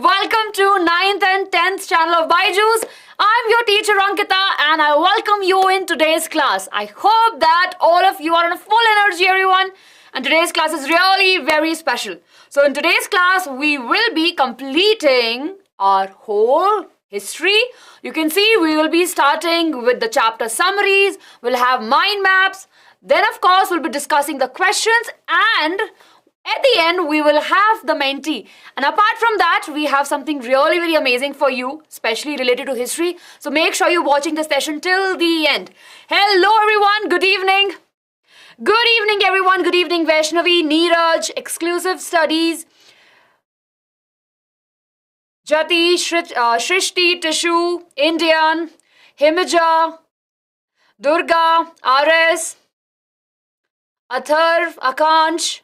and welcome to 9th and 10th channel of BYJU'S. I'm your teacher Ankita and I welcome you in today's class. I hope that all of you are in full energy, everyone, and today's class is really very special. So in today's class we will be completing our whole history. You can see we will be starting with the chapter summaries, we'll have mind maps, then of course we'll be discussing the questions, and at the end, we will have the Menti. And apart from that, we have something really very amazing for you, especially related to history. So make sure you're watching the session till the end. Hello everyone, good evening. Good evening everyone, good evening Vaishnavi, Neeraj, Exclusive Studies, Jati, Shrishti, Tishu, Indian, Himaja, Durga, RS, Atharv, Akansh,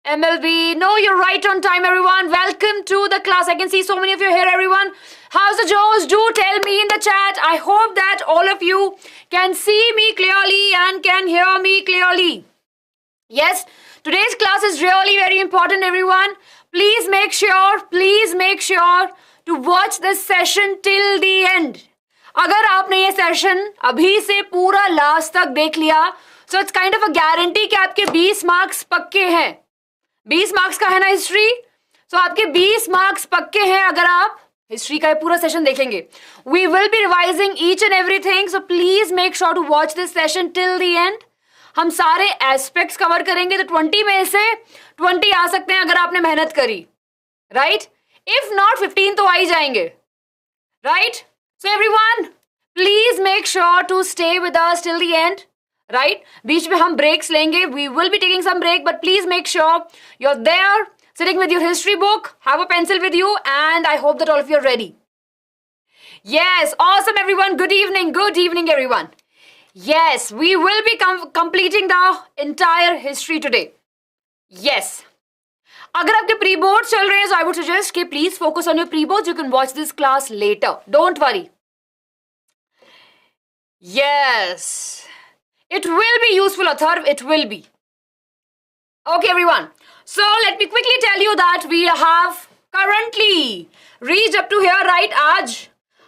MLB. No, you're right on time, everyone. Welcome to the class. I can see so many of you here, everyone. How's the Joes? Do tell me in the chat. I hope that all of you can see me clearly and can hear me clearly. Yes, today's class is really very important, everyone. Please make sure to watch this session till the end. अगर आपने ये session अभी से पूरा last तक देख लिया, so it's kind of a guarantee कि आपके 20 मार्क्स पक्के हैं. 20 मार्क्स का है ना हिस्ट्री, तो आपके 20 मार्क्स पक्के हैं अगर आप हिस्ट्री का पूरा सेशन देखेंगे. We will be revising each and everything, so please make sure to watch this session till the end. हम सारे एस्पेक्ट्स कवर करेंगे, तो 20 में से 20 आ सकते हैं अगर आपने मेहनत करी, राइट? इफ नॉट 15 तो आ ही जाएंगे, right? So everyone please make sure to stay with us till the end. Right, बीच में हम ब्रेक्स लेंगे. We will be taking some break, but please make sure you are there sitting with your history book, have a pencil with you, and I hope that all of you are ready. Yes, awesome everyone. Good evening everyone. Yes, we will be completing the entire history today. Yes. अगर आपके pre-boards चल रहे हैं, so I would suggest कि please focus on your pre-boards. You can watch this class later. Don't worry. Yes. It will be useful, Atharv. It will be. Okay, everyone. So let me quickly tell you that we have currently reached up to here, right? आज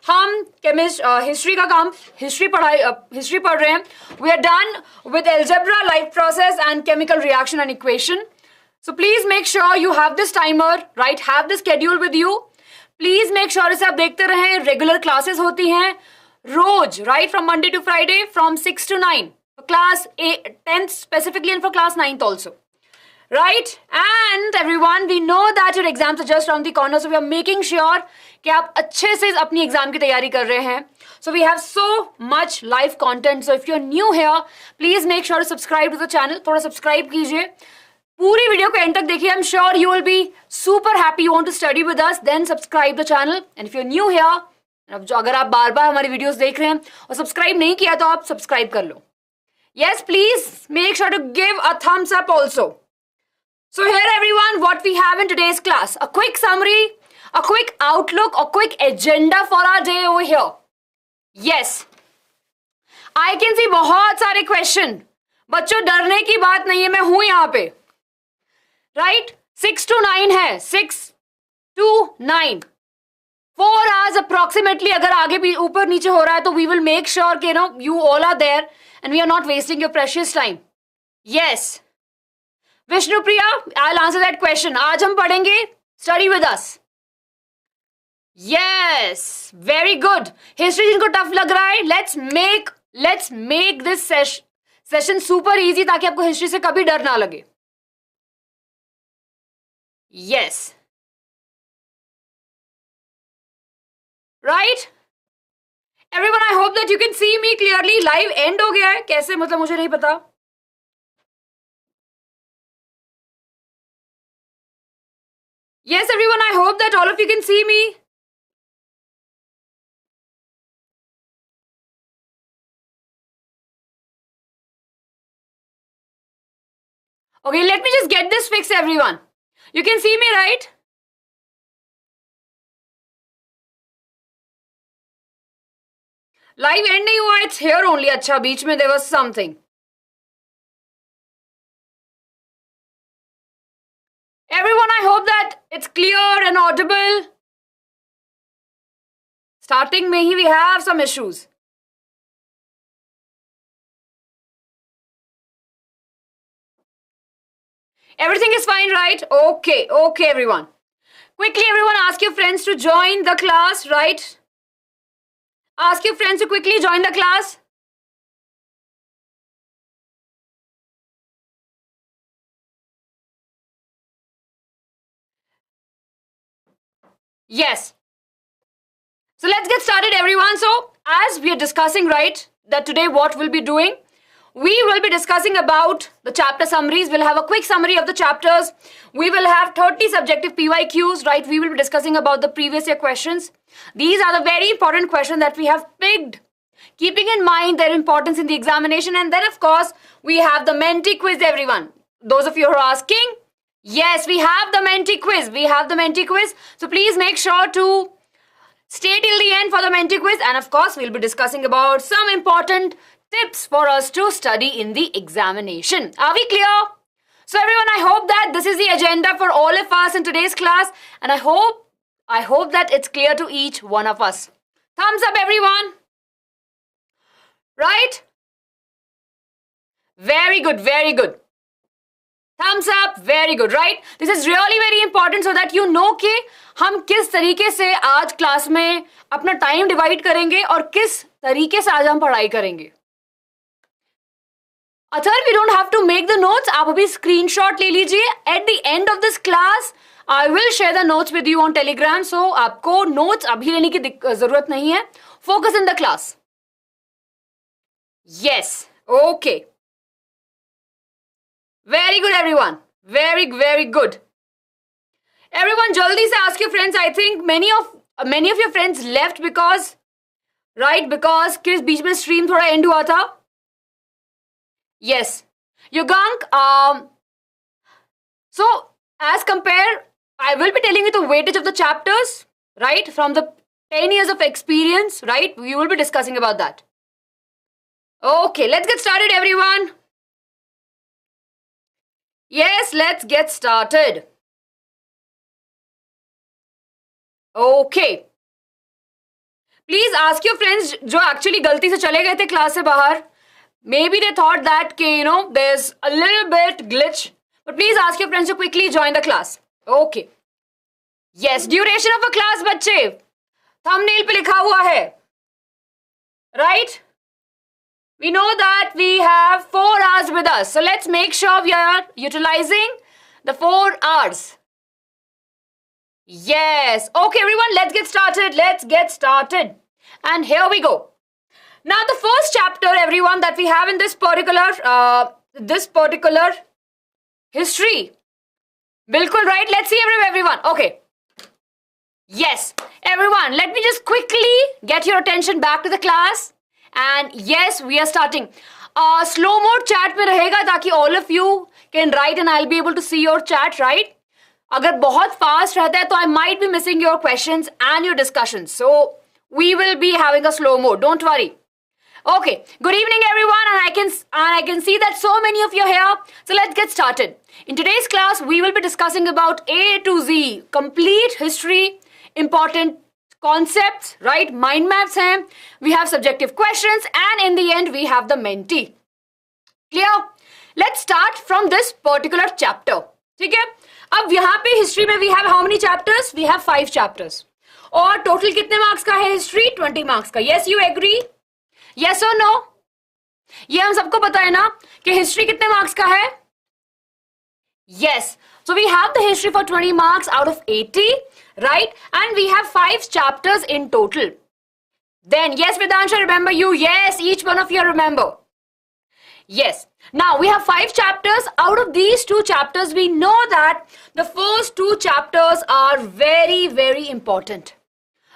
हम history का काम history पढ़ रहे हैं. We are done with algebra, life process and chemical reaction and equation. So please make sure you have this timer, right? Have the schedule with you. Please make sure इसे आप देखते रहें. Regular classes होती हैं रोज, right? From Monday to Friday from 6 to 9. For class 10th specifically and for class 9th also. Right? And everyone, we know that your exams are just around the corner, so we are making sure कि आप अच्छे से अपनी exam की तैयारी कर रहे हैं. So we have so much live content. So if you're new here, please make sure to subscribe to the channel. थोड़ा subscribe कीजिए. पूरी वीडियो को एंड तक देखिए. I'm sure you will be super happy. You want to study with us, then subscribe the channel. And if you're new here, अगर आप बार बार हमारी videos देख रहे हैं और सब्सक्राइब नहीं किया, तो आप सब्सक्राइब कर लो. Yes, please make sure to give a thumbs up also. So here everyone, what we have in today's class, a quick summary, a quick outlook, a quick agenda for our day over here. Yes, I can see बहुत सारे question. बच्चों डरने की बात नहीं है, मैं हूं यहाँ पे, right? 6 to 9 है, 6 to 9, 4 hours approximately. अगर आगे भी ऊपर नीचे हो रहा है तो we will make sure कि you all are there and we are not wasting your precious time. Yes. Vishnu Priya, I'll answer that question. आज हम पढ़ेंगे study with us. Yes, very good. History जिनको टफ लग रहा है, let's make this session super easy ताकि आपको history से कभी डर ना लगे. Yes. Right? Everyone, I hope that you can see me clearly. Live end हो गया है, कैसे मतलब मुझे नहीं पता. Yes, everyone, I hope that all of you can see me. Okay, let me just get this fixed, everyone. You can see me, right? Live end नहीं हुआ, it's here only. अच्छा, बीच में there was something. Everyone, I hope that it's clear and audible. Starting mein hi we have some issues. Everything is fine, right? Okay, everyone. Quickly, everyone, ask your friends to join the class, right? Ask your friends to quickly join the class. Yes. So let's get started, everyone. So as we are discussing, right, that today what we'll be doing, we will be discussing about the chapter summaries. We'll have a quick summary of the chapters. We will have 30 subjective PYQs, right? We will be discussing about the previous year questions. These are the very important questions that we have picked, keeping in mind their importance in the examination. And then, of course, we have the Menti quiz, everyone. Those of you who are asking, yes, we have the Menti quiz. We have the Menti quiz. So please make sure to stay till the end for the Menti quiz. And of course, we'll be discussing about some important tips for us to study in the examination. Are we clear? So everyone, I hope that this is the agenda for all of us in today's class. And I hope that it's clear to each one of us. Thumbs up, everyone. Right? Very good, very good. Thumbs up, very good, right? This is really very important so that you know कि हम किस तरीके से आज class में अपना time divide करेंगे और किस तरीके से आज हम पढ़ाई करेंगे. Athar we don't have to make the notes. आप अभी स्क्रीनशॉट ले लीजिए. At the end of this class, I will share the notes with you on Telegram. So आपको notes अभी लेने की जरूरत नहीं है. Focus in the class. Yes. Okay. Very good, everyone. Very, very good. Everyone, jaldi se ask your friends. I think many of your friends left because किस बीच में stream थोड़ा end हुआ था. Yes. Yugank, so as compare, I will be telling you the weightage of the chapters, right? From the 10 years of experience, right? We will be discussing about that. Okay, let's get started, everyone. Yes, let's get started. Okay. Please ask your friends जो actually गलती से चले गए थे class से बाहर. Maybe they thought that there's a little bit glitch. But please ask your friends to quickly join the class. Okay. Yes, duration of a class, बच्चे. Thumbnail पे लिखा हुआ है. Right? We know that we have 4 hours with us. So let's make sure we are utilizing the 4 hours. Yes. Okay, everyone, let's get started. Let's get started. And here we go. Now, the first chapter, everyone, that we have in this particular history. Bilkul, right? Let's see everyone. Okay. Yes. Everyone, let me just quickly get your attention back to the class. And yes, we are starting. Slow mode chat में रहेगा ताकि all of you can write and I'll be able to see your chat, right? अगर बहुत fast रहता है तो I might be missing your questions and your discussions. So we will be having a slow mode. Don't worry. Okay. Good evening, everyone, and I can see that so many of you are here. So let's get started. In today's class, we will be discussing about A to Z, complete history, important concepts, right? Mind maps hain. We have subjective questions, and in the end, we have the Menti. Clear? Let's start from this particular chapter. ठीक है? अब यहाँ पे history में we have how many chapters? We have 5 chapters. और total कितने marks का है history? 20 marks का. Yes, you agree? Yes or no? ये हम सबको पता है ना कि history कितने marks का है? Yes. So we have the history for 20 marks out of 80, right? And we have 5 chapters in total. Then, yes, Vedansha, remember you? Yes, each one of you remember. Yes. Now, we have 5 chapters. Out of these 2 chapters, we know that the first 2 chapters are very, very important,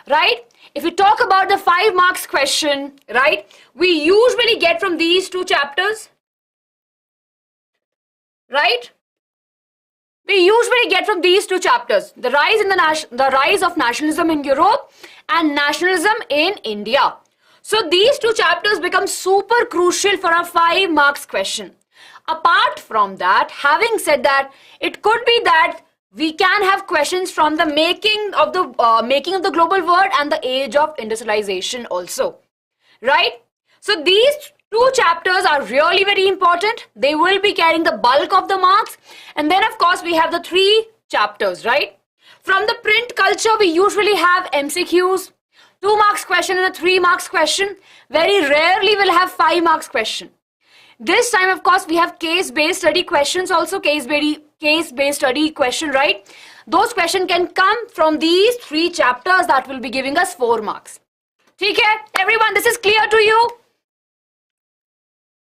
right? If we talk about the 5 marks question, right, we usually get from these 2 chapters, right? We usually get from these 2 chapters, the rise of nationalism in Europe and nationalism in India. So these 2 chapters become super crucial for a 5 marks question. Apart from that, having said that, it could be that we can have questions from the making of the global world and the age of industrialization also, right? So these two chapters are really very important. They will be carrying the bulk of the marks. And then of course we have the 3 chapters, right? From the print culture, we usually have MCQs, 2 marks question and a 3 marks question. Very rarely we'll have 5 marks question. This time, of course, we have case-based study questions also, case-based study question, right? Those questions can come from these 3 chapters that will be giving us 4 marks. Okay, everyone, this is clear to you?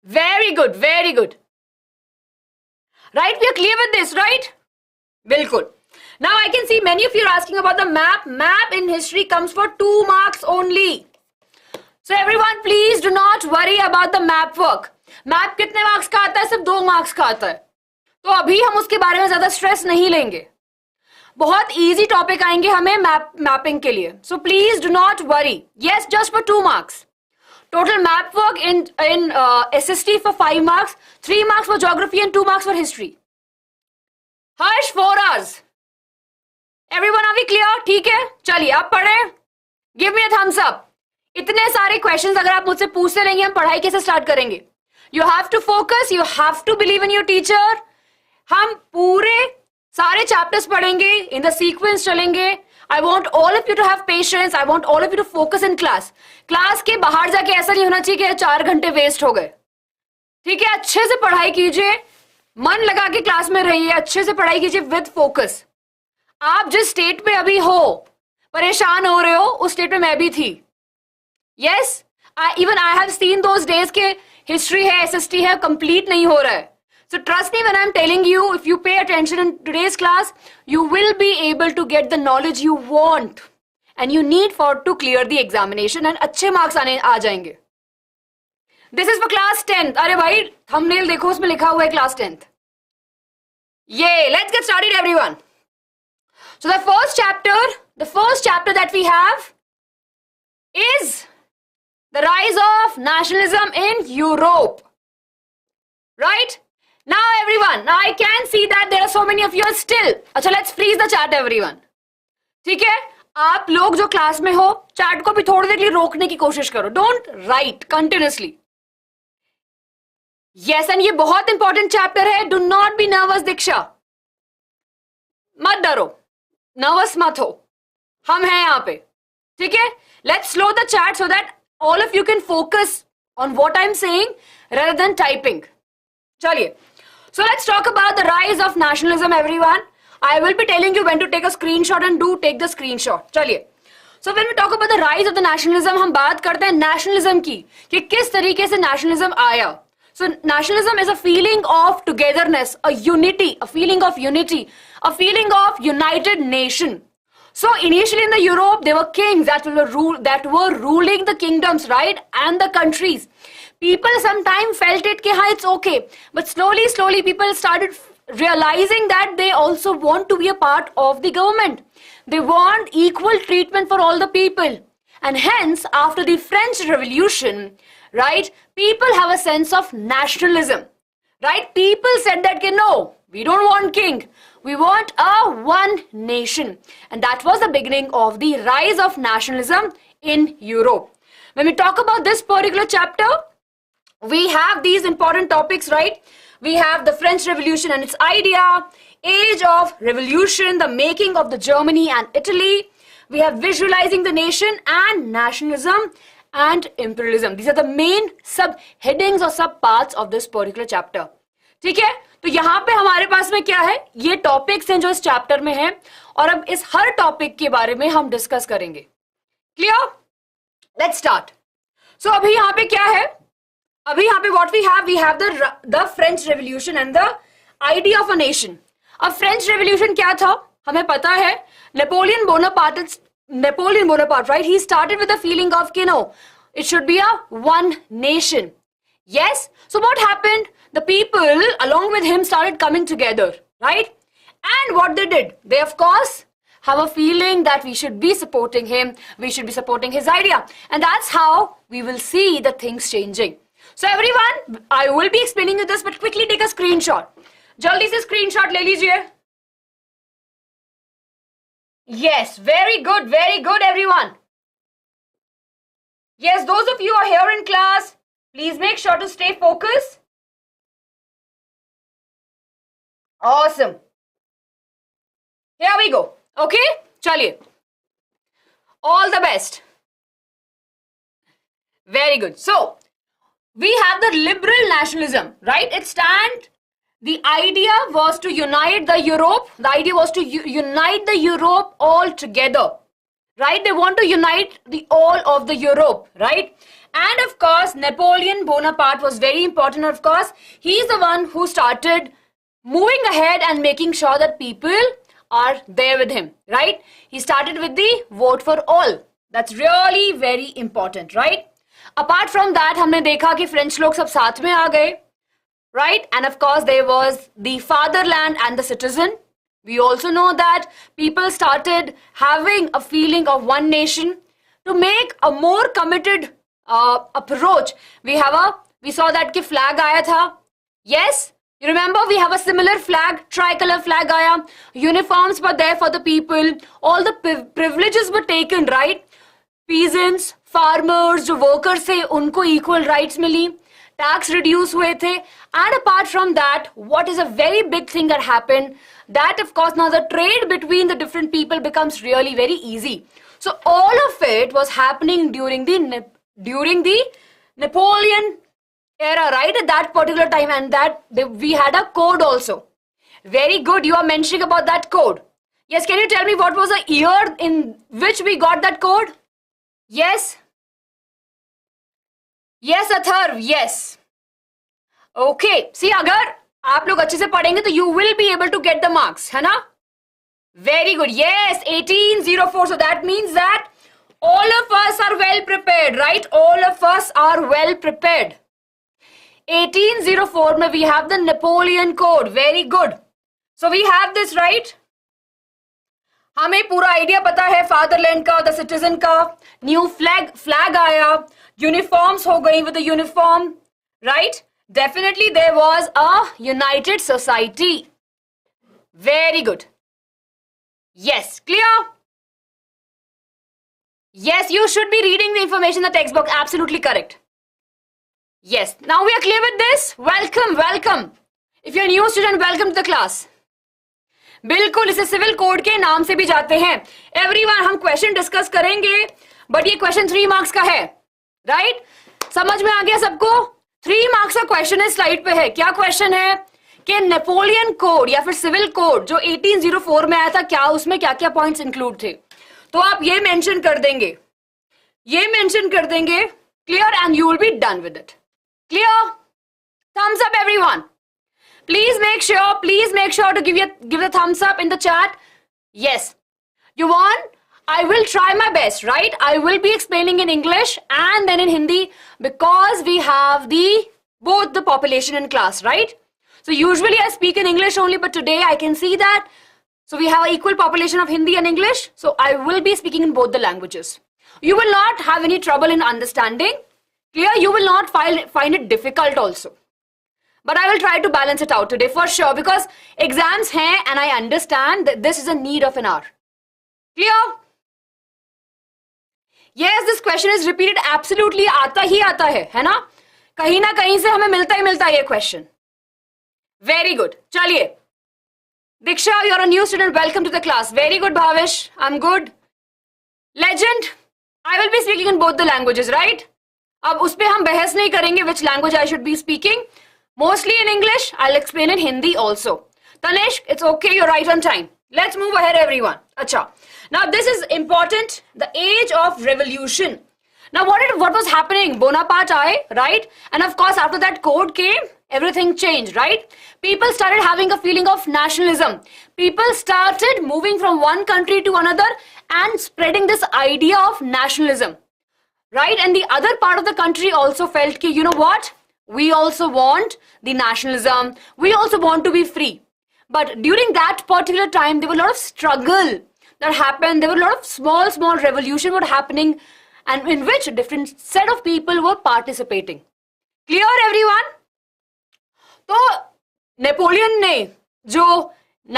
Very good, very good. Right, we are clear with this, right? Bilkul. Now I can see many of you are asking about the map. Map in history comes for 2 marks only. So everyone, please do not worry about the map work. Map कितने marks का आता है? सिर्फ 2 marks का आता है. तो अभी हम उसके बारे में ज्यादा स्ट्रेस नहीं लेंगे. बहुत इजी टॉपिक आएंगे हमें मैपिंग के लिए. So please do not worry. Yes, just for 2 marks. Total map work in SST for 5 marks, 3 marks for geography and 2 marks for history. Harsh, 4 hours. Everyone, are we clear? ठीक है, चलिए आप पढ़े. Give me a thumbs up. इतने सारे questions अगर आप मुझसे पूछते रहेंगे, हम पढ़ाई कैसे स्टार्ट करेंगे? You have to focus, you have to believe in your teacher. हम पूरे सारे chapters पढ़ेंगे, in the sequence चलेंगे. I want all of you to have patience. I want all of you to focus in class. Class के बाहर जाके ऐसा नहीं होना चाहिए कि 4 घंटे वेस्ट हो गए. ठीक है, अच्छे से पढ़ाई कीजिए, मन लगा के क्लास में रहिए, अच्छे से पढ़ाई कीजिए विद फोकस. आप जिस स्टेट में अभी हो, परेशान हो रहे हो, उस स्टेट में मैं भी थी. Yes, even I have seen those days के हिस्ट्री है, SST है, कंप्लीट नहीं हो रहा है. So trust me when I'm telling you, if you pay attention in today's class, you will be able to get the knowledge you want and you need for to clear the examination and अच्छे marks आ जाएंगे. This is for class 10th. अरे भाई, thumbnail देखो, उसमें लिखा हुआ है class 10th. Yeah, let's get started everyone. So the first chapter that we have is the rise of nationalism in Europe. Right? Now everyone, now I can see that there are so many of you are still. अच्छा, let's freeze the chat everyone. ठीक है, आप लोग जो class में हो, chat को भी थोड़ी देर के लिए रोकने की कोशिश करो. Don't write continuously. Yes, and ये बहुत इंपॉर्टेंट चैप्टर है. Do not be nervous दीक्षा. मत डरो, नर्वस मत हो, हम हैं यहाँ पे. ठीक है, let's slow the chat so that all of you can focus on what I'm saying rather than typing. चलिए. So let's talk about the rise of nationalism, everyone. I will be telling you when to take a screenshot and do take the screenshot. चलिए. So when we talk about the rise of the nationalism, हम बात करते हैं nationalism की, कि किस तरीके से nationalism आया. So nationalism is a feeling of togetherness, a unity, a feeling of unity, a feeling of united nation. So initially in the Europe, there were kings that were ruling the kingdoms, right, and the countries. People sometimes felt it, कि हाँ, it's okay. But slowly people started realizing that they also want to be a part of the government. They want equal treatment for all the people. And hence, after the French Revolution, right, people have a sense of nationalism. Right? People said that, no, we don't want king. We want a one nation. And that was the beginning of the rise of nationalism in Europe. When we talk about this particular chapter, we have these important topics, right? We have the French Revolution and its idea, age of revolution, the making of the Germany and Italy. We have visualizing the nation and nationalism and imperialism. These are the main sub-headings or sub-parts of this particular chapter. ठीक है, तो यहाँ पे हमारे पास में क्या है, ये टॉपिक्स हैं जो इस चैप्टर में हैं, और अब इस हर टॉपिक के बारे में हम डिस्कस करेंगे. क्लियर? Let's start. सो अभी यहाँ पे क्या है, अभी यहाँ पे what we have the French revolution and the idea of a nation. अब फ्रेंच रेवोल्यूशन क्या था, हमें पता है. Napoleon Bonaparte, right? He started with a feeling of, it should be a one nation. Yes. So what happened? The people along with him started coming together, right? And what they did, they of course have a feeling that we should be supporting him, we should be supporting his idea. And that's how we will see the things changing. So everyone, I will be explaining you this, but quickly take a screenshot. जल्दी से screenshot ले लीजिए. Yes, very good, everyone. Yes, those of you who are here in class, please make sure to stay focused. Awesome. Here we go. Okay, chaliye. All the best. Very good. So, we have the liberal nationalism, right? The idea was to unite the Europe. The idea was to unite the Europe all together, right? They want to unite the all of the Europe, right? And of course, Napoleon Bonaparte was very important. Of course, he's the one who started moving ahead and making sure that people are there with him, right? He started with the vote for all. That's really very important, right? Apart from that, हमने देखा कि French लोग सब साथ में आ गए, right? And of course, there was the fatherland and the citizen. We also know that people started having a feeling of one nation to make a more committed approach. We saw that कि flag आया था. Yes, you remember we have a similar flag, tricolor flag आया. Uniforms were there for the people. All the privileges were taken, right? Peasants, farmers, जो workers थे, उनको equal rights मिली. Tax reduce हुए थे. And apart from that, what is a very big thing that happened, that of course now the trade between the different people becomes really very easy. So all of it was happening during the Napoleon era, right? At that particular time, and we had a code also. Very good, you are mentioning about that code. Yes, can you tell me what was the year in which we got that code? Yes. Yes, Atharv, yes. Okay, see, अगर आप लोग अच्छे से पढ़ेंगे तो you will be able to get the marks, है ना? Very good. Yes, 1804. So that means that all of us are well prepared, right? All of us are well prepared. 1804 में we have the Napoleon Code. Very good. So we have this, right? हमें पूरा idea पता है fatherland का, the citizen का. New flag आया, uniforms हो गई with the uniform, right? Definitely there was a united society. Very good. Yes, clear? Yes, you should be reading the information in the text box. Absolutely correct. Yes, now we are clear with this. Welcome, welcome. If you're a new student, welcome to the class. बिल्कुल इसे civil code के नाम से भी जाते हैं. Everyone, हम question discuss करेंगे, बट ये क्वेश्चन 3 मार्क्स का है, राइट? समझ में आ गया सबको? 3 मार्क्स का क्वेश्चन है, स्लाइड पे है. क्या क्वेश्चन है कि नेपोलियन कोड या फिर सिविल कोड जो 1804 में आया था, क्या उसमें क्या क्या पॉइंट्स इंक्लूड थे? तो आप ये मेंशन कर देंगे, clear, and you will be done with it. Clear? Thumbs up everyone. Please make sure to give the thumbs up in the chat. Yes. You want? I will try my best, right? I will be explaining in English and then in Hindi because we have both the population in class, right? So usually I speak in English only, but today I can see that. So we have an equal population of Hindi and English. So I will be speaking in both the languages. You will not have any trouble in understanding. Clear? You will not find it difficult also. But I will try to balance it out today for sure because exams hain and I understand that this is a need of an hour. Clear? Yes, this question is repeated absolutely. आता ही आता है ना? कहीं ना कहीं से हमें मिलता ही मिलता है ये question. Very good. चलिए. Diksha, you're a new student. Welcome to the class. Very good, Bhavish. I'm good. Legend. I will be speaking in both the languages, right? अब उस पे हम बहस नहीं करेंगे which language I should be speaking. Mostly in English, I'll explain in Hindi also. Tanishq, it's okay, you're right on time. Let's move ahead, everyone. Acha. Now, this is important. The age of revolution. Now, what was happening? Bonaparte aye, right? And of course, after that code came, everything changed, right? People started having a feeling of nationalism. People started moving from one country to another and spreading this idea of nationalism, right? And the other part of the country also felt, ki, you know what? We also want the nationalism. We also want to be free. But during that particular time, there were a lot of struggle that happened. There were a lot of small revolution were happening and in which a different set of people were participating. Clear, everyone? तो Napoleon ने जो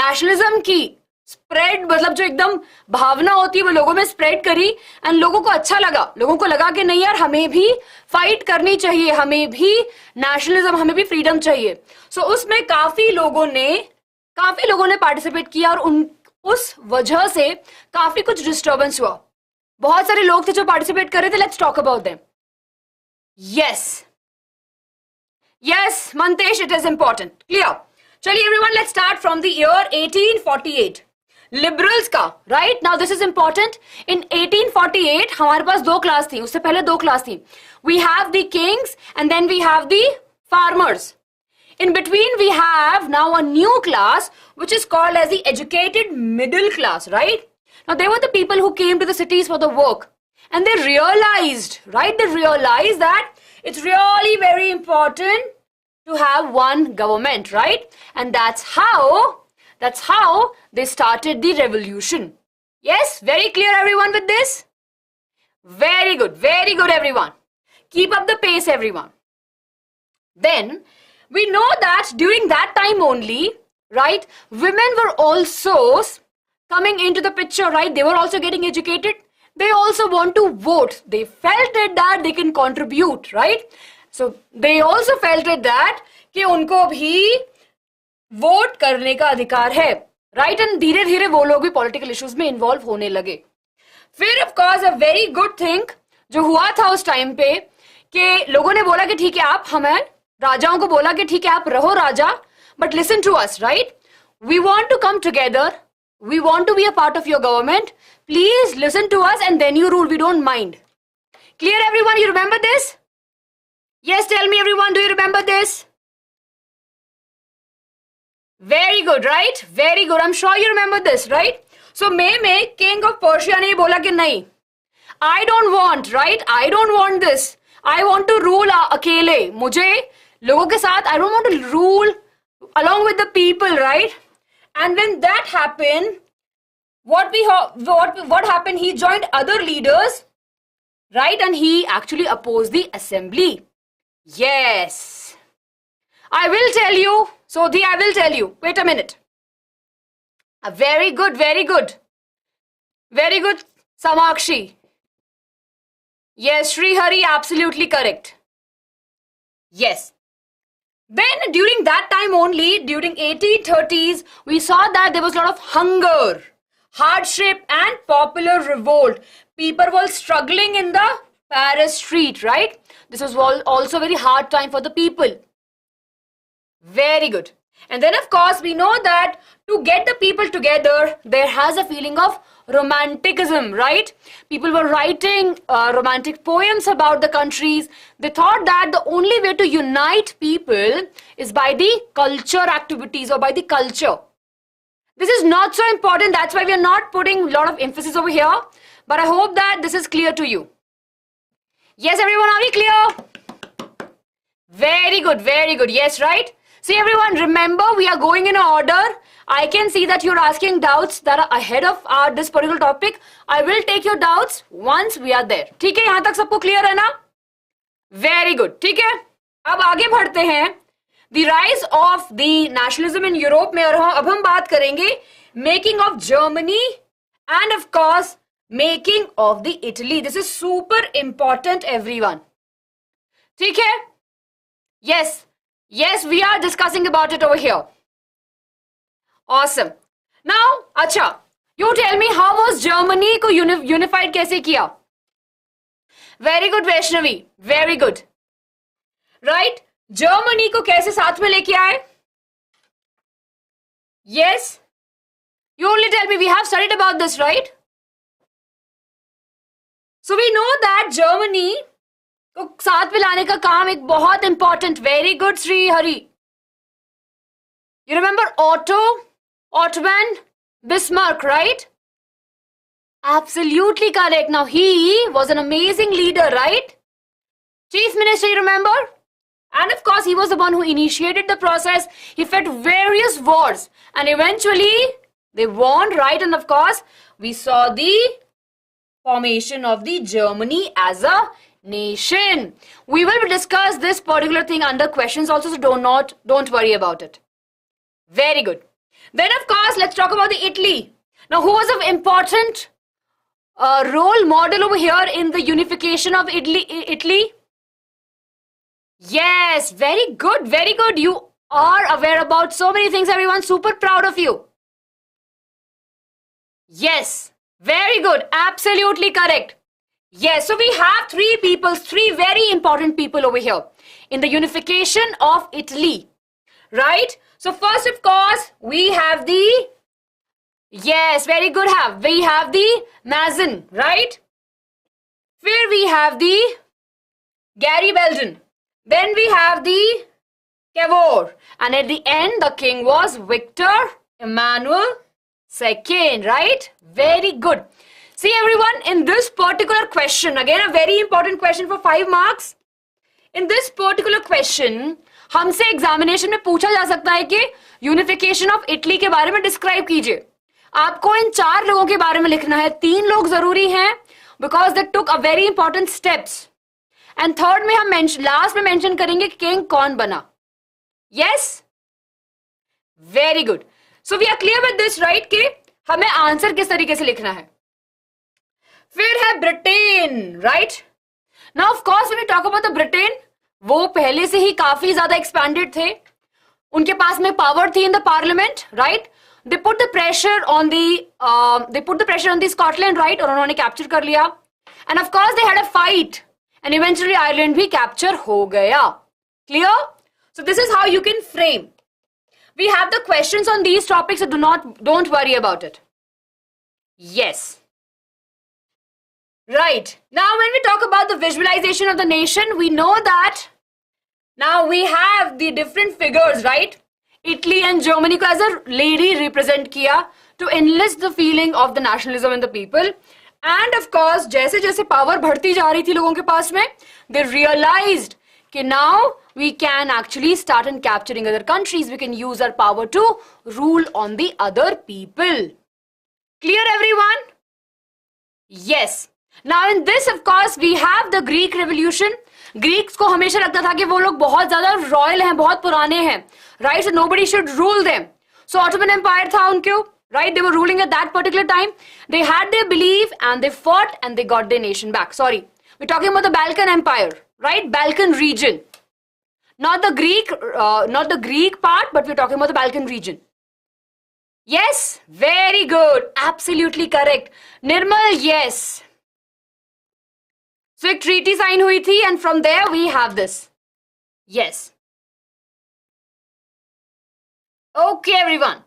nationalism की spread, मतलब जो एकदम भावना होती है वो लोगों में स्प्रेड करी, एंड लोगों को अच्छा लगा, लोगों को लगा कि नहीं यार हमें भी फाइट करनी चाहिए, हमें भी नेशनलिज्म, हमें भी फ्रीडम चाहिए. सो उसमें काफी लोगों ने पार्टिसिपेट किया, और उस वजह से काफी कुछ डिस्टर्बेंस हुआ. बहुत सारे लोग थे जो पार्टिसिपेट कर रहे थे. Let's talk about them. Yes Mantesh, it is important. Clear? चलिए everyone, let's start from the year 1848. Liberals का, right? Now this is important. In 1848 हमारे पास 2 क्लास थी, उससे पहले 2 क्लास थी. We have the kings and then we have the farmers. In between, we have now a new class, which is called as the educated middle class, right? Now, they were the people who came to the cities for the work. And they realized, right? They realized that it's really very important to have one government, right? And that's how they started the revolution. Yes? Very clear, everyone, with this? Very good, everyone. Keep up the pace, everyone. Then, we know that during that time only, right, women were also coming into the picture, right? They were also getting educated. They also want to vote. They felt it that they can contribute, right? So they also felt it that कि उनको भी vote करने का अधिकार है, right? And धीरे धीरे वो लोग भी political issues में involve होने लगे. फिर of course a very good thing जो हुआ था उस टाइम पे कि लोगों ने बोला कि ठीक है, आप हमें राजाओं को बोला कि ठीक है आप रहो राजा, but listen to us, right? We want to come together, we want to be a part of your government, please listen to us and then you rule, we don't mind. Clear everyone? You remember this? Yes, tell me everyone, do you remember this? Very good, right? Very good, I am sure you remember this, right? So में king of Persia ने बोला कि नहीं, आई don't want, right, I don't want this, I want to rule अकेले, मुझे लोगों के साथ, I don't want to rule along with the people, right? And when that happened, what happened? He joined other leaders, right? And he actually opposed the assembly. Yes, I will tell you. Sodhi, I will tell you. Wait a minute. Very good, very good, very good, Samakshi. Yes, Sri Hari, absolutely correct. Yes. Then during that time only, during 1830s, we saw that there was a lot of hunger, hardship and popular revolt. People were struggling in the Paris street, right? This was also a very hard time for the people. Very good. And then of course we know that to get the people together, there has a feeling of romanticism, right? People were writing romantic poems about the countries. They thought that the only way to unite people is by the culture activities or by the culture. This is not so important. That's why we are not putting a lot of emphasis over here. But I hope that this is clear to you. Yes, everyone, are we clear? Very good, very good. Yes, right? See, everyone, remember we are going in order. I can see that you're asking doubts that are ahead of this particular topic. I will take your doubts once we are there. ठीक है? यहाँ तक सबको clear है ना? Very good. ठीक है? अब आगे बढ़ते हैं. The rise of the nationalism in Europe में, और अब हम बात करेंगे making of Germany and of course making of the Italy. This is super important, everyone. ठीक है? Yes. Yes, we are discussing about it over here. Awesome. Now, अच्छा, you tell me how was Germany को unified कैसे किया? Very good, Vaishnavi. Very good. Right? Germany को कैसे साथ में लेके आए? Yes. You only tell me. We have studied about this, right? So we know that Germany को साथ में लाने का काम एक बहुत important. Very good, Sri Hari. You remember Ottoman Bismarck, right? Absolutely correct. Now he was an amazing leader, right? Chief Minister, you remember? And of course, he was the one who initiated the process. He fought various wars and eventually they won, right? And of course, we saw the formation of the Germany as a nation. We will discuss this particular thing under questions also, so don't worry about it. Very good. Then of course, let's talk about the Italy. Now, who was an important role model over here in the unification of Italy? Yes, very good, very good. You are aware about so many things, everyone. Super proud of you. Yes, very good. Absolutely correct. Yes, so we have three very important people over here in the unification of Italy, right? So first, of course, we have the, yes, very good, we have the Mazarin, right? Then we have the Garibaldi. Then we have the Cavour. And at the end, the king was Victor Emmanuel II, right? Very good. See everyone, in this particular question, again a very important question for 5 marks. In this particular question, हमसे examination में पूछा जा सकता है कि unification of Italy के बारे में डिस्क्राइब कीजिए. आपको इन 4 लोगों के बारे में लिखना है. 3 लोग जरूरी हैं because they took a very important steps. And third में हम लास्ट में मेंशन करेंगे कि किंग कौन बना. Yes, very good. So we are clear with this, right, कि हमें आंसर किस तरीके से लिखना है. फिर है Britain, right. Now of course when we talk about the Britain, वो पहले से ही काफी ज्यादा एक्सपैंडेड थे. उनके पास में पावर थी in the parliament, right. They put the pressure on the Scotland, right, और उन्होंने कैप्चर कर लिया. And of course they had a fight and eventually Ireland भी कैप्चर हो गया. Clear? So this is how you can frame. We have the questions on these topics, don't worry about it. Yes. Right. Now when we talk about the visualization of the nation, we know that now we have the different figures, right? Italy and Germany को as a lady represent किया to enlist the feeling of the nationalism in the people. And of course, जैसे जैसे power बढ़ती जा रही थी लोगों के पास में, they realized कि now we can actually start and capturing other countries. We can use our power to rule on the other people. Clear everyone? Yes. Now in this, of course, we have the Greek Revolution. Greeks को हमेशा लगता था कि वो लोग बहुत ज्यादा royal हैं, बहुत पुराने हैं, right? So nobody should rule them. So Ottoman Empire था उनके, right? They were ruling at that particular time. They had their belief and they fought and they got their nation back. Sorry, we're talking about the Balkan Empire, right? Balkan region, not the Greek part, but we're talking about the Balkan region. Yes, very good, absolutely correct. Nirmal, yes. So एक treaty sign हुई थी and from there we have this. Yes. Okay everyone.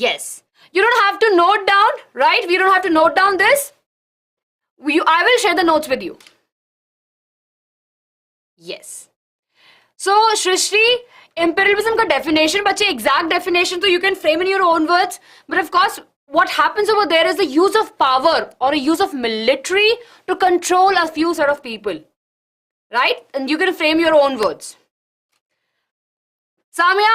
Yes. You don't have to note down, right? We don't have to note down this. I will share the notes with you. Yes. So Shrishti, imperialism का definition, बच्चे exact definition तो you can frame in your own words. But of course, what happens over there is the use of power or a use of military to control a few set of people, right? And you can frame your own words. Samya,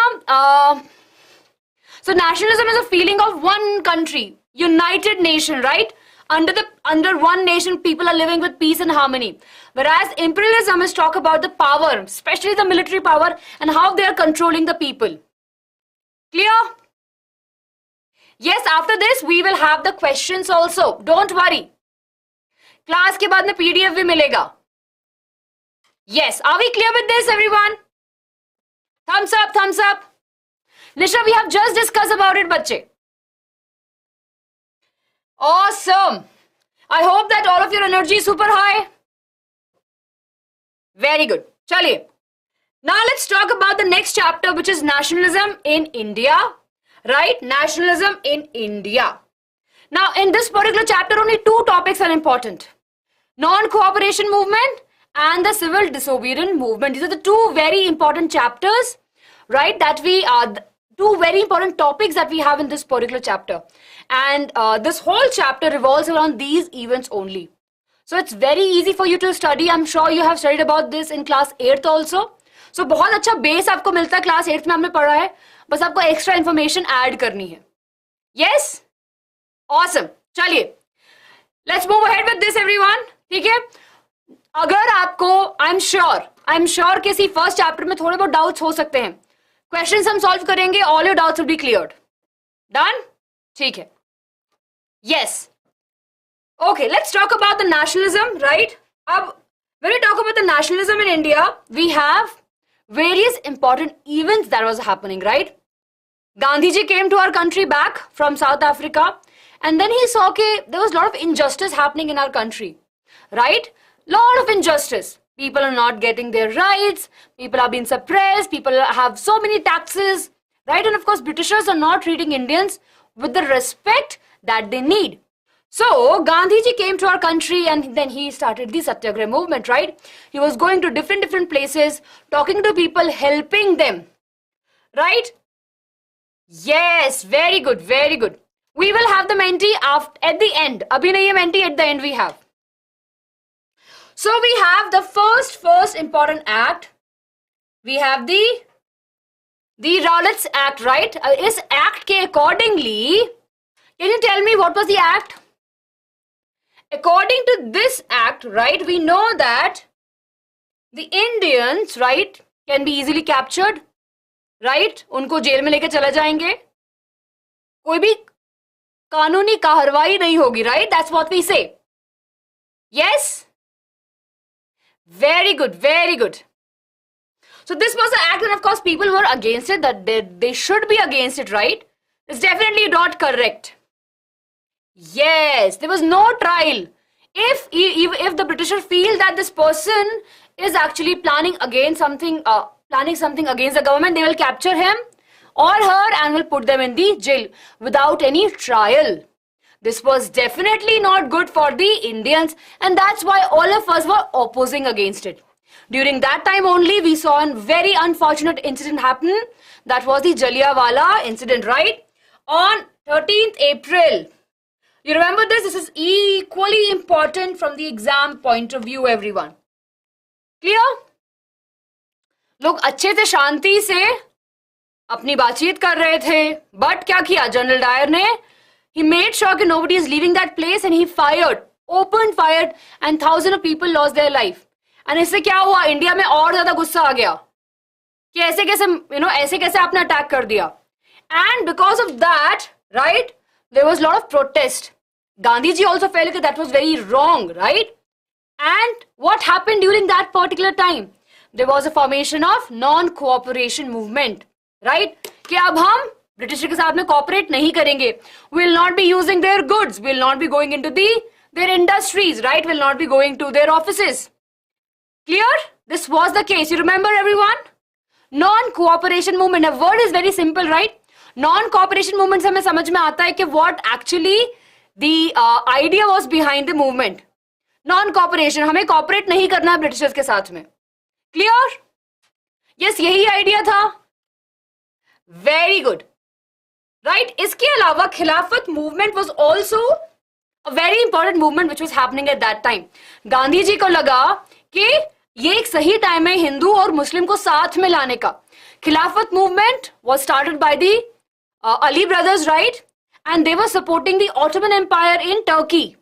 so nationalism is a feeling of one country, united nation, right? Under one nation, people are living with peace and harmony. Whereas imperialism is talk about the power, especially the military power, and how they are controlling the people. Clear? Yes, after this, we will have the questions also. Don't worry. Class के बाद में PDF भी मिलेगा. Yes, are we clear with this, everyone? Thumbs up, thumbs up. Nisha, we have just discussed about it, बच्चे. Awesome. I hope that all of your energy is super high. Very good. चलिए. Now let's talk about the next chapter, which is nationalism in India. Right? Nationalism in India. Now, in this particular chapter, only 2 topics are important. Non-cooperation movement and the civil disobedient movement. These are the 2 very important chapters, right? That we are 2 very important topics that we have in this particular chapter. And this whole chapter revolves around these events only. So, it's very easy for you to study. I'm sure you have studied about this in class 8th also. So, बहुत अच्छा base आपको मिलता है. Class 8th में हमने पढ़ा है. बस आपको एक्स्ट्रा इंफॉर्मेशन ऐड करनी है. Yes, awesome. चलिए, let's move ahead with this everyone. ठीक है, अगर आपको आई एम श्योर किसी फर्स्ट चैप्टर में थोड़े बहुत डाउट्स हो सकते हैं. क्वेश्चंस हम सॉल्व करेंगे, all your doubts will be cleared. Done? ठीक है. Yes. Okay, let's talk about the nationalism, right? When we talk about the nationalism in India, we have various important events that was happening, right? Gandhi ji came to our country back from South Africa, and then he saw that there was a lot of injustice happening in our country, right? Lot of injustice. People are not getting their rights, people are being suppressed, people have so many taxes, right? And of course, Britishers are not treating Indians with the respect that they need. So, Gandhiji came to our country and then he started the Satyagraha movement, right? He was going to different places, talking to people, helping them, right? Yes, very good, very good. We will have the Menti at the end. Abhi nahi hai Menti, at the end we have. So, we have the first important act. We have the Rowlatt's Act, right? Is act ke accordingly, can you tell me what was the act? According to this act, right, we know that the Indians, right, can be easily captured, right? उनको jail में लेके चले जाएंगे. कोई भी कानूनी कार्रवाई नहीं होगी, right? That's what we say. Yes? Very good, very good. So this was the act and of course people were against it, that they should be against it, right? It's definitely not correct. Yes, there was no trial. If the Britishers feel that this person is actually planning something against the government, they will capture him or her and will put them in the jail without any trial. This was definitely not good for the Indians, and that's why all of us were opposing against it. During that time only, we saw a very unfortunate incident happen. That was the Jallianwala incident, right? On 13th April. You remember this? This is equally important from the exam point of view, everyone. Clear? लोग अच्छे से शांति से अपनी बातचीत कर रहे थे, but क्या किया जनरल डायर ने? He made sure that nobody is leaving that place and he opened fire, and thousands of people lost their life. And इससे क्या हुआ? इंडिया में और ज्यादा गुस्सा आ गया कि ऐसे कैसे आपने अटैक कर दिया. And because of that, right, there was a lot of protest. Gandhi ji also felt that was very wrong, right? And what happened during that particular time? There was a formation of non-cooperation movement, right? कि अब हम British के साथ में cooperate नहीं करेंगे. We will not be using their goods. We will not be going into their industries, right? We will not be going to their offices. Clear? This was the case. You remember, everyone? Non-cooperation movement. A word is very simple, right? Non-cooperation movement से हमें समझ में आता है कि what actually the idea was behind the movement. Non-cooperation, हमें cooperate नहीं करना है ब्रिटिशर्स के साथ में. Clear? Yes, यही idea था. Very good. Right? इसके अलावा खिलाफत movement was also a very important movement which was happening at that time. Gandhi ji को लगा कि ये एक सही टाइम है हिंदू और मुस्लिम को साथ में लाने का. खिलाफत movement was started by the Ali brothers, right? And they were supporting the Ottoman Empire in Turkey,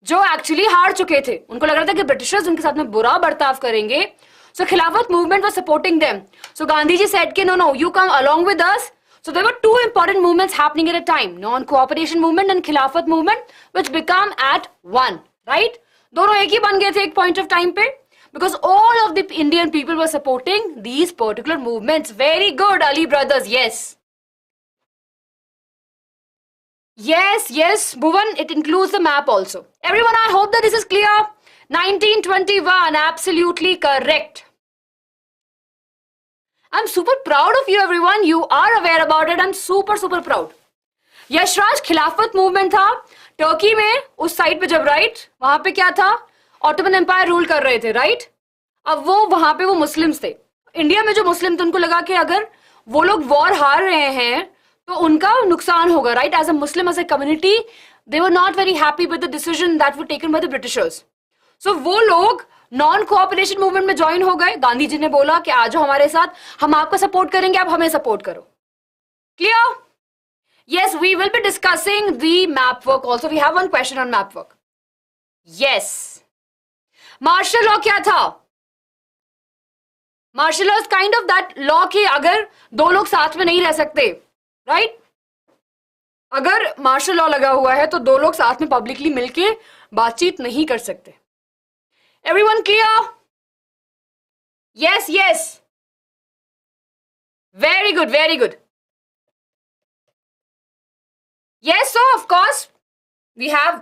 जो actually हार चुके थे. उनको लग रहा था कि ब्रिटिशर्स उनके साथ में बुरा बर्ताव करेंगे. So खिलाफत movement was supporting them. So Gandhi ji said कि no, you come along with us. So there were two important movements happening at a time, non-cooperation movement and खिलाफत movement, which become at one, right? दोनों एक ही बन गए थे एक point of time पे, because all of the Indian people were supporting these particular movements. Very good, Ali brothers. Yes. Yes, Bhuvan, it includes the map also. Everyone, I hope that this is clear. 1921, absolutely correct. I'm super proud of you, everyone. You are aware about it. I'm super proud. Yashraj खिलाफत movement था Turkey में, उस side पे जब, right, वहां पे क्या था, ऑटोमन एम्पायर रूल कर रहे थे, राइट. अब वो वहां पे वो मुस्लिम्स थे. इंडिया में जो मुस्लिम थे उनको लगा कि अगर वो लोग वॉर हार रहे हैं तो उनका नुकसान होगा, right. As a Muslim, as a community, they were not very happy with the decision that were taken by the Britishers. So वो लोग नॉन कोऑपरेशन मूवमेंट में ज्वाइन हो गए. गांधी जी ने बोला कि आ जाओ हमारे साथ, हम आपको सपोर्ट करेंगे, आप हमें सपोर्ट करो. Clear? Yes, we will be discussing the map work also. We have one question on map work. Yes. Martial law क्या था? Martial law is kind of that law कि अगर दो लोग साथ में नहीं रह सकते, right? अगर मार्शल लॉ लगा हुआ है तो दो लोग साथ में पब्लिकली मिलके बातचीत नहीं कर सकते. Everyone clear? Yes yes, very good very good. Yes, so of course, we have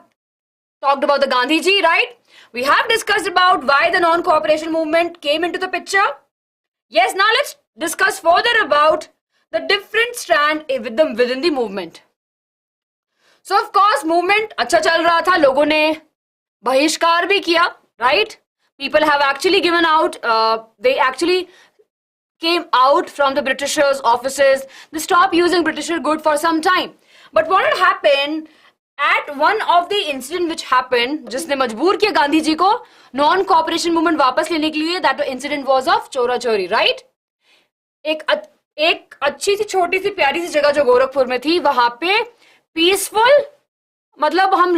talked about the Gandhiji, right? We have discussed about why the non-cooperation movement came into the picture. Yes, now let's discuss further about the different strand within the movement. So of course, movement अच्छा चल रहा था, लोगों ने बहिष्कार भी किया, right? People have actually given out, they actually came out from the Britishers' offices. They stopped using Britisher good for some time. But what had happened at one of the incident which happened, जिसने मजबूर किया गांधी जी को non cooperation movement वापस लेने के लिए, that incident was of चोरा चोरी, right? एक अच्छी सी छोटी सी प्यारी सी जगह जो गोरखपुर में थी, वहां पे पीसफुल, मतलब हम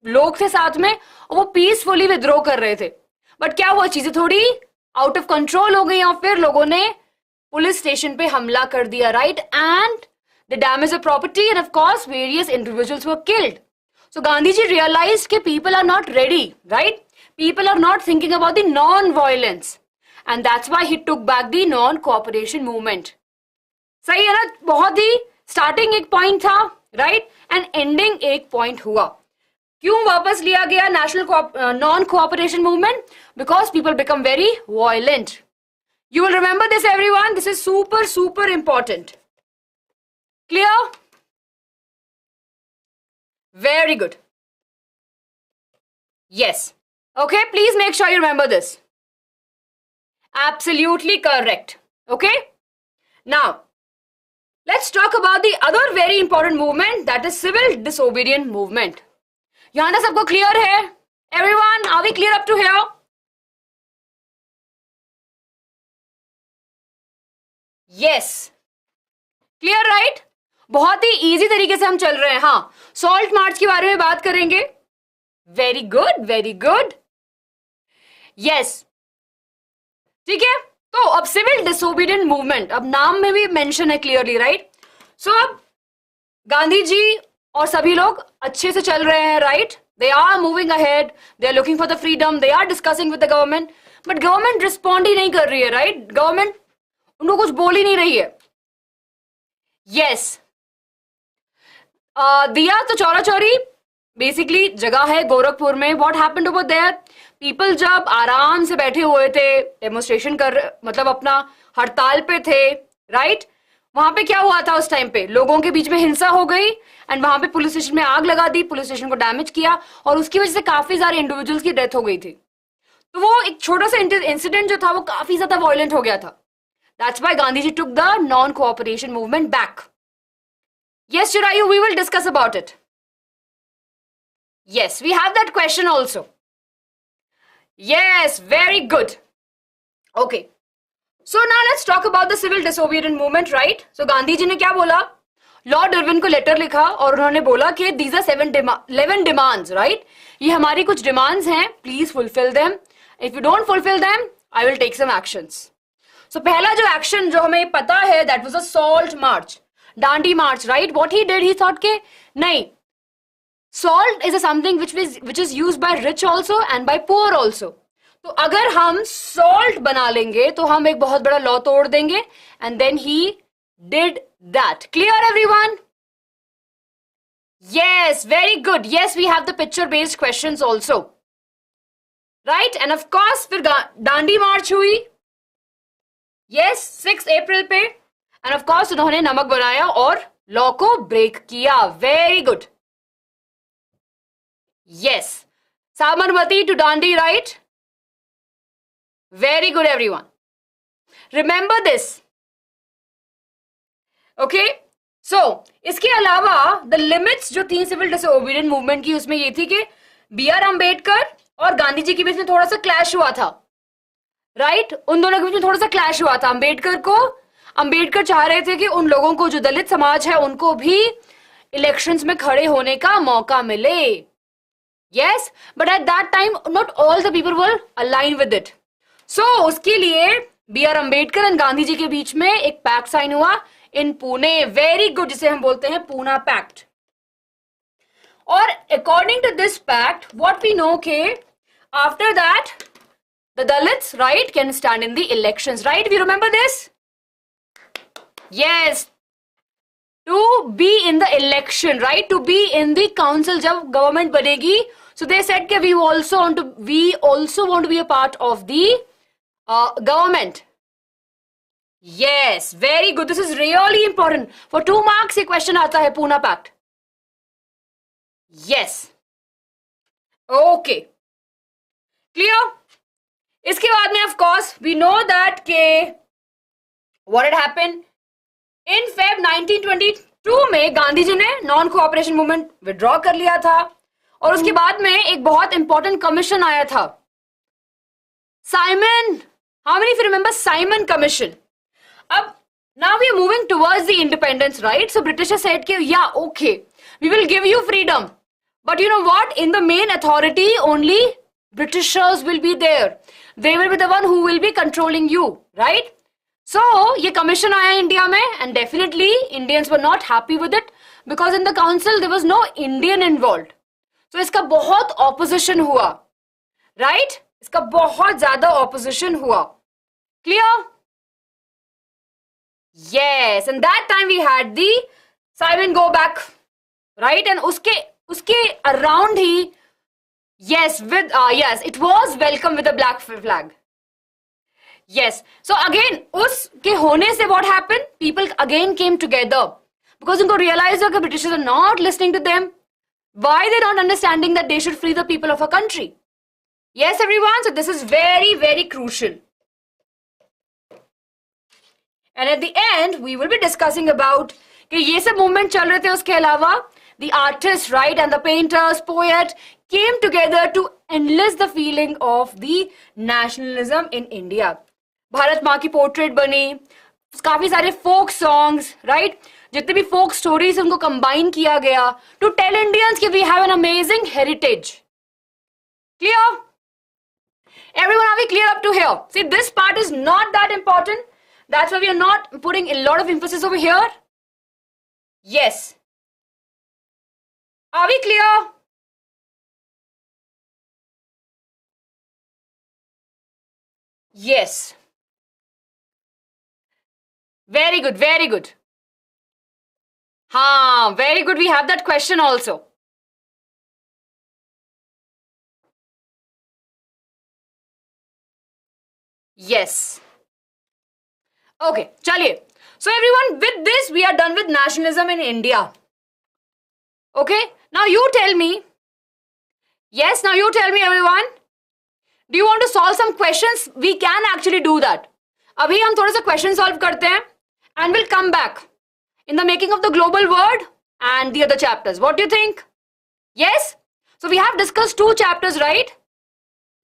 लोग थे साथ में और वो पीसफुली विद्रोह कर रहे थे. बट क्या वो चीजें थोड़ी आउट ऑफ कंट्रोल हो गई और फिर लोगों ने पुलिस स्टेशन पे हमला कर दिया, right? And they damaged the property and of course various individuals were killed. So Gandhiji realized that people are not ready, right? People are not thinking about the non-violence and that's why he took back the non-cooperation movement. सही है ना? बहुत ही starting एक point था, right? And ending एक point हुआ. क्यों वापस लिया गया national non-cooperation movement? Because people become very violent. You will remember this, everyone. This is super, super important. Clear? Very good. Yes. Okay, please make sure you remember this. Absolutely correct. Okay? Now, let's talk about the other very important movement, that is civil disobedient movement. यहाँ तक सबको clear है? Everyone, are we clear up to here? Yes. Clear, right? बहुत ही easy तरीके से हम चल रहे हैं. हाँ, सॉल्ट मार्च के बारे में बात करेंगे. Very good very good. Yes, ठीक है. तो अब सिविल डिसोबीडियंट मूवमेंट, अब नाम में भी मेंशन है क्लियरली, राइट? सो अब गांधी जी और सभी लोग अच्छे से चल रहे हैं, right? They are moving ahead, they are looking for the freedom, they are discussing with the government, but government respond ही नहीं कर रही है, राइट? गवर्नमेंट उनको कुछ बोल ही नहीं रही है. यस, दिया तो चौरा चौरी बेसिकली जगह है गोरखपुर में. What happened over there? People जब आराम से बैठे हुए थे, डेमोन्स्ट्रेशन कर, मतलब अपना हड़ताल पे थे, राइट? वहां पे क्या हुआ था उस टाइम पे? लोगों के बीच में हिंसा हो गई एंड वहां पे पुलिस स्टेशन में आग लगा दी, पुलिस स्टेशन को डैमेज किया और उसकी वजह से काफी सारे इंडिविजुअल्स की डेथ हो गई थी. तो वो एक छोटा सा इंसिडेंट जो था वो काफी ज्यादा वायलेंट हो गया था. That's why Gandhi ji took the non cooperation movement back. Yes, Chirayu, we will discuss about it. Yes, we have that question also. Yes, very good. Okay. So now let's talk about the civil disobedient movement, right? So Gandhi ji ने क्या बोला? Lord Irwin को letter लिखा और उन्होंने बोला कि these are 11 demands, right? ये हमारी कुछ demands हैं, please fulfill them. If you don't fulfill them, I will take some actions. So पहला जो action जो हमें पता है, that was a salt march. Dandi March, right? What he did, he thought के नहीं, salt is something which is used by rich also and by poor also. तो अगर हम सॉल्ट बना लेंगे तो हम एक बहुत बड़ा लॉ तोड़ देंगे. And then he did that. Clear everyone? Yes, very good. Yes, we have the picture based questions also, right? And of course फिर डांडी मार्च हुई, यस, 6 अप्रैल पे. एंड ऑफ कोर्स उन्होंने नमक बनाया और लॉ को ब्रेक किया. Very good. Yes, Sabarmati to Dandi, right? Very good everyone. Remember this. Okay, so इसके अलावा द लिमिट्स जो थी सिविल डिसोबीडिएंट मूवमेंट की, उसमें ये थी कि B.R. अम्बेडकर और गांधी जी के बीच में थोड़ा सा क्लैश हुआ था, राइट? उन दोनों के बीच में थोड़ा सा क्लैश हुआ था. अम्बेडकर चाह रहे थे कि उन लोगों को जो दलित समाज है उनको भी इलेक्शंस में खड़े होने का मौका मिले. Yes, but at that time not all the people were align with it. So उसके लिए B.R. अम्बेडकर एंड गांधी जी के बीच में एक पैक्ट साइन हुआ इन पुणे. वेरी गुड, जिसे हम बोलते हैं Poona pact. Or according to this pact, what we know, okay, after that, the Dalits, right, can stand in the elections, right? If you remember this? Yes. To be in the election, right? To be in the council, jab government banegi. So they said that we also want to be a part of the government. Yes, very good. This is really important. For 2 marks, a question aata hai, Pune Pact. Yes. Okay. Clear? Iske baad mein, of course, we know that what had happened in Feb 1922 में गांधी जी ने non cooperation movement withdraw कर लिया था और उसके बाद में एक बहुत इंपॉर्टेंट कमीशन आया था, Simon. How many of you remember Simon commission? अब now we are moving towards the independence, right? So British said कि yeah, okay, we will give you freedom, but you know what? In the main authority, only Britishers will be there. They will be the one who will be controlling you, right? So ये commission आया India में, and definitely Indians were not happy with it because in the council there was no Indian involved. So इसका बहुत opposition हुआ, right? इसका बहुत ज़्यादा opposition हुआ. Clear? Yes, and that time we had the Simon go back, right? And uske around he, yes, with yes, it was welcome with a black flag. Yes, so again, uske hone se what happened? People again came together because unko realized that the Britishers are not listening to them. Why they're not understanding that they should free the people of a country? Yes, everyone. So this is very, very crucial. And at the end, we will be discussing about कि ये सब movement चल रहे थे, उसके अलावा the artists, right, and the painters, poet came together to enlist the feeling of the nationalism in India. Bharat माँ की portrait बनी, काफी सारे folk songs, right, जितने भी folk stories उनको combine किया गया to tell Indians कि we have an amazing heritage. Clear? Everyone, are we clear up to here? See, this part is not that important. That's why we are not putting a lot of emphasis over here. Yes. Are we clear? Yes. Very good, very good. Very good. We have that question also. Yes. Okay, chaliye. So everyone, with this, we are done with nationalism in India. Okay, now you tell me. Yes, now you tell me, everyone. Do you want to solve some questions? We can actually do that. Abhi hum thoda sa question solve karte hain and we'll come back in the making of the global world and the other chapters. What do you think? Yes? So we have discussed 2 chapters, right?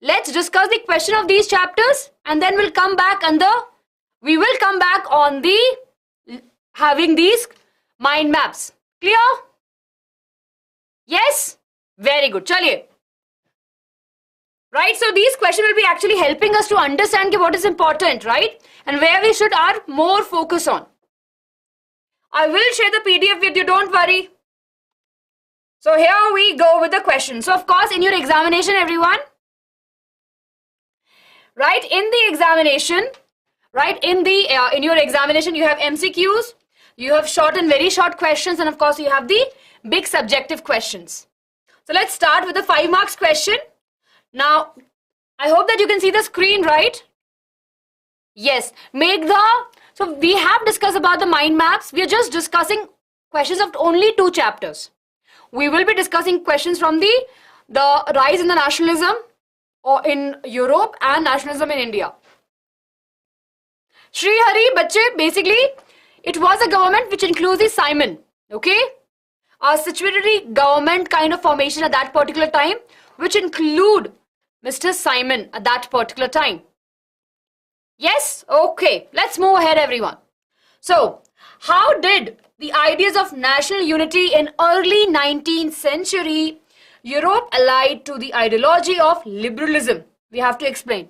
Let's discuss the question of these chapters and then we'll come back on we will come back on the having these mind maps. Clear? Yes? Very good. Chaliye. Right? So these questions will be actually helping us to understand what is important, right? And where we should our more focus on. I will share the PDF with you, don't worry. So here we go with the question. So of course in your examination, everyone, right, in the examination, right, in your examination you have MCQs, you have short and very short questions, and of course you have the big subjective questions. So let's start with the 5 marks question. Now I hope that you can see the screen, right? Yes, so we have discussed about the mind maps. We are just discussing questions of only 2 chapters. We will be discussing questions from the rise in the nationalism or in Europe and nationalism in India. Sri Hari, bache, basically, it was a government which includes the Simon, okay? A statutory government kind of formation at that particular time, which include Mr. Simon at that particular time. Yes? Okay. Let's move ahead, everyone. So, how did the ideas of national unity in early 19th century Europe allied to the ideology of liberalism? We have to explain.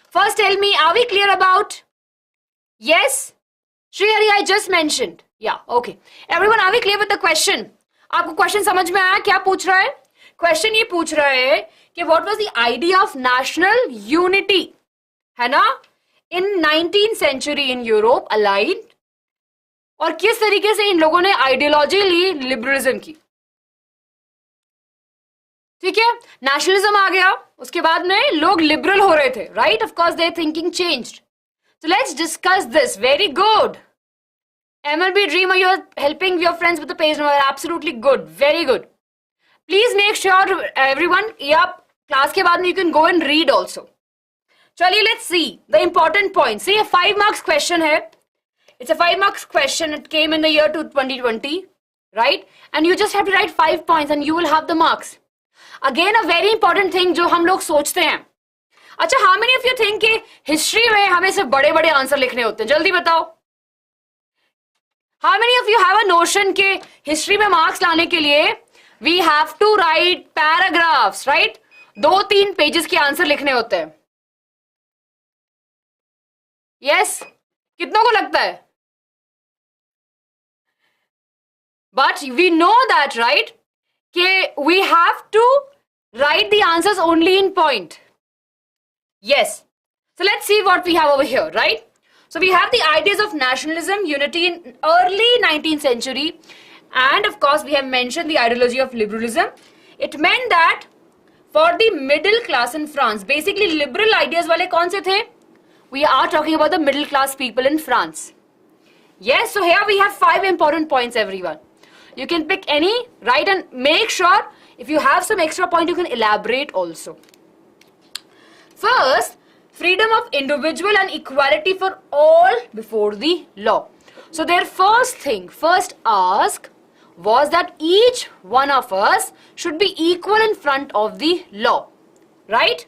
First, tell me, are we clear about? Yes? Sri Hari, I just mentioned. Yeah, okay. Everyone, are we clear with the question? आपको question समझ में आया? क्या पूछ रहा है question? ये पूछ रहा है कि what was the idea of national unity, है ना, in 19th century in Europe align, और किस तरीके से इन लोगों ने आइडियोलॉजी ली लिबरलिज्म की। ठीक है, नेशनलिज्म आ गया, उसके बाद में लोग लिबरल हो रहे थे, right? Of course there thinking changed. So let's discuss this. Very good. MLB Dreamer, you are helping your friends with the page number. Absolutely good. Very good. Please make sure everyone, yeah, class के बाद में you can go and read also. चलिए, let's see the important points. See, a 5 marks question है. It's a 5 marks question. It came in the year 2020, right? And you just have to write 5 points and you will have the marks. Again, a very important thing जो हम लोग सोचते हैं. अच्छा, how many of you think कि history में हमें सिर्फ बड़े बड़े आंसर लिखने होते हैं? जल्दी बताओ. How many of you have a notion कि हिस्ट्री में मार्क्स लाने के लिए we have to write paragraphs, right? 2-3 pages के आंसर लिखने होते हैं. Yes? कितनों को लगता है? But we know that, right? कि we have to write the answers only in point. Yes. So let's see what we have over here, right? So we have the ideas of nationalism, unity in early 19th century. And of course, we have mentioned the ideology of liberalism. It meant that for the middle class in France, basically liberal ideas wale kaun se the? We are talking about the middle class people in France. Yes, so here we have 5 important points, everyone. You can pick any, right? And make sure if you have some extra point, you can elaborate also. First, freedom of individual and equality for all before the law. So their first ask was that each one of us should be equal in front of the law, right?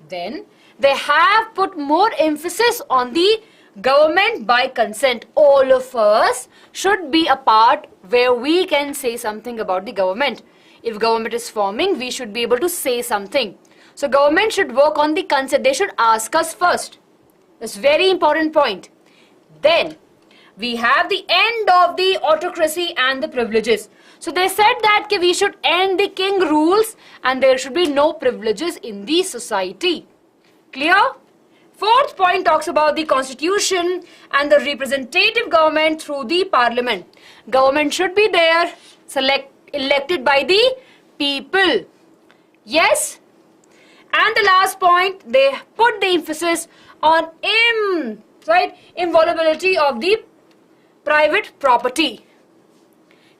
Then they have put more emphasis on the government by consent. All of us should be a part where we can say something about the government. If government is forming, we should be able to say something. So government should work on the consent. They should ask us first. That's very important point. Then we have the end of the autocracy and the privileges. So they said that we should end the king rules and there should be no privileges in the society. Clear? Fourth point talks about the constitution and the representative government through the parliament. Government should be there, elected by the people. Yes? And the last point, they put the emphasis on inviolability of the private property.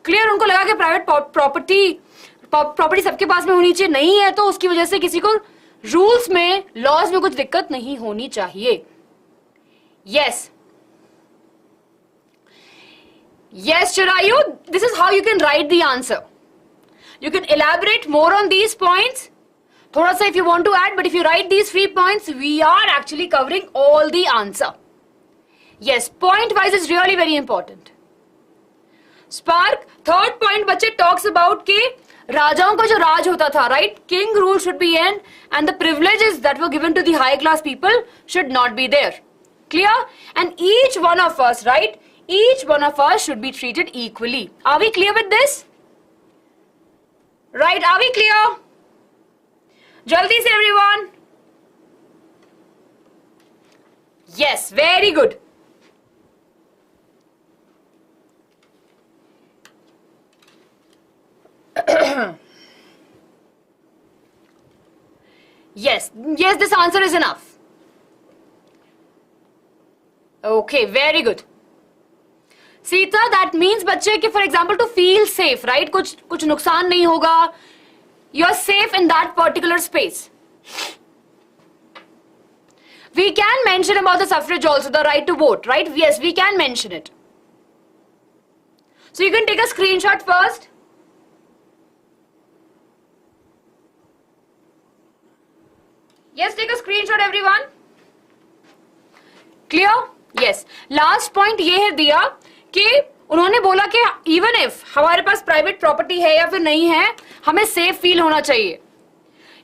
Clear? उनको लगा कि private property सबके पास में होनी चाहिए, नहीं है तो उसकी वजह से किसी को रूल्स में, लॉज में कुछ दिक्कत नहीं होनी चाहिए. Yes. Yes, Chirayu, this is how you can write the answer. You can elaborate more on these points. Thoda sa if you want to add, but if you write these 3 points, we are actually covering all the answer. Yes, point wise is really very important. Spark, third point बच्चे talks about कि राजाओं का जो राज होता था, right? King rule should be end and the privileges that were given to the high class people should not be there. Clear? And each one of us, right? Each one of us should be treated equally. Are we clear with this? Right? Are we clear? Jaldi se everyone. Yes, very good. Yes, this answer is enough. Okay, very good. Sita, that means बच्चे कि for example to feel safe, right? कुछ नुकसान नहीं होगा. You are safe in that particular space. We can mention about the suffrage also, the right to vote, right? Yes, we can mention it. So you can take a screenshot first. Yes, take a screenshot everyone. Clear? Yes. Last point ये है दिया कि उन्होंने बोला कि even if हमारे पास private property है या फिर नहीं है, हमें safe feel होना चाहिए.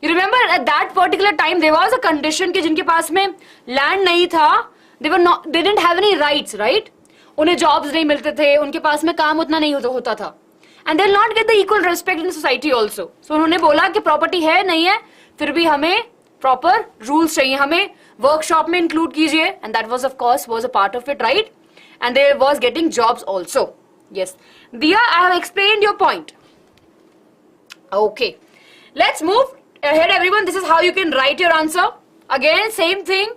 You remember at that particular time there was a condition कि जिनके पास में land नहीं था, they didn't have any rights, right? उन्हें jobs नहीं मिलते थे, उनके पास में काम उतना नहीं होता था. and they'll not get the equal respect in society also. So उन्होंने बोला कि property है नहीं है, फिर भी हमें proper rules चाहिए, हमें workshop में include कीजिए, and that was of course was a part of it, right? And they was getting jobs also. Yes, Diya, I have explained your point. Okay, let's move ahead, everyone. This is how you can write your answer. Again, same thing,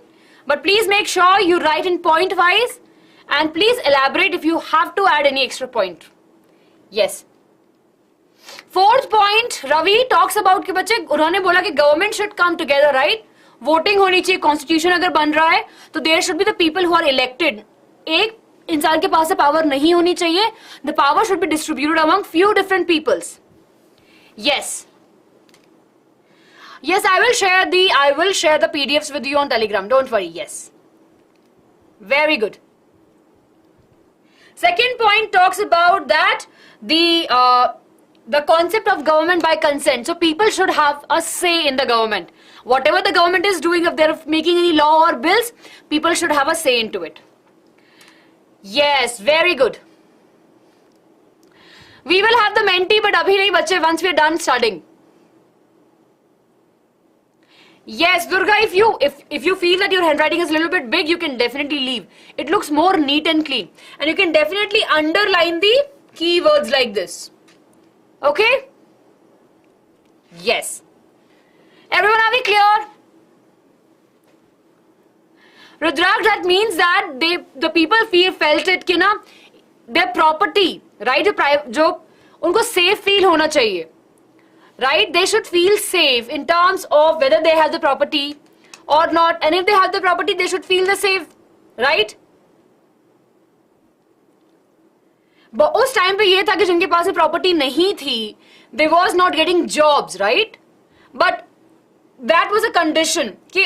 but please make sure you write in point wise, and please elaborate if you have to add any extra point. Yes. Fourth point, Ravi talks about कि बच्चे उन्होंने बोला कि government should come together, right? Voting होनी चाहिए, constitution अगर बन रहा है तो there should be the people who are elected. एक इंसान के पास से power नहीं होनी चाहिए. The power should be distributed among few different peoples. Yes. Yes, I will share the PDFs with you on Telegram. Don't worry. Yes. Very good. Second point talks about that the concept of government by consent. So people should have a say in the government. Whatever the government is doing, if they're making any law or bills, people should have a say into it. Yes, very good. We will have the Menti, but abhi nahi bache, once we are done studying. Yes, Durga, if you feel that your handwriting is a little bit big, you can definitely leave. It looks more neat and clean. And you can definitely underline the keywords like this. Okay? Yes. Everyone, are we clear? Rudrak, that means that the people felt it कि ना their property, right? जो उनको safe feel होना चाहिए. Right? They should feel safe in terms of whether they have the property or not. And if they have the property, they should feel the safe. Right? But उस time पे ये था कि जिनके पास property नहीं थी, they was not getting jobs, right? But that was a condition कि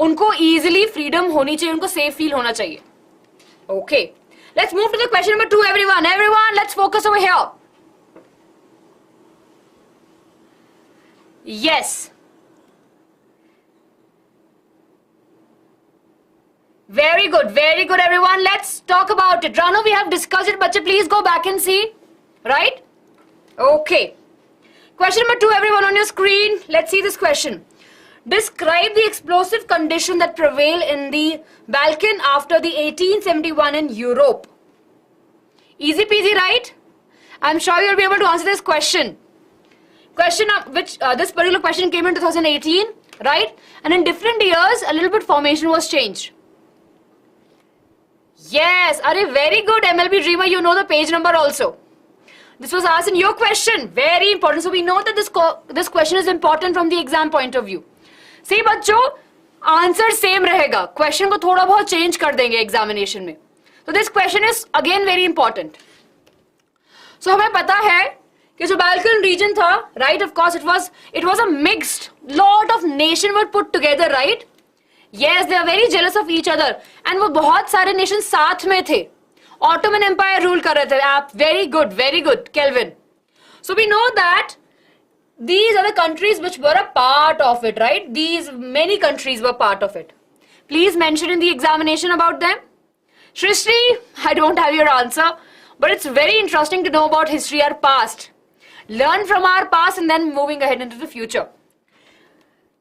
उनको easily freedom होनी चाहिए, उनको safe feel होना चाहिए. Okay. Let's move to the question number 2, everyone. Everyone, let's focus over here. Yes. Very good, everyone. Let's talk about it. Ranu, we have discussed it, but please go back and see. Right? Okay. Question number 2, everyone on your screen. Let's see this question. Describe the explosive condition that prevailed in the Balkan after the 1871 in Europe. Easy peasy, right? I'm sure you'll be able to answer this question. This particular question came in 2018, right? And in different years, a little bit formation was changed. Yes, very good, MLB Dreamer. You know the page number also. This was asked in your question. Very important. So we know that this question is important from the exam point of view. See, बच्चों, answer same रहेगा. Question को थोड़ा बहुत change कर देंगे examination में. So this question is again very important. So हमें पता है कि जो Balkan region था, right? Of course, it was a mixed lot of nation were put together, right? Yes, they are very jealous of each other, and वो बहुत सारे nations साथ में थे. Ottoman Empire rule कर रहे थे. Very good, Kelvin. So we know that these are the countries which were a part of it, right? Many countries were part of it. Please mention in the examination about them. Shrishri, I don't have your answer, but it's very interesting to know about history, our past. Learn from our past and then moving ahead into the future.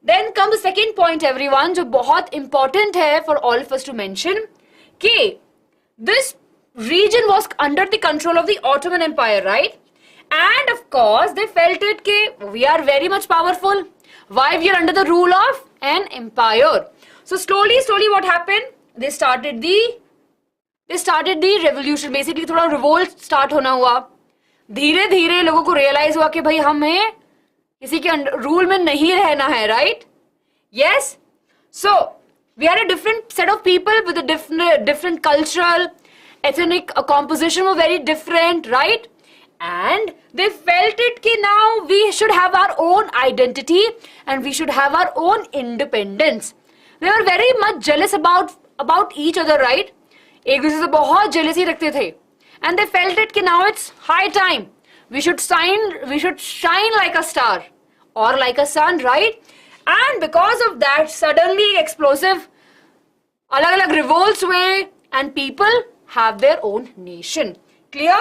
Then comes the second point, everyone, जो बहुत important है for all of us to mention, कि this region was under the control of the Ottoman Empire, right? And of course, they felt it कि we are very much powerful. Why we are under the rule of an empire? So slowly, what happened? They started the revolution. Basically, थोड़ा revolt start होना हुआ. धीरे-धीरे लोगों को realize हुआ कि भाई हमें किसी के rule में नहीं रहना है, right? Yes. So we had a different set of people with a different cultural, ethnic composition were very different, right? And they felt it कि now we should have our own identity and we should have our own independence. They were very much jealous about each other, right? एक दूसरे से बहुत jealousy रखते थे. And they felt it कि now it's high time. We should shine like a star or like a sun, right? And because of that, suddenly explosive अलग-अलग revolts हुए and people have their own nation. Clear?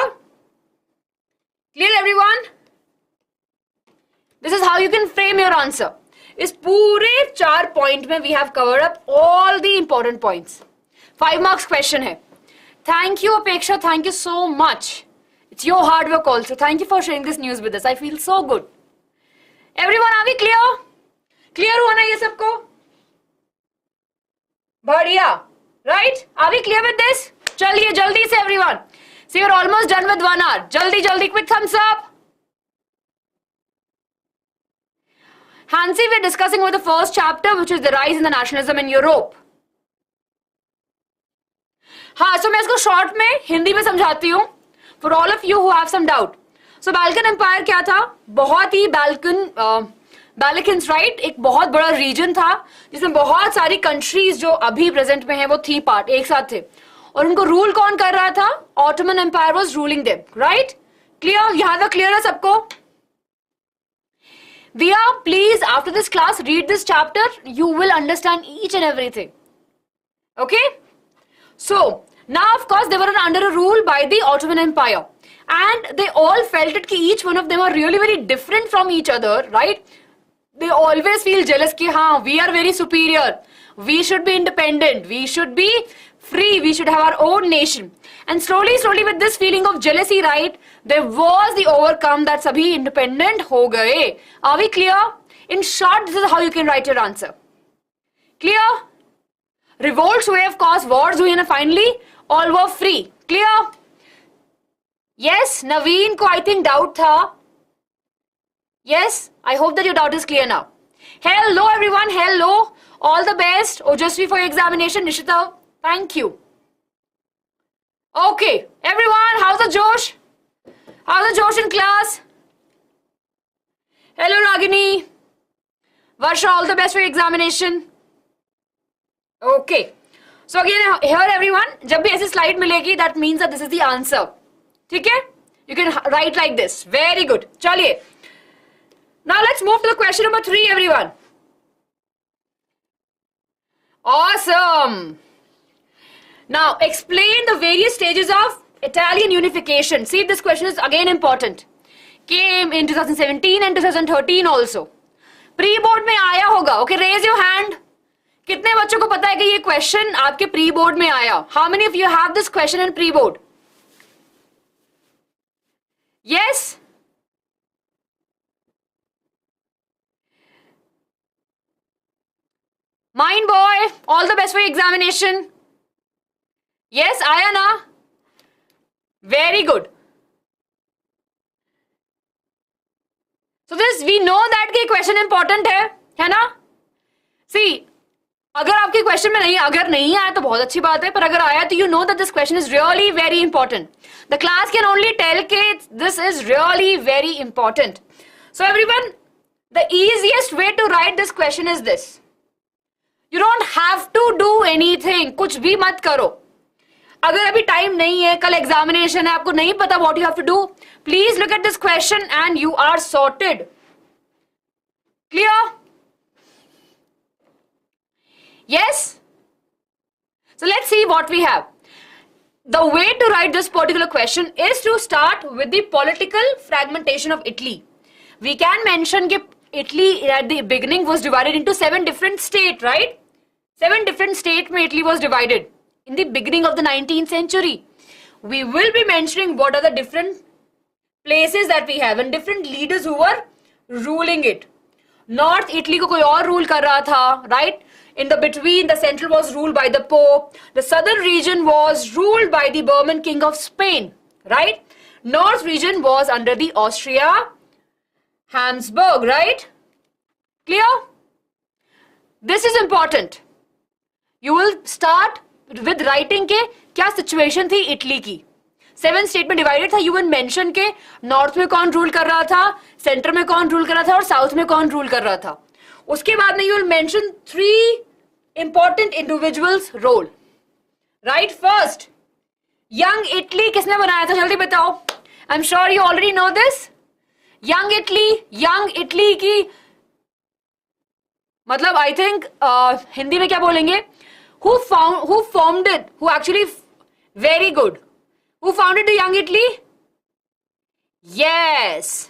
Clear everyone? This is how you can frame your answer. इस पूरे 4 point में we have covered up all the important points. 5 marks question है. Thank you Apeksha, thank you so much. It's your hard work also. Thank you for sharing this news with us. I feel so good. Everyone, are we clear? Clear हुआ ना ये सबको? बढ़िया. Right? Are we clear with this? चलिए जल्दी से everyone. See, you're almost done with 1 hour. जल्दी जल्दी quick thumbs up. Hansi, we're discussing with the first chapter, which is the rise in the nationalism in Europe. हाँ, so मैं इसको short में हिंदी में समझाती हूँ for all of you who have some doubt. So Balkan Empire क्या था? बहुत ही Balkans, right? एक बहुत बड़ा region था जिसमें बहुत सारी countries जो अभी present में हैं वो थी part एक साथ थे और उनको rule कौन कर रहा था? Ottoman Empire was ruling them, right? Clear? यहाँ तक clear है सबको? Via, please after this class read this chapter. You will understand each and everything. Okay? So now of course they were under a rule by the Ottoman Empire and they all felt it कि each one of them are really very different from each other, right? They always feel jealous कि हाँ we are very superior, we should be independent, we should be free, we should have our own nation. And slowly with this feeling of jealousy, right, there was the overcome that sabhi independent ho gaye. Are we clear? In short, this is how you can write your answer. Clear? Revolts हुए, of course, wars हुए, and finally all were free. Clear? Yes, Naveen को I think doubt था. Yes, I hope that your doubt is clear now. Hello everyone, hello. All the best. Ojasvi for your examination. Nishita, thank you. Okay, everyone, how's the Josh? How's the Josh in class? Hello Ragini. Varsha, all the best for your examination. Okay. So again, here everyone, जब भी ऐसी slide मिलेगी, that means that this is the answer. ठीक है? You can write like this. Very good. चलिए. Now let's move to the question number 3, everyone. Awesome. Now explain the various stages of Italian unification. See, this question is again important. Came in 2017 and 2013 also. Pre-board में आया होगा. Okay, raise your hand. कितने बच्चों को पता है कि ये question आपके pre-board में आया? How many of you have this question in pre-board? Yes? Mind boy, all the best for your examination. Yes, Ayana. Very good. So this we know that कि question important है ना? See, अगर आपके question में नहीं, अगर नहीं आया तो बहुत अच्छी बात है, पर अगर आया तो you know that this question is really very important. The class can only tell कि this is really very important. So everyone, the easiest way to write this question is this. You don't have to do anything. कुछ भी मत करो. अगर अभी time नहीं है, कल एग्जामिनेशन है, आपको नहीं पता what you have to do, please look at this question and you are sorted. Clear? Yes? So let's see what we have. The way to write this particular question is to start with the political fragmentation of Italy. We can mention that Italy at the beginning was divided into 7 different states, right? 7 different states में Italy was divided in the beginning of the 19th century. We will be mentioning what are the different places that we have and different leaders who were ruling it. North Italy को कोई और rule कर रहा था, right? In the between, the central was ruled by the Pope. The southern region was ruled by the Bourbon King of Spain, right? North region was under the Austria Habsburg, right? Clear? This is important. You will start with writing के क्या situation थी Italy की. 7 state में divided था. You will mention के north में कौन rule कर रहा था, सेंटर में कौन रूल कर रहा था और साउथ में कौन रूल कर रहा था. उसके बाद में you will mention 3 important individuals role. Right, first young Italy किसने बनाया था, जल्दी बताओ. I am sure you already know this. Young Italy की मतलब आई थिंक हिंदी में क्या बोलेंगे, who formed it, who actually very good, who founded the young Italy? Yes,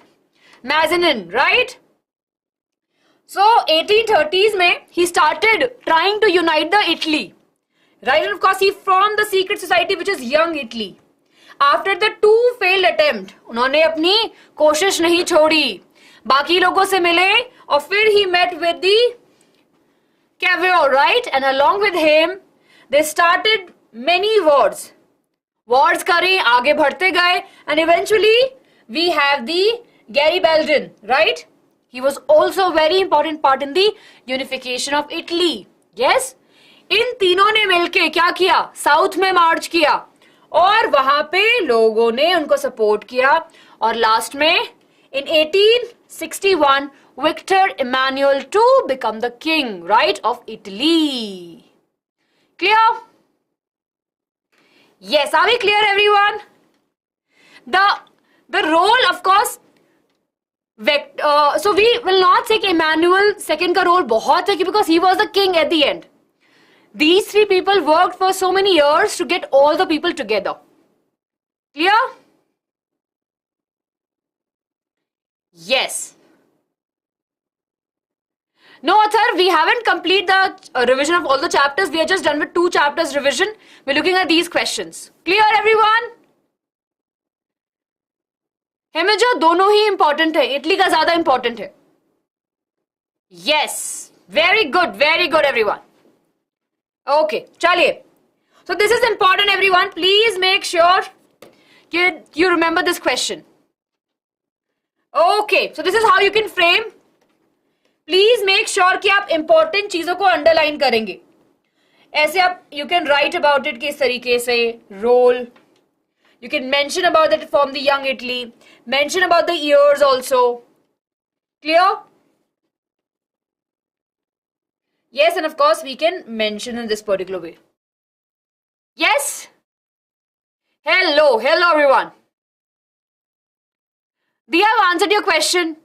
Mazarin, right? So 1830s में he started trying to unite the Italy, right? And of course he formed the secret society which is Young Italy. After the two failed attempt, उन्होंने अपनी कोशिश नहीं छोड़ी, बाकी लोगों से मिले और फिर he met with the Cavour, right? And along with him they started many wars. Wars करें, आगे बढ़ते गए, and eventually we have the Garibaldi, right? He was also a very important part in the unification of Italy. Yes? इन तीनों ने मिलके क्या किया? South में मार्च किया और वहां पे लोगों ने उनको सपोर्ट किया और लास्ट में in 1861 Victor Emmanuel II become the king, right, of Italy. Clear? Yes, are we clear, everyone? The role, of course, so we will not say Emmanuel II का role बहुत है because he was the king at the end. These three people worked for so many years to get all the people together. Clear? Yes. No, Athar, we haven't completed the revision of all the chapters. We are just done with 2 chapters revision. We're looking at these questions. Clear, everyone? हमें जो दोनों ही important है, Italy का ज़्यादा important है. Yes, very good, everyone. Okay, चलिए. So this is important, everyone. Please make sure you remember this question. Okay, so this is how you can frame. Please make sure कि आप important चीजों को underline करेंगे. ऐसे आप you can write about it किस तरीके से, role. You can mention about it from the Young Italy. Mention about the years also. Clear? Yes, and of course we can mention in this particular way. Yes? Hello everyone. Do you have answered your question?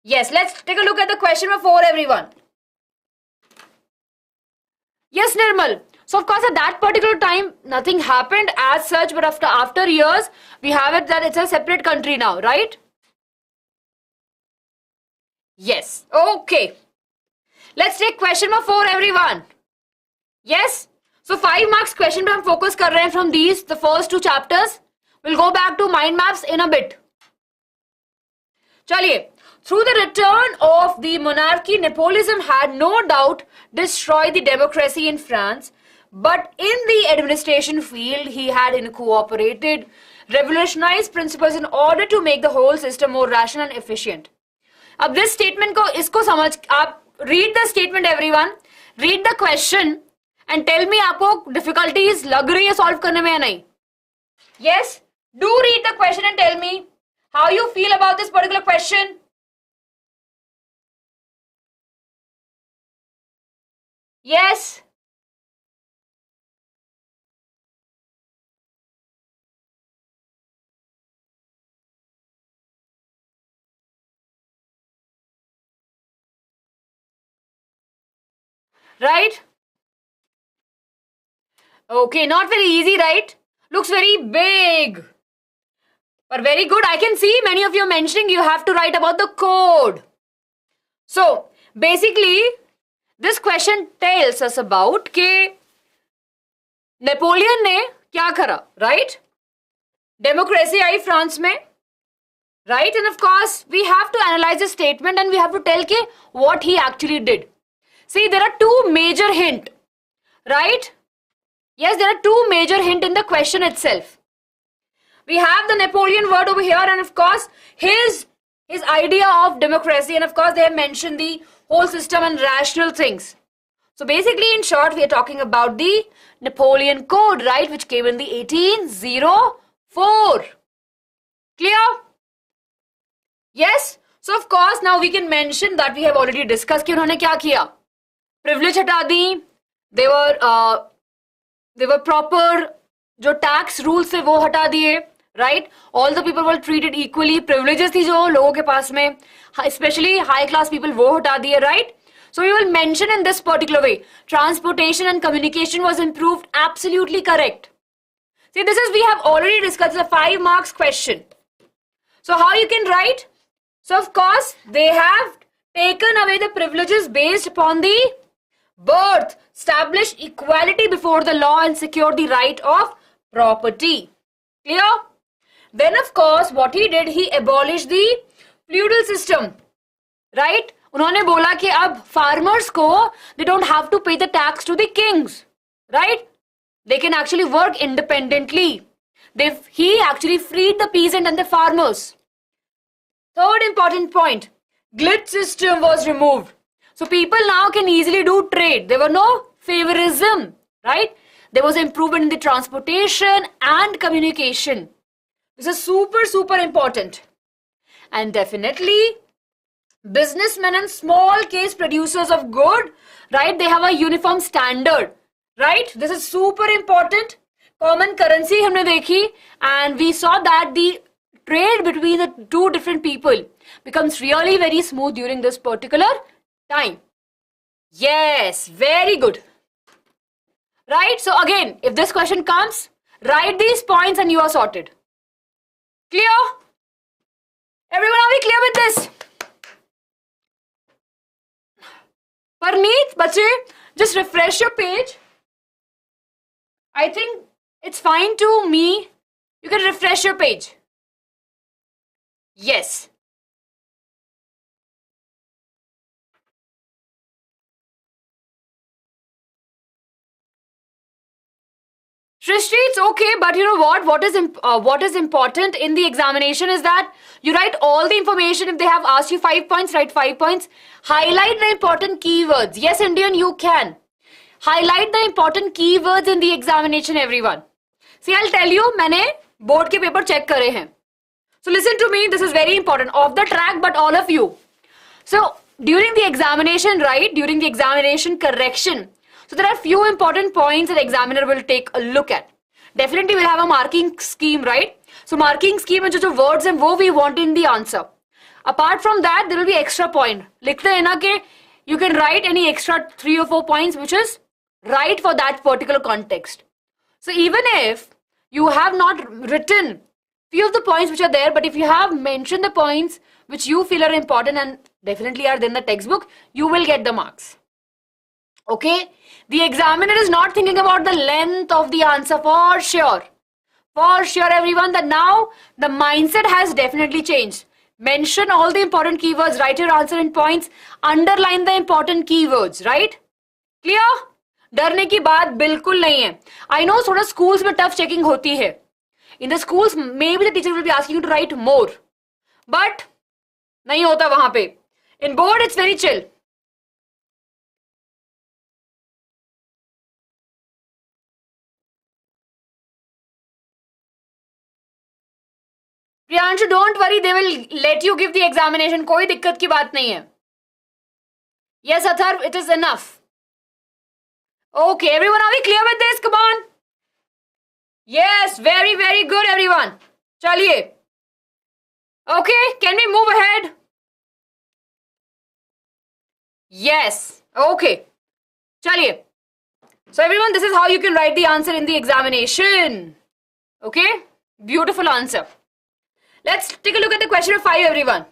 Yes, let's take a look at the question number 4, everyone. Yes, Nirmal. So, of course, at that particular time, nothing happened as such, but after years, we have it that it's a separate country now, right? Yes. Okay. Let's take question number 4, everyone. Yes. So, 5 marks question पे हम focus कर रहे हैं from these, the first 2 chapters. We'll go back to mind maps in a bit. चलिए. Through the return of the monarchy, Napoleon had no doubt destroyed the democracy in France. But in the administration field, he had incorporated revolutionized principles in order to make the whole system more rational and efficient. अब this statement को इसको समझ आप read the statement, everyone. Read the question and tell me आपको difficulties लग रही है solve करने में या नहीं. Yes, do read the question and tell me how you feel about this particular question. Yes. Right? Okay, not very easy, right? Looks very big. But very good. I can see many of you mentioning you have to write about the code. So, basically, this question tells us about कि Napoleon ने क्या करा, right? Democracy आई France में, right? And of course, we have to analyze the statement and we have to tell कि what he actually did. See, there are 2 major hints, right? Yes, there are 2 major hints in the question itself. We have the Napoleon word over here and of course, his idea of democracy and of course, they have mentioned the whole system and rational things. So basically, in short, we are talking about the Napoleon Code, right? Which came in the 1804. Clear? Yes? So of course, now we can mention that we have already discussed कि उन्होंने क्या किया. Privilege हटा दी. They were proper जो tax rules थे वो हटा दिए. Right? All the people were treated equally. Privileges थी जो लोगों के पास में, especially high class people, वो हटा दिए, right? So we will mention in this particular way. Transportation and communication was improved. Absolutely correct. See, this is, we have already discussed the 5 marks question. So how you can write? So of course, they have taken away the privileges based upon the birth, established equality before the law and secured the right of property. Clear? Then of course, what he did, he abolished the feudal system. Right? उन्होंने बोला कि अब farmers को, they don't have to pay the tax to the kings. Right? They can actually work independently. He actually freed the peasant and the farmers. Third important point, glitch system was removed. So people now can easily do trade. There were no favorism, right? There was improvement in the transportation and communication. This is super, super important. And definitely, businessmen and small case producers of good, right? They have a uniform standard, right? This is super important. Common currency हमने देखी, and we saw that the trade between the two different people becomes really very smooth during this particular time. Yes, very good. Right? So again, if this question comes, write these points and you are sorted. Clear? Everyone, are we clear with this? Parneet, bache, just refresh your page. I think it's fine to me. You can refresh your page. Yes. Shrishti, it's okay, but you know what? What is important in the examination is that you write all the information. If they have asked you 5 points, write 5 points. Highlight the important keywords. Yes, Indian, you can. Highlight the important keywords in the examination, everyone. See, I'll tell you, मैंने board के paper check करे हैं. So listen to me, this is very important. Off the track, but all of you. So during the examination, right? During the examination correction, so there are few important points that examiner will take a look at. Definitely we'll have a marking scheme, right? So marking scheme में जो words and वो we want in the answer. Apart from that, there will be extra point. लिखते हैं ना कि you can write any extra 3 or 4 points which is right for that particular context. So even if you have not written few of the points which are there, but if you have mentioned the points which you feel are important and definitely are in the textbook, you will get the marks. Okay? The examiner is not thinking about the length of the answer for sure. For sure, everyone, that now the mindset has definitely changed. Mention all the important keywords, write your answer in points, underline the important keywords, right? Clear? डरने की बात बिल्कुल नहीं है. I know थोड़ा schools में tough checking होती है. In the schools, maybe the teacher will be asking you to write more. But नहीं होता वहां पे. In board, it's very chill. Priyanshu, don't worry, they will let you give the examination. कोई दिक्कत की बात नहीं है. Yes, Atharv, it is enough. Okay, everyone, are we clear with this? Come on. Yes, very, very good, everyone. Chaliye. Okay, can we move ahead? Yes. Okay. Chaliye. So, everyone, this is how you can write the answer in the examination. Okay? Beautiful answer. Let's take a look at the question of 5, everyone.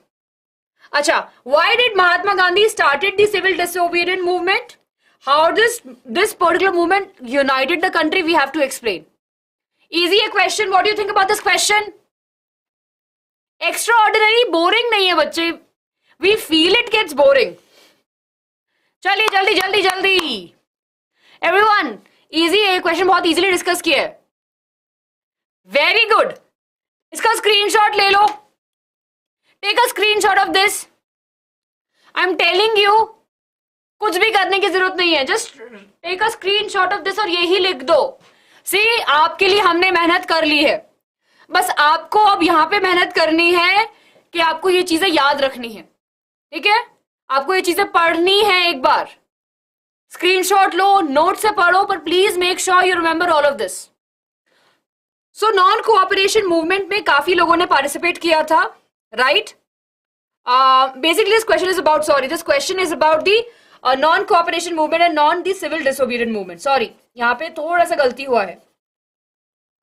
Acha, why did Mahatma Gandhi started the civil disobedience movement? How this particular movement united the country, we have to explain. Easy a question. What do you think about this question? Extraordinary, boring nahi hai bachche. We feel it gets boring. Chaliye, jaldi, jaldi, jaldi. Everyone, easy है question, बहुत easily discuss किया है. Very good. इसका screenshot ले लो. Take a screenshot of this. I'm telling you, कुछ भी करने की जरूरत नहीं है. Just take a screenshot of this और यही लिख दो. See, आपके लिए हमने मेहनत कर ली है. बस आपको अब यहाँ पे मेहनत करनी है कि आपको ये चीजें याद रखनी है. ठीक है? आपको ये चीजें पढ़नी है एक बार. स्क्रीनशॉट लो, नोट से पढ़ो, पर please make sure you remember all of this. So non cooperation movement में काफी लोगों ने पार्टिसिपेट किया था, right? Basically this question is about the non cooperation movement and non the civil disobedient movement. Sorry, यहाँ पे थोड़ा सा गलती हुआ है.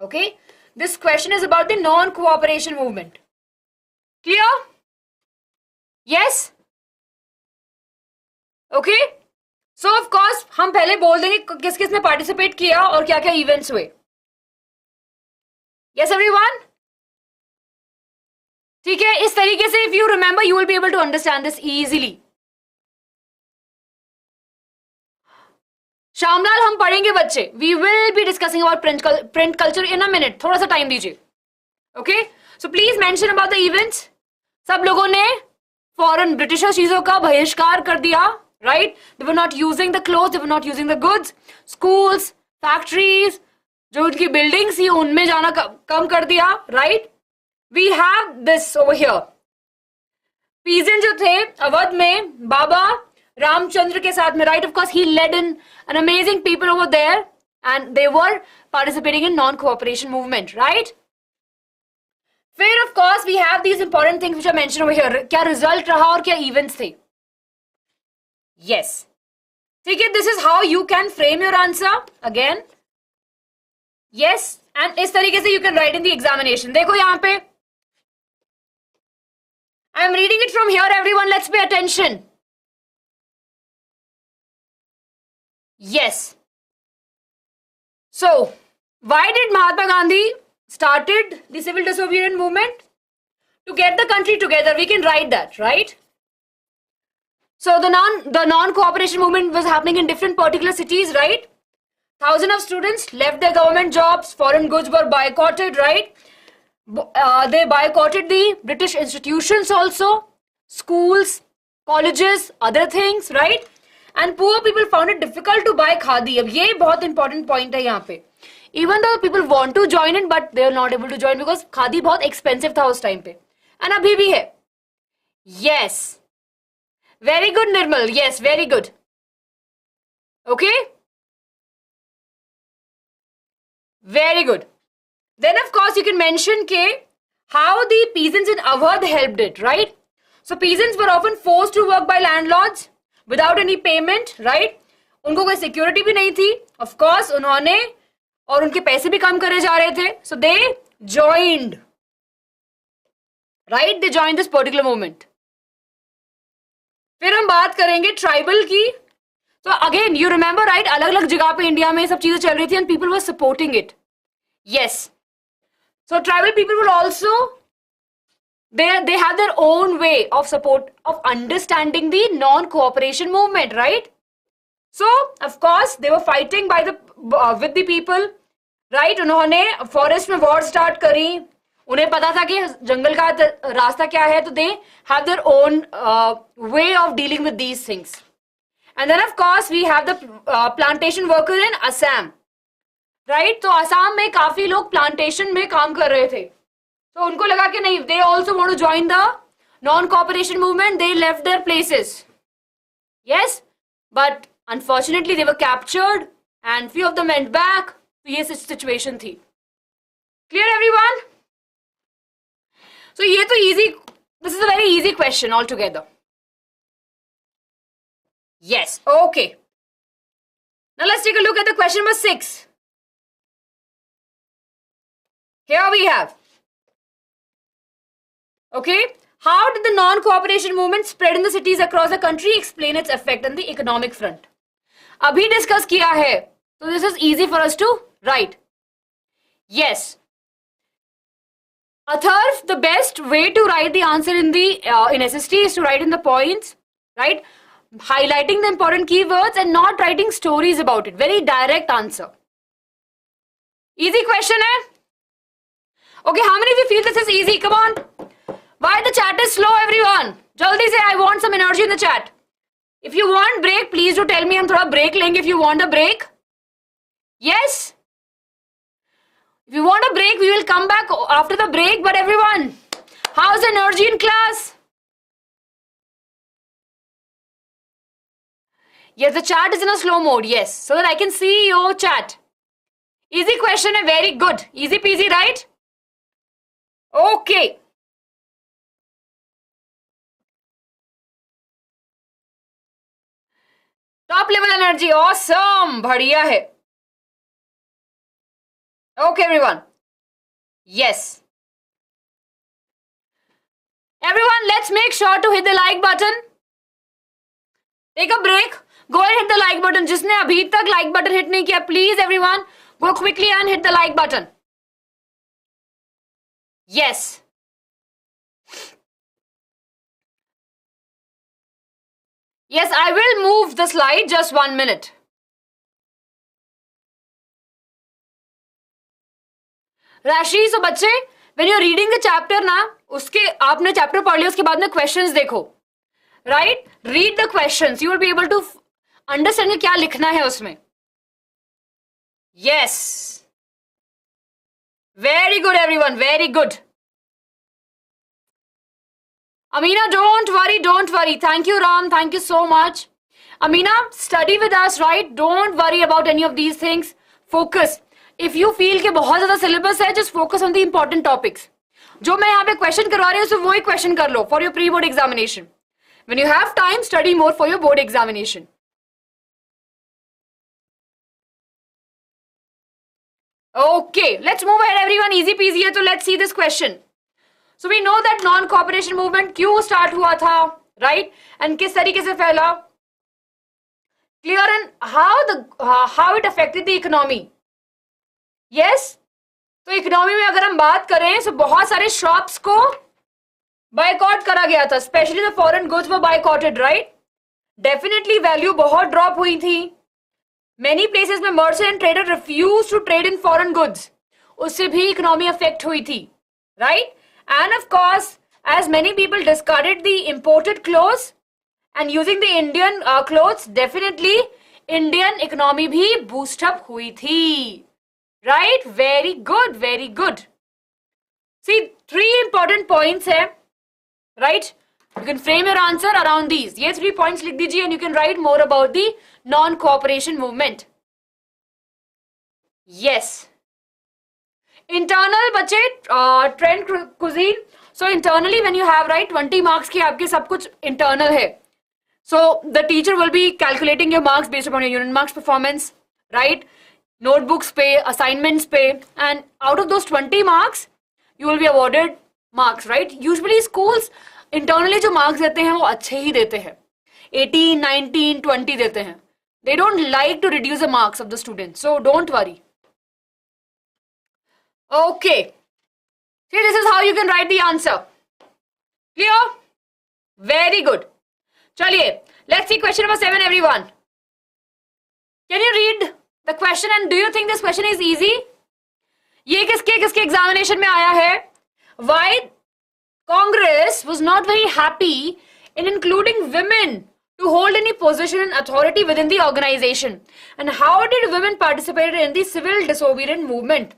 Okay, this question is about the non-cooperation movement. Clear? Yes? Okay, so of course हम पहले बोल देंगे किस किस ने पार्टिसिपेट किया और क्या क्या इवेंट्स हुए. Yes everyone? ठीक है, इस तरीके से if you remember you will be able to understand this easily. Shyamlal हम पढ़ेंगे बच्चे. We will be discussing about print culture in a minute. थोड़ा सा टाइम दीजिए. Okay, so please mention about the events. सब लोगों ने फॉरेन ब्रिटिशर चीजों का बहिष्कार कर दिया, right? They were not using the clothes, they were not using the goods. Schools, factories, जो उनकी बिल्डिंग्स थी उनमें जाना कम कर दिया, right? We have this over here. Peasant जो थे अवध में बाबा रामचंद्र के साथ में, right? Of course he led in an amazing people over there and they were participating in non-cooperation movement, right? फिर of course we have these important things which are mentioned over here. क्या result रहा और क्या events थे? Yes. ठीक है, this is how you can frame your answer again. Yes, and इस तरीके से you can write in the examination. देखो यहाँ पे I am reading it from here, everyone. Let's pay attention. Yes. So, why did Mahatma Gandhi started the civil disobedience movement? To get the country together. We can write that, right? So the non-cooperation movement was happening in different particular cities, right? Thousands of students left their government jobs. Foreign goods were boycotted, right? They boycotted the British institutions also, schools, colleges, other things, right? And poor people found it difficult to buy khadi. अब ये बहुत important point है यहाँ पे. Even though people want to join in, but they are not able to join because khadi बहुत expensive था उस time पे. And अभी भी है. Yes. Very good, Nirmal. Yes, very good. Okay. Very good. Then of course you can mention how the peasants in Awadh helped it, right? So peasants were often forced to work by landlords without any payment, right? उनको कोई security भी नहीं थी. Of course उन्होंने और उनके पैसे भी कम करे जा रहे थे. So they joined, right? They joined this particular movement. फिर हम बात करेंगे ट्राइबल की. So again you remember, right? अलग अलग जगह पे इंडिया में सब चीजें चल रही थी and people were supporting it. Yes. So tribal people were also they have their own way of support of understanding the non-cooperation movement, right? So of course they were fighting by the with the people, right? उन्होंने forest में war start करी. उन्हें पता था कि जंगल का रास्ता क्या है, तो they have their own way of dealing with these things. And then of course we have the plantation worker in Assam, right? तो असम में काफी लोग प्लांटेशन में काम कर रहे थे. तो उनको लगा कि नहीं, they also want to join the non-cooperation movement. They left their places. Yes, but unfortunately they were captured and few of them went back. तो ये situation थी. Clear everyone? So ये तो easy. This is a very easy question altogether. Yes. Okay. Now let's take a look at the question number 6. Here we have. Okay. How did the non-cooperation movement spread in the cities across the country? Explain its effect on the economic front. अभी discuss किया है. So this is easy for us to write. Yes. Atharv, the best way to write the answer in the in SST is to write in the points, right? Highlighting the important keywords and not writing stories about it. Very direct answer. Easy question, eh? Okay, how many of you feel this is easy? Come on. Why the chat is slow, everyone? Jaldi say, I want some energy in the chat. If you want break, please do tell me. हम थोड़ा break लेंगे if you want a break. Yes? If you want a break, we will come back after the break. But everyone, how's the energy in class? Yes, the chat is in a slow mode. Yes, so that I can see your chat. Easy question and very good. Easy peasy, right? Okay. Top level energy. Awesome. बढ़िया है. Okay, everyone. Yes. Everyone, let's make sure to hit the like button. Take a break. Go and hit the like button. जिसने अभी तक like button hit नहीं किया, please everyone, go quickly and hit the like button. Yes. Yes, I will move the slide. Just 1 minute. राशि, so बच्चे, when you're reading the chapter ना, उसके आपने chapter पढ़ लिया, उसके बाद में questions देखो, right? Read the questions. You will be able to understand कि क्या लिखना है उसमें. Yes. Very good, everyone. Very good. Amina, don't worry. Thank you, Ram. Thank you so much. Amina, study with us, right? Don't worry about any of these things. Focus. If you feel कि बहुत ज़्यादा syllabus है, just focus on the important topics. जो मैं यहाँ पे question करवा रही हूँ, so वही question कर लो for your pre-board examination. When you have time, study more for your board examination. Okay, let's move ahead, everyone. Easy peasy है, so let's see this question. So we know that non-cooperation movement क्यों start हुआ था, right? And किस तरीके से फैला? Clear? And how it affected the economy? Yes. तो economy में अगर हम बात करें तो बहुत सारे शॉप्स को बायकॉट करा गया था, specially the foreign goods were boycotted, right? Definitely value बहुत ड्रॉप हुई थी. मेनी प्लेसेस में merchant and trader refuse to trade in foreign goods, उससे भी इकोनॉमी अफेक्ट हुई थी, right? And of course as many people discarded the imported clothes and using the Indian clothes, definitely Indian economy भी boost up हुई थी. Right? Very good. Very good. See, 3 important points है. Right? You can frame your answer around these. ये 3 points लिख दीजिए and you can write more about the non-cooperation movement. Yes. Internal बच्चे trend cuisine. So internally when you have, right, 20 marks के आपके सब कुछ internal है. So the teacher will be calculating your marks based upon your unit marks performance. Right? Notebooks पे, assignments पे, and out of those 20 marks, you will be awarded marks, right? Usually schools internally जो marks देते हैं वो अच्छे ही देते हैं, 18, 19, 20 देते हैं. They don't like to reduce the marks of the students, so don't worry. Okay. See, this is how you can write the answer. Clear? Very good. चलिए, let's see question number 7, everyone. Can you read the question and do you think this question is easy? ये किसके examination में आया है? Why Congress was not very happy in including women to hold any position and authority within the organization, and how did women participate in the civil disobedient movement?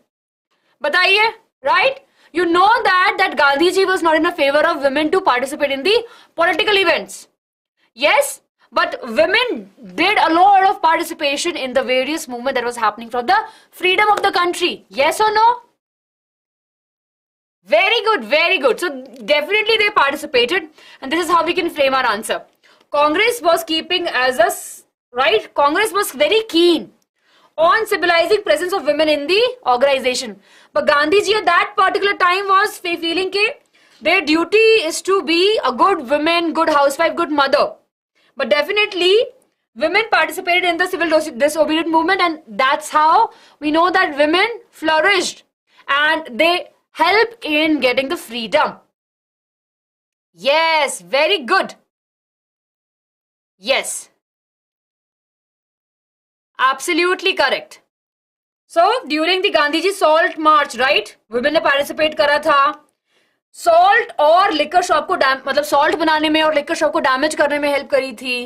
बताइए, right? You know that Gandhi ji was not in a favor of women to participate in the political events. Yes. But women did a lot of participation in the various movement that was happening for the freedom of the country. Yes or no? Very good, very good. So definitely they participated, and this is how we can frame our answer. Congress was keeping as a, right? Congress was very keen on civilizing presence of women in the organization. But Gandhi ji at that particular time was feeling that their duty is to be a good woman, good housewife, good mother. But definitely, women participated in the civil disobedient movement, and that's how we know that women flourished and they helped in getting the freedom. Yes, very good. Yes. Absolutely correct. So, during the Gandhiji Salt March, right? Women ने participate करा था. Salt और liquor shop को मतलब salt बनाने में और liquor shop को डैमेज करने में हेल्प करी थी,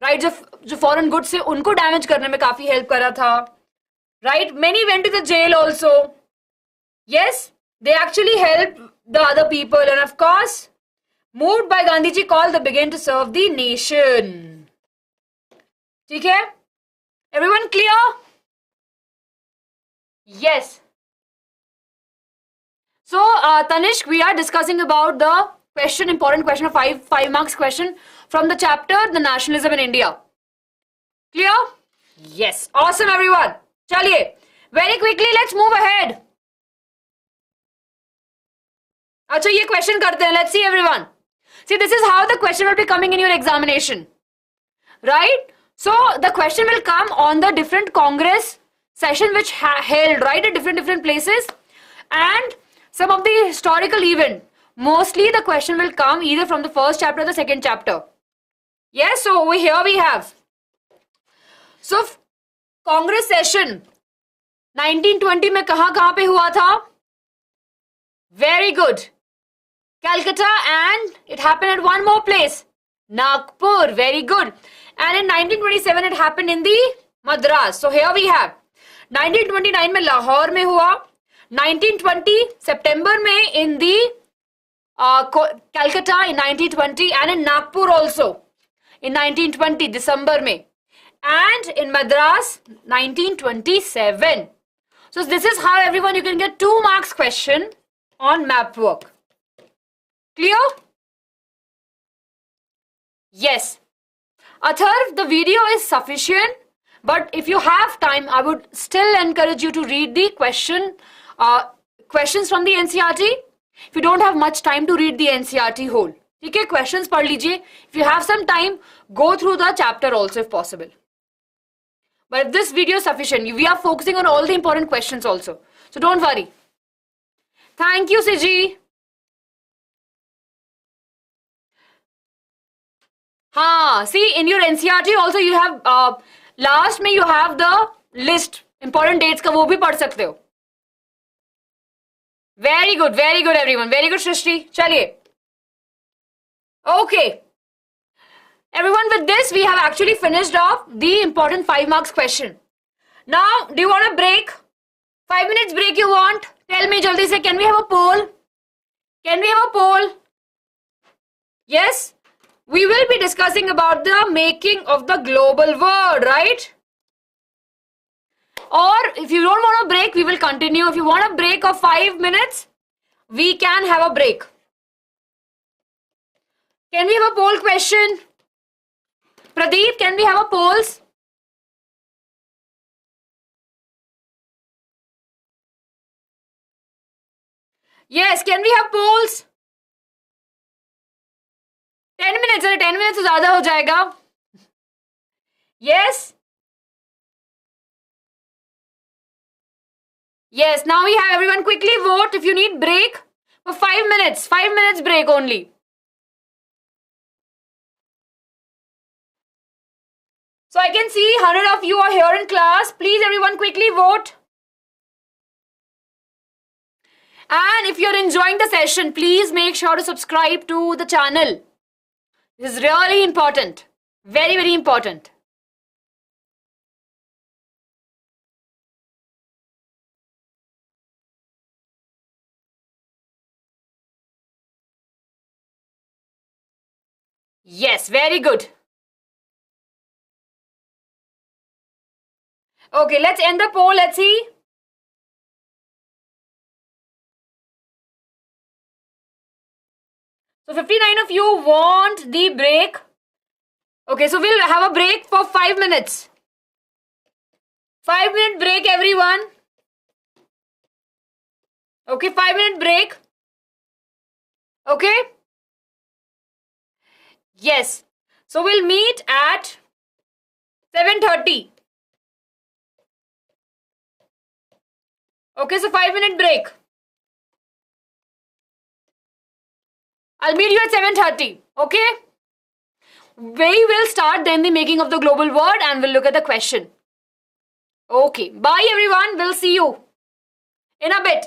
राइट? जो फॉरेन गुड्स से उनको डैमेज करने में काफी हेल्प करा था, right? Many went to the jail also. Yes, they actually help the other people and of course moved by Gandhi ji call the begin to serve the nation. ठीक है, everyone clear? Yes. So, Tanishq, we are discussing about the important question of 5 marks question from the chapter, The Nationalism in India. Clear? Yes. Awesome, everyone. Chaliye. Very quickly, let's move ahead. अच्छा ये question करते हैं. Let's see everyone. See, this is how the question will be coming in your examination. Right? So the question will come on the different Congress session which held, right, at different places, and some of the historical event. Mostly the question will come either from the first chapter or the second chapter. Yes, so over here we have. So Congress session 1920 में कहाँ पे हुआ था? Very good. Calcutta, and it happened at one more place. Nagpur, very good. And in 1927 it happened in the Madras. So here we have 1929 में लाहौर में हुआ, 1920 September में in the Calcutta in 1920, and in Nagpur also in 1920 December में, and in Madras 1927. So this is how everyone you can get 2 marks question on map work. Clear? Yes. Atharv, the video is sufficient, but if you have time, I would still encourage you to read the questions from the NCERT. If you don't have much time to read the NCERT whole, okay, questions पढ़ लीजिए. If you have some time, go through the chapter also if possible. But if this video is sufficient, we are focusing on all the important questions also. So don't worry. Thank you, Siji. See, in your NCERT also you have last में you have the list important dates का, वो भी पढ़ सकते हो. Very good everyone. Very good, Shrishti. चलिए. Okay. Everyone, with this we have actually finished off the important 5 marks question. Now, do you want a break? 5 minutes break you want? Tell me jaldi se, can we have a poll? Can we have a poll? Yes? We will be discussing about the making of the global world, right? Or if you don't want a break, we will continue. If you want a break of 5 minutes, we can have a break. Can we have a poll question? Pradeep, can we have a polls? Yes, can we have polls? 10 minutes, 10 minutes से ज़्यादा हो जाएगा. Yes? Yes, now we have everyone quickly vote if you need break for 5 minutes. 5 minutes break only. So I can see 100 of you are here in class. Please everyone quickly vote. And if you're enjoying the session, please make sure to subscribe to the channel. This is really important. Very important. Yes, very good. Okay, let's end the poll. Let's see. So 59 of you want the break. Okay, so we'll have a break for 5 minutes. 5-minute break, everyone. Okay, 5-minute break. Okay? Yes. So we'll meet at 7:30. Okay, so 5-minute break. I'll meet you at 7:30. Okay? We will start then the making of the global world and we'll look at the question. Okay. Bye everyone. We'll see you in a bit.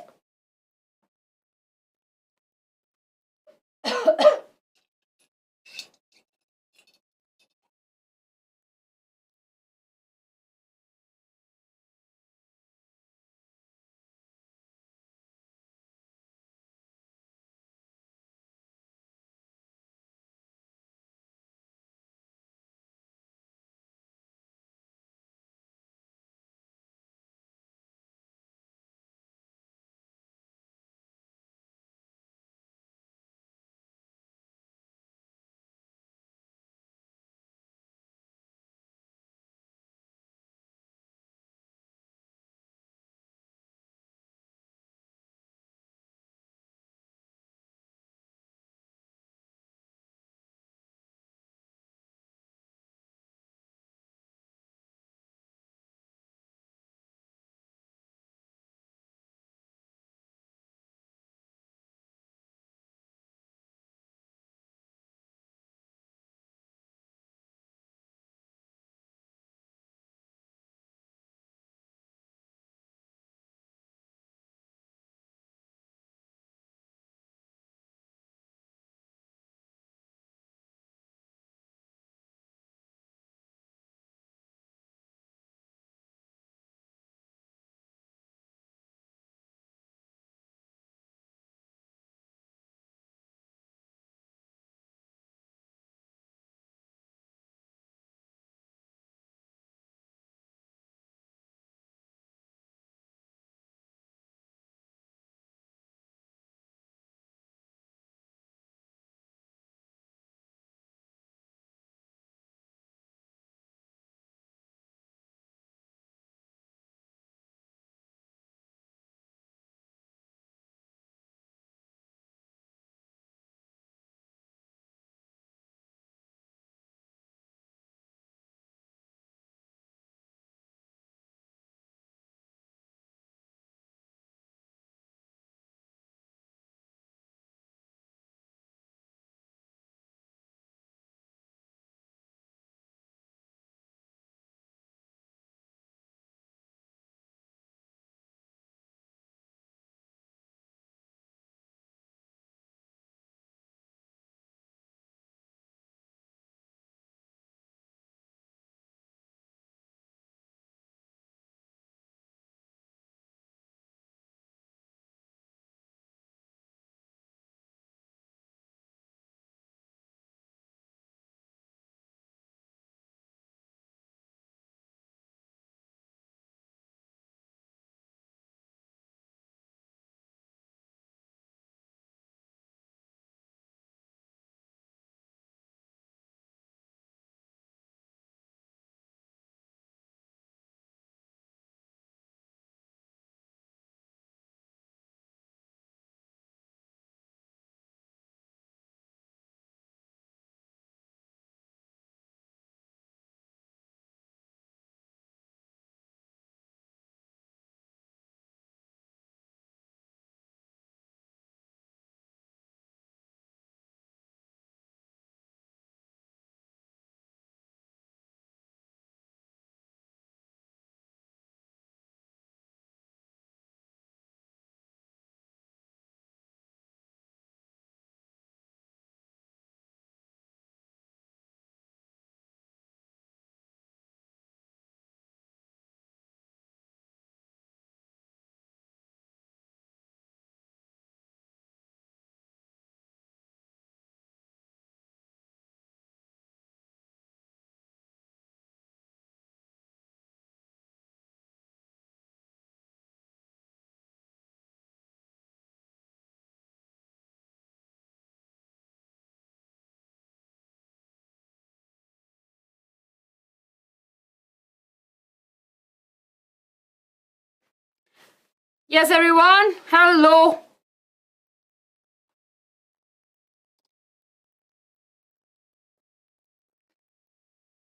Yes, everyone. Hello.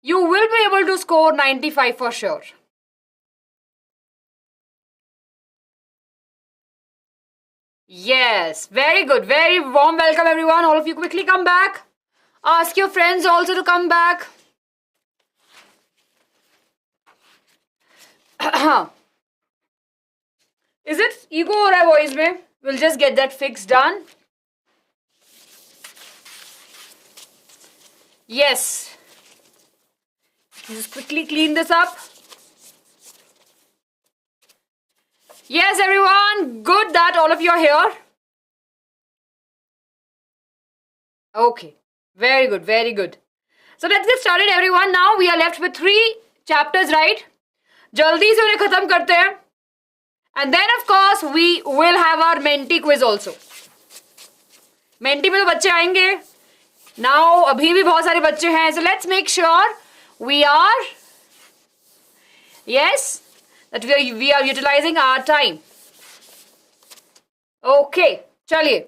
You will be able to score 95 for sure. Yes, very good. Very warm welcome, everyone. All of you quickly come back. Ask your friends also to come back. Is it ego or a voice mein? We'll just get that fix done. Yes. Just quickly clean this up. Yes, everyone. Good that all of you are here. Okay. Very good. Very good. So let's get started, everyone. Now we are left with 3 chapters, right? Jaldi se unhe khatam karte hain. And then, of course, we will have our Menti quiz also. Menti में तो बच्चे आएंगे. Now, अभी भी बहुत सारे बच्चे हैं. So let's make sure we are, yes, that we are utilizing our time. Okay, चलिए.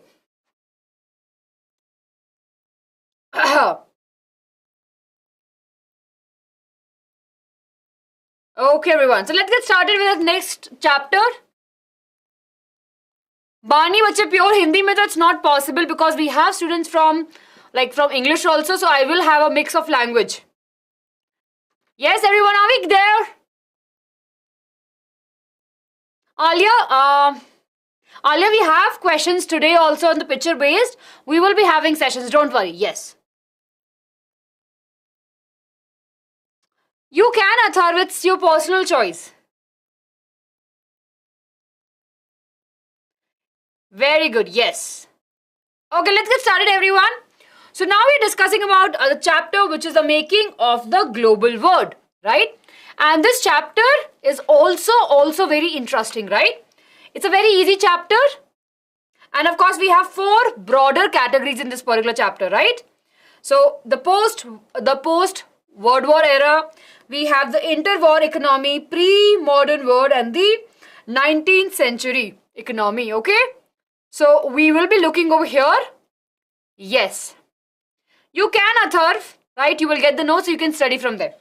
Okay, everyone. So let's get started with the next chapter. Bani बच्चे pure Hindi में तो it's not possible because we have students from English also. So I will have a mix of language. Yes, everyone, are we there? Alia, we have questions today also on the picture based. We will be having sessions. Don't worry. Yes. You can, Atharv. It's your personal choice. Very good. Yes. Okay, let's get started, everyone. So now we're discussing about the chapter which is the making of the global world, right? And this chapter is also very interesting, right? It's a very easy chapter. And of course, we have 4 broader categories in this particular chapter, right? So the post-World War era, we have the interwar economy, pre-modern world, and the 19th century economy, okay? So we will be looking over here. Yes. You can, Atharv, right? You will get the notes, so you can study from there.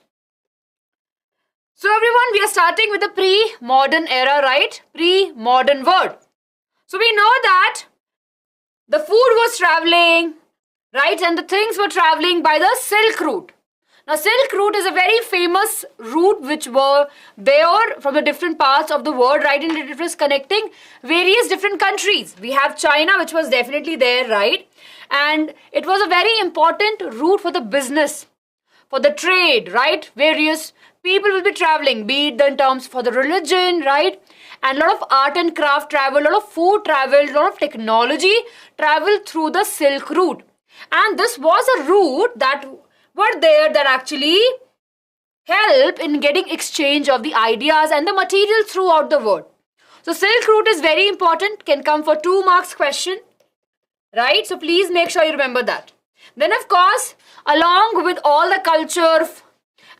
So everyone, we are starting with the pre-modern era, right? Pre-modern world. So we know that the food was traveling, right? And the things were traveling by the Silk Route. Now, Silk Route is a very famous route which were there from the different parts of the world, right? And it was connecting various different countries. We have China, which was definitely there, right? And it was a very important route for the business, for the trade, right? Various people will be traveling, be it in terms for the religion, right? And a lot of art and craft travel, a lot of food travel, a lot of technology travel through the Silk Route. And this was a route that were there that actually help in getting exchange of the ideas and the material throughout the world. So Silk Route is very important, can come for 2 marks question, right? So please make sure you remember that. Then of course, along with all the culture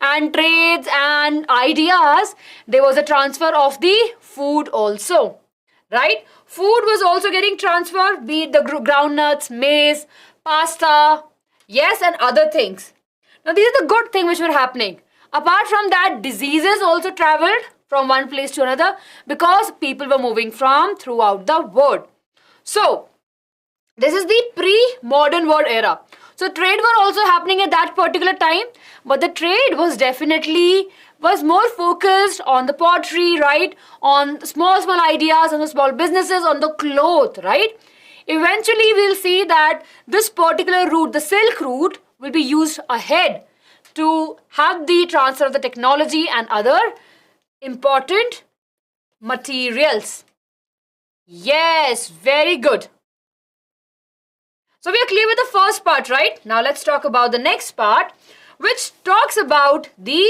and trades and ideas, there was a transfer of the food also, right? Food was also getting transferred, be it the groundnuts, maize, pasta, yes, and other things. Now, these are the good things which were happening. Apart from that, diseases also traveled from one place to another because people were moving from throughout the world. So, this is the pre-modern world era. So, trade were also happening at that particular time, but the trade was more focused on the pottery, right? On small ideas, on the small businesses, on the cloth, right? Eventually, we'll see that this particular route, the Silk Route, will be used ahead to have the transfer of the technology and other important materials. Yes, very good. So we are clear with the first part, right? Now let's talk about the next part, which talks about the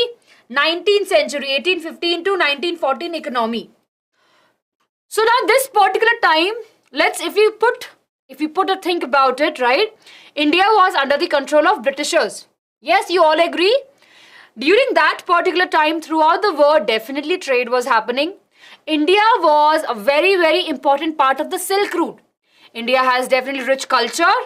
19th century, 1815 to 1914 economy. So now this particular time, if you put a think about it, right? India was under the control of Britishers. Yes, you all agree? During that particular time, throughout the world, definitely trade was happening. India was a very, very important part of the Silk Route. India has definitely rich culture,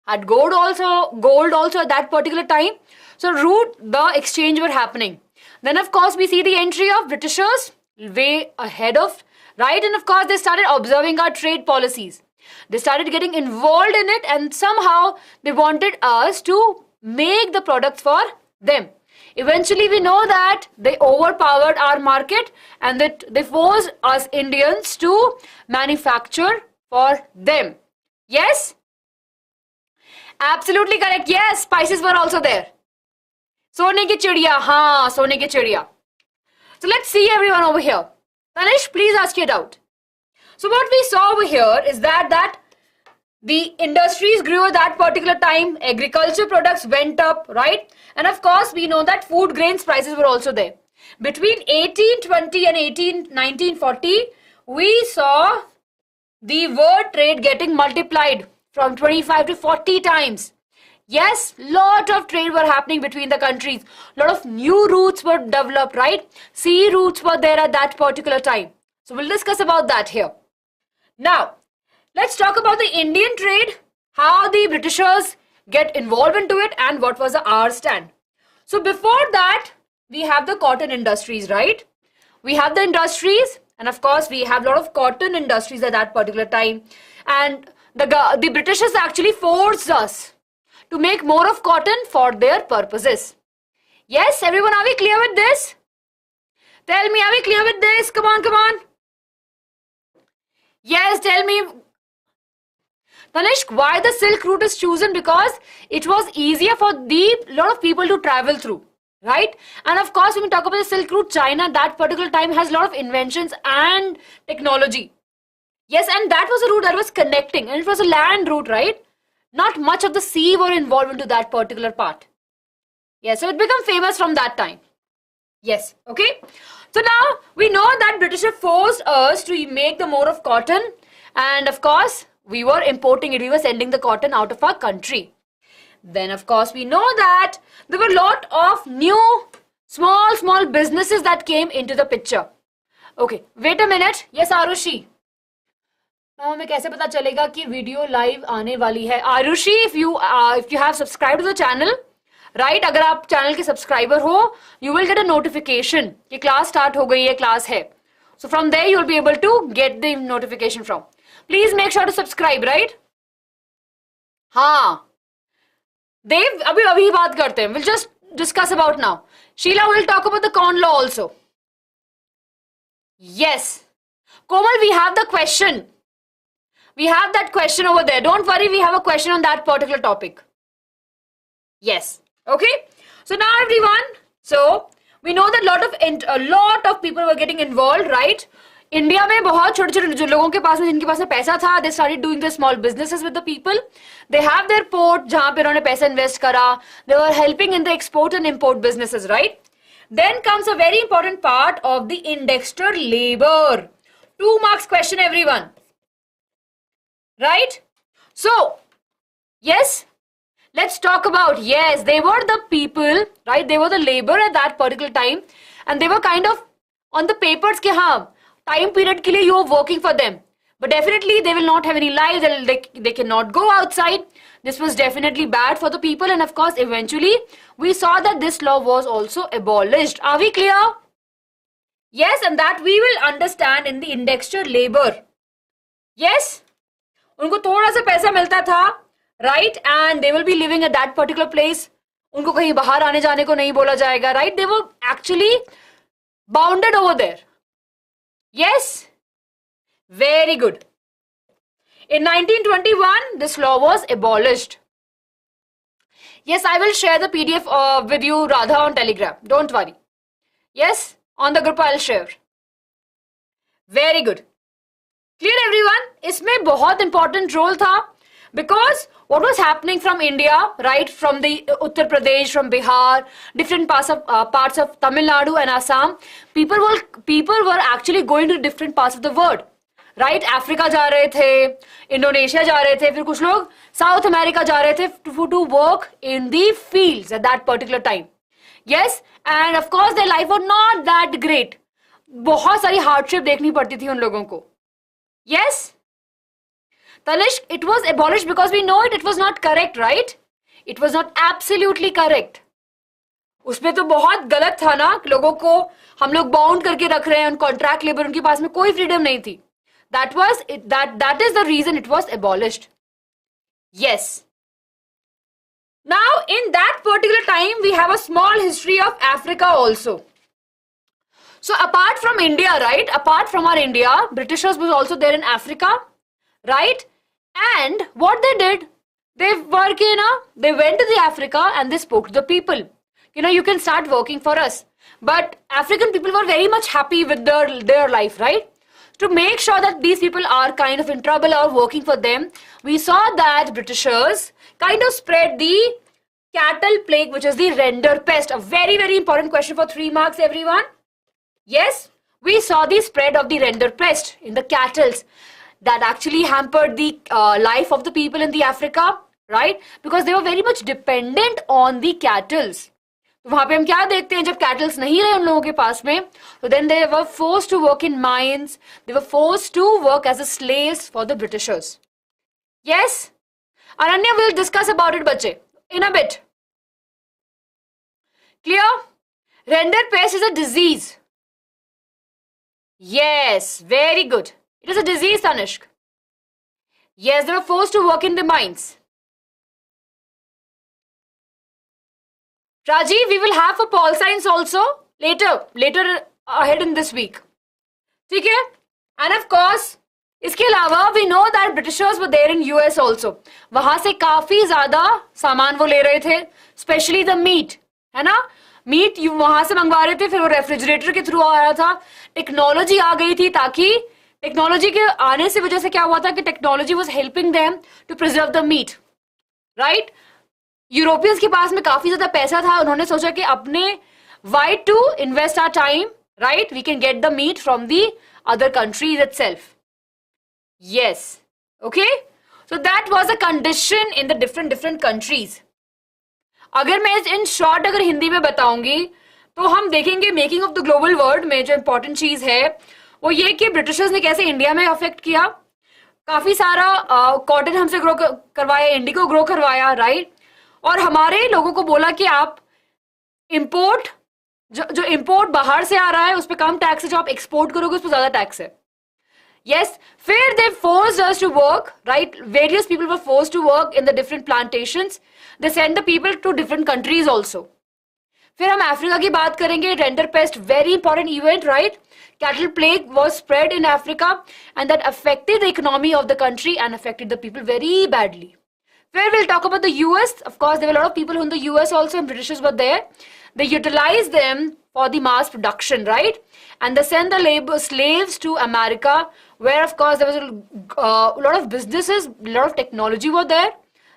had gold also at that particular time. So the exchange were happening. Then of course we see the entry of Britishers way ahead of, right? And of course they started observing our trade policies. They started getting involved in it, and somehow they wanted us to make the products for them. Eventually we know that they overpowered our market and that they forced us Indians to manufacture for them. Yes? Absolutely correct. Yes, spices were also there. Sone ki chidiya. Haan, sone ki chidiya. So let's see everyone over here. Tanish, please ask your doubt. So what we saw over here is that the industries grew at that particular time. Agriculture products went up, right? And of course, we know that food grains prices were also there. Between 1820 and 1940, we saw the world trade getting multiplied from 25 to 40 times. Yes, lot of trade were happening between the countries. Lot of new routes were developed, right? Sea routes were there at that particular time. So we'll discuss about that here. Now, let's talk about the Indian trade, how the Britishers get involved into it and what was our stand. So before that, we have the cotton industries, right? We have the industries, and of course we have a lot of cotton industries at that particular time. And the Britishers actually forced us to make more of cotton for their purposes. Yes, everyone, are we clear with this? Tell me, are we clear with this? Come on, come on. Yes, tell me. Tanishq, why the Silk Route is chosen? Because it was easier for lot of people to travel through, right? And of course, when we talk about the Silk Route, China that particular time has a lot of inventions and technology. Yes, and that was a route that was connecting, and it was a land route, right? Not much of the sea were involved into that particular part. Yes, so it became famous from that time. Yes, okay. So now we know that British forced us to make the more of cotton, and of course we were importing it. We were sending the cotton out of our country. Then of course we know that there were a lot of new small businesses that came into the picture. Okay, wait a minute. Yes, Arushi. Now हमें कैसे पता चलेगा कि video live आने वाली है? Arushi, if you have subscribed to the channel, right? अगर आप चैनल के सब्सक्राइबर हो, you will get a notification कि क्लास स्टार्ट हो गई है, क्लास है. So from there you will be able to get the notification from. Please make sure to subscribe, right? हाँ. Dev, अभी बात करते हैं. We'll just discuss about now. Sheila will talk about the corn law also. Yes. Komal, we have the question. We have that question over there. Don't worry, we have a question on that particular topic. Yes. Okay. So now everyone, so we know that a lot of people were getting involved, right? India में बहुत छोटे-छोटे जो लोगों के पास में जिनके पास में पैसा था, they started doing the small businesses with the people. They have their port जहाँ पे उन्होंने पैसा invest करा. They were helping in the export and import businesses, right? Then comes a very important part of the indexed labor. 2 marks question, everyone. Right? So, yes, let's talk about, yes, they were the people, right? They were the labor at that particular time, and they were kind of on the papers ke haan, time period ke liye you are working for them. But definitely they will not have any lives, they cannot go outside. This was definitely bad for the people, and of course eventually we saw that this law was also abolished. Are we clear? Yes, and that we will understand in the indexed labor. Yes? उनको थोड़ा सा पैसा मिलता था, right? And they will be living at that particular place. उनको कहीं बाहर आने जाने को नहीं बोला जाएगा, right? They were actually bounded over there. Yes? Very good. In 1921, this law was abolished. Yes, I will share the PDF with you, Radha, on Telegram. Don't worry. Yes, on the group I'll share. Very good. Clear everyone? इसमें बहुत important role था, because what was happening from India, right, from the Uttar Pradesh, from Bihar, different parts of Tamil Nadu and Assam, people were actually going to different parts of the world, right? Africa जा रहे थे, Indonesia जा रहे थे, फिर कुछ लोग South America जा रहे थे to work in the fields at that particular time. Yes, and of course their life was not that great. बहुत सारी हार्डशिप देखनी पड़ती थी उन लोगों को. Yes? Tanishk, it was abolished because we know it was not correct, right? It was not absolutely correct. उसमें तो बहुत गलत था ना, लोगों को हम लोग बाउंड करके रख रहे हैं, कॉन्ट्रैक्ट लेबर, उनके पास में कोई फ्रीडम नहीं थी. That is the reason it was abolished. Yes. Now, in that particular time, we have a small history of Africa also. So, apart from India, right? Apart from our India, Britishers was also there in Africa, right? And what they did, they went to the Africa and they spoke to the people. You can start working for us. But African people were very much happy with their life, right? To make sure that these people are kind of in trouble or working for them, we saw that Britishers kind of spread the cattle plague, which is the render pest. A very, very important question for 3 marks, everyone. Yes, we saw the spread of the render pest in the cattle that actually hampered the life of the people in the Africa, right? Because they were very much dependent on the cattle. तो वहां पे हम क्या देखते हैं, जब kettles नहीं रहे उन लोगों के पास में, तो then they were forced to work in mines, they were forced to work as a slaves for the Britishers. Yes, Ananya will discuss about it बच्चे in a bit. Clear? Rinderpest is a disease. Yes, very good. It is a disease, Tanishk. Yes, they were forced to work in the mines. Rajiv, we will have for Pol Science also later ahead in this week. ठीक है? And of course, इसके अलावा we know that Britishers were there in US also. वहां से काफी ज्यादा सामान वो ले रहे थे, especially the meat, है ना? मीट वहां से मंगवा रहे थे, फिर वो रेफ्रिजरेटर के थ्रू आ रहा था. टेक्नोलॉजी आ गई थी, ताकि टेक्नोलॉजी के आने से वजह से क्या हुआ था कि technology was helping them to preserve the meat, right? Europeans के पास में काफी ज्यादा पैसा था, उन्होंने सोचा कि अपने why to invest our time, right? We can get the meat from the other countries itself. Yes, okay. So that was a condition in the different countries. अगर मैं इन शॉर्ट अगर हिंदी में बताऊंगी तो हम देखेंगे making of the global world में जो इंपॉर्टेंट चीज है वो ये कि ब्रिटिशर्स ने कैसे इंडिया में अफेक्ट किया. काफी सारा कॉटन हमसे ग्रो करवाया, इंडिगो ग्रो करवाया, राइट? और हमारे लोगों को बोला कि आप इंपोर्ट जो इंपोर्ट बाहर से आ रहा है उस पर कम टैक्स है, जो आप एक्सपोर्ट करोगे उस पर ज्यादा टैक्स है. यस, फिर they forced us to work, right? Various people were forced to work in the different plantations. They send the people to different countries also. फिर हम अफ्रीका की बात करेंगे. Rinderpest, very important event, right? Cattle plague was spread in Africa and that affected the economy of the country and affected the people very badly. Where we'll talk about the US. Of course, there were a lot of people in the US also, and Britishers were there. They utilized them for the mass production, right? And they sent the slaves to America, where of course there was a lot of businesses, a lot of technology were there,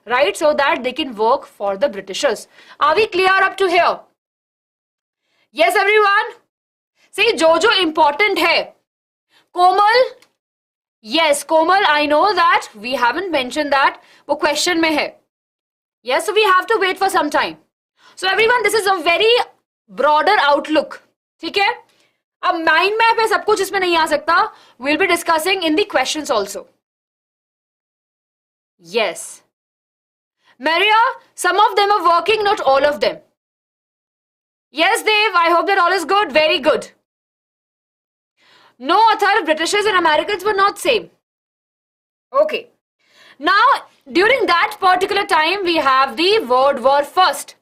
right? So that they can work for the Britishers. Are we clear up to here? Yes, everyone? See, जो important है. Komal. Yes, Komal, I know that. We haven't mentioned that. वो question में है. Yes, so we have to wait for some time. So everyone, this is a very broader outlook. ठीक है? अब mind map है, सब कुछ इसमें नहीं आ सकता. We'll be discussing in the questions also. Yes. Maria, some of them are working, not all of them. Yes, Dave, I hope that all is good. Very good. No, Athar, Britishers and Americans were not same. Okay. Now, during that particular time, we have the World War First.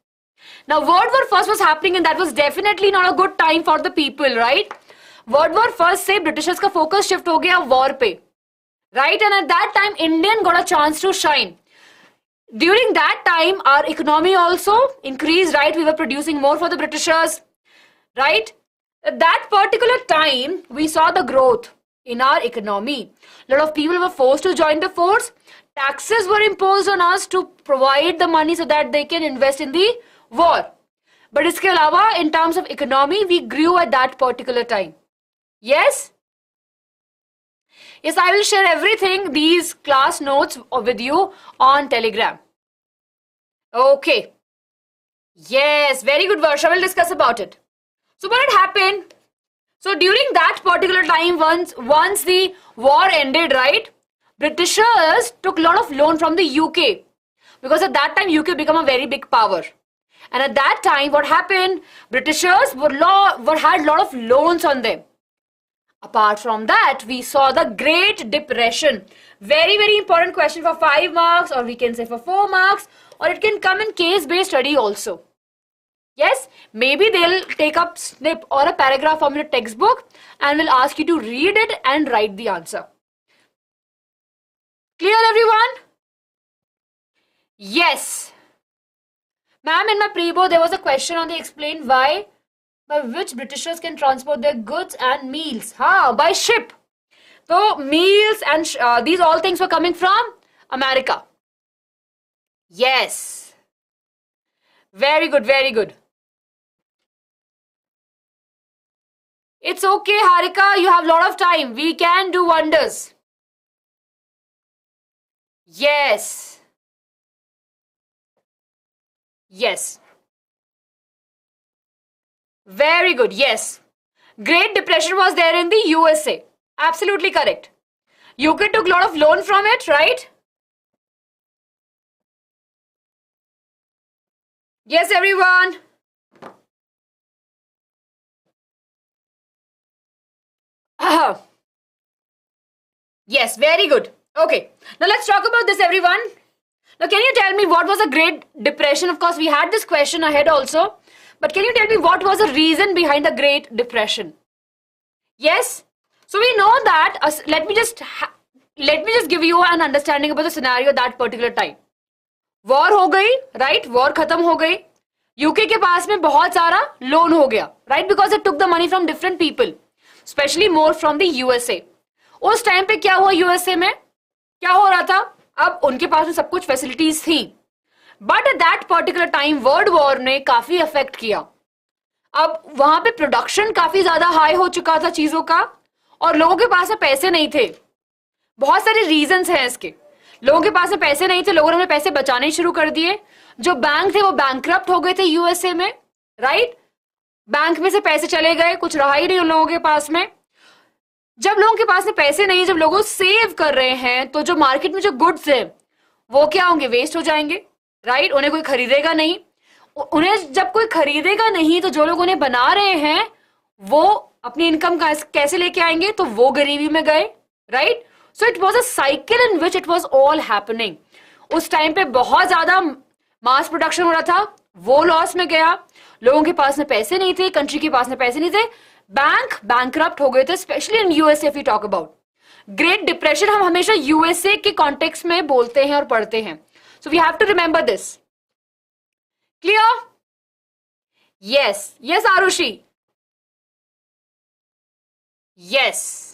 Now, World War First was happening and that was definitely not a good time for the people, right? World War First से Britishers का focus shift हो गया war पे, right? And at that time, Indian got a chance to shine. During that time, our economy also increased, right? We were producing more for the Britishers, right? At that particular time, we saw the growth in our economy. A lot of people were forced to join the force. Taxes were imposed on us to provide the money so that they can invest in the war. But इसके अलावा, in terms of economy, we grew at that particular time. Yes? Yes, I will share everything, these class notes with you on Telegram. Okay. Yes, very good, Varsha. We'll discuss about it. So what had happened? So during that particular time, once the war ended, right, Britishers took a lot of loan from the UK, because at that time UK became a very big power. And at that time, what happened? Britishers had a lot of loans on them. Apart from that, we saw the Great Depression. Very, very important question for 5 marks, or we can say for 4 marks, or it can come in case-based study also. Yes, maybe they'll take up snip or a paragraph from your textbook and will ask you to read it and write the answer. Clear, everyone? Yes. Ma'am, in my pre-board, there was a question on the explain why by which Britishers can transport their goods and meals. By ship. So, meals and these all things were coming from America. Yes. Very good, very good. It's okay, Harika, you have a lot of time. We can do wonders. Yes. Yes. Very good, yes. Great Depression was there in the USA. Absolutely correct. UK took a lot of loan from it, right? Yes, everyone. Yes, very good. Okay, now let's talk about this, everyone. Now, can you tell me what was a Great Depression? Of course, we had this question ahead also. But can you tell me what was the reason behind the Great Depression? Yes? So, we know that, let me just give you an understanding about the scenario at that particular time. War हो गई, right? War खत्म हो गई. UK के पास में बहुत सारा loan हो गया, right? Because it took the money from different people, especially more from the USA. उस टाइम पे क्या हुआ USA में? क्या हो रहा था? अब उनके पास में सब कुछ फैसिलिटीज थी, but at that particular time world war ने काफी अफेक्ट किया. अब वहां पे प्रोडक्शन काफी ज्यादा हाई हो चुका था चीजों का, और लोगों के पास में पैसे नहीं थे. बहुत सारे रीजंस हैं इसके. लोगों के पास में पैसे नहीं थे, लोगों ने अपने पैसे बचाने शुरू कर दिए. जो बैंक थे वो बैंकक्रप्ट हो गए थे यूएसए में, राइट? बैंक में से पैसे चले गए, कुछ रहा ही नहीं उन लोगों के पास में. जब लोगों के पास में पैसे नहीं, जब लोगों सेव कर रहे हैं, तो जो मार्केट में जो गुड्स है वो क्या होंगे? वेस्ट हो जाएंगे, राइट? उन्हें कोई खरीदेगा नहीं. उन्हें जब कोई खरीदेगा नहीं, तो जो लोग उन्हें बना रहे हैं वो अपनी इनकम कैसे लेके आएंगे? तो वो गरीबी में गए, right? So it was a cycle in which it was all happening. उस टाइम पे बहुत ज्यादा मास प्रोडक्शन हो रहा था, वो लॉस में गया. लोगों के पास में पैसे नहीं थे, कंट्री के पास में पैसे नहीं थे, बैंकक्रप्ट हो गए थे, specially in USA. If you talk about great depression, हम हमेशा यूएसए के कॉन्टेक्स्ट में बोलते हैं और पढ़ते हैं. So we have to remember this. Clear? Yes, yes Aarushi, yes.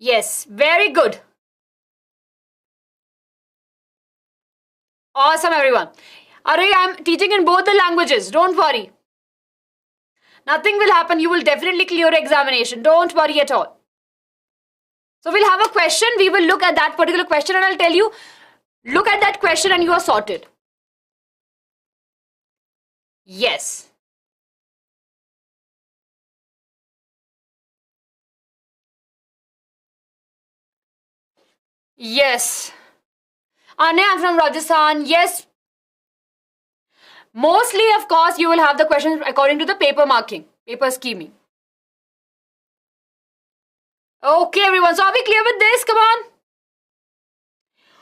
Yes, very good. Awesome, everyone. Array, I'm teaching in both the languages. Don't worry. Nothing will happen. You will definitely clear your examination. Don't worry at all. So we'll have a question. We will look at that particular question and I'll tell you, look at that question and you are sorted. Yes. Yes. Anya, I'm from Rajasthan. Yes. Mostly, of course, you will have the questions according to the paper marking, paper scheming. Okay, everyone. So, are we clear with this? Come on.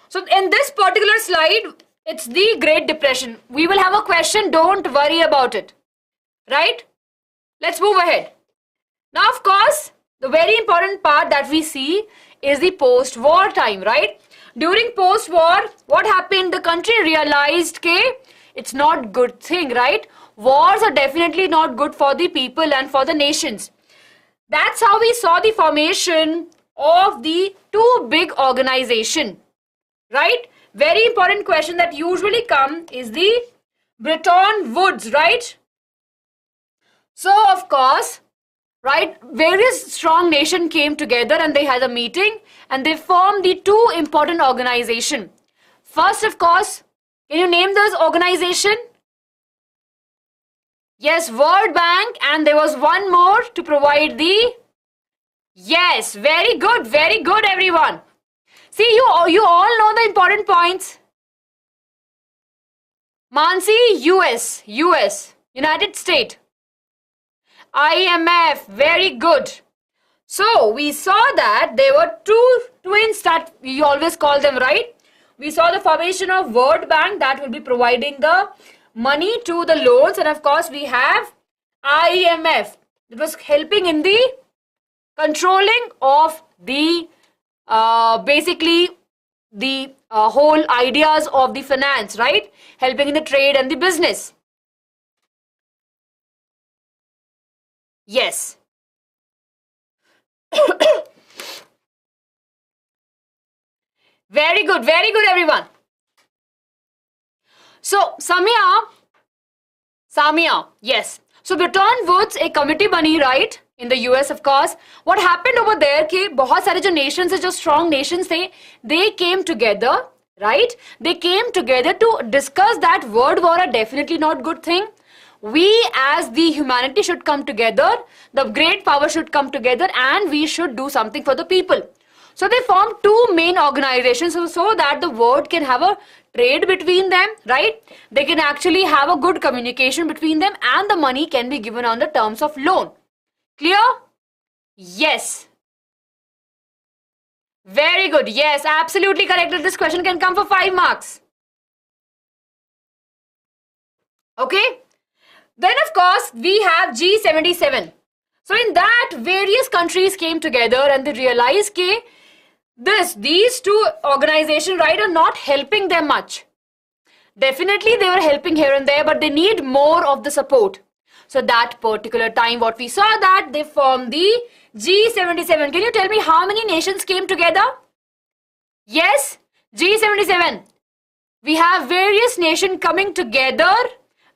So, in this particular slide, it's the Great Depression. We will have a question. Don't worry about it. Right? Let's move ahead. Now, of course, the very important part that we see is the post-war time, right? During post-war, what happened? The country realized that it's not good thing, right? Wars are definitely not good for the people and for the nations. That's how we saw the formation of the two big organizations, right? Very important question that usually come is the Bretton Woods, right? So, of course, right, various strong nations came together and they had a meeting and they formed the two important organizations. First, of course, Can you name those organization? Yes, World Bank, and there was one more to provide the... Yes, very good, everyone. See, you all know the important points. Mansi, US, United States. IMF, very good. So, we saw that there were two twins that we always call them, right? We saw the formation of World Bank that will be providing the money to the loans, and of course we have IMF. It was helping in the controlling of the basically the whole ideas of the finance, right? Helping in the trade and the business. Yes. Very good, everyone. So, Samia, yes. So, Bretton Woods, a committee bani, right? In the US, of course. What happened over there, कि बहुत सारे जो nations है, जो strong nations थे, they came together, right? They came together to discuss that world war are definitely not good thing. We as the humanity should come together, the great power should come together, and we should do something for the people. So they formed two main organizations so that the world can have a trade between them, right? They can actually have a good communication between them, and the money can be given on the terms of loan. Clear? Yes. Very good. Yes, absolutely correct. This question can come for 5 marks. Okay. Then of course we have G77. So in that various countries came together and they realized that these two organizations, right, are not helping them much. Definitely they were helping here and there, but they need more of the support. So that particular time what we saw that they formed the G77. Can you tell me how many nations came together? Yes, G77. We have various nations coming together,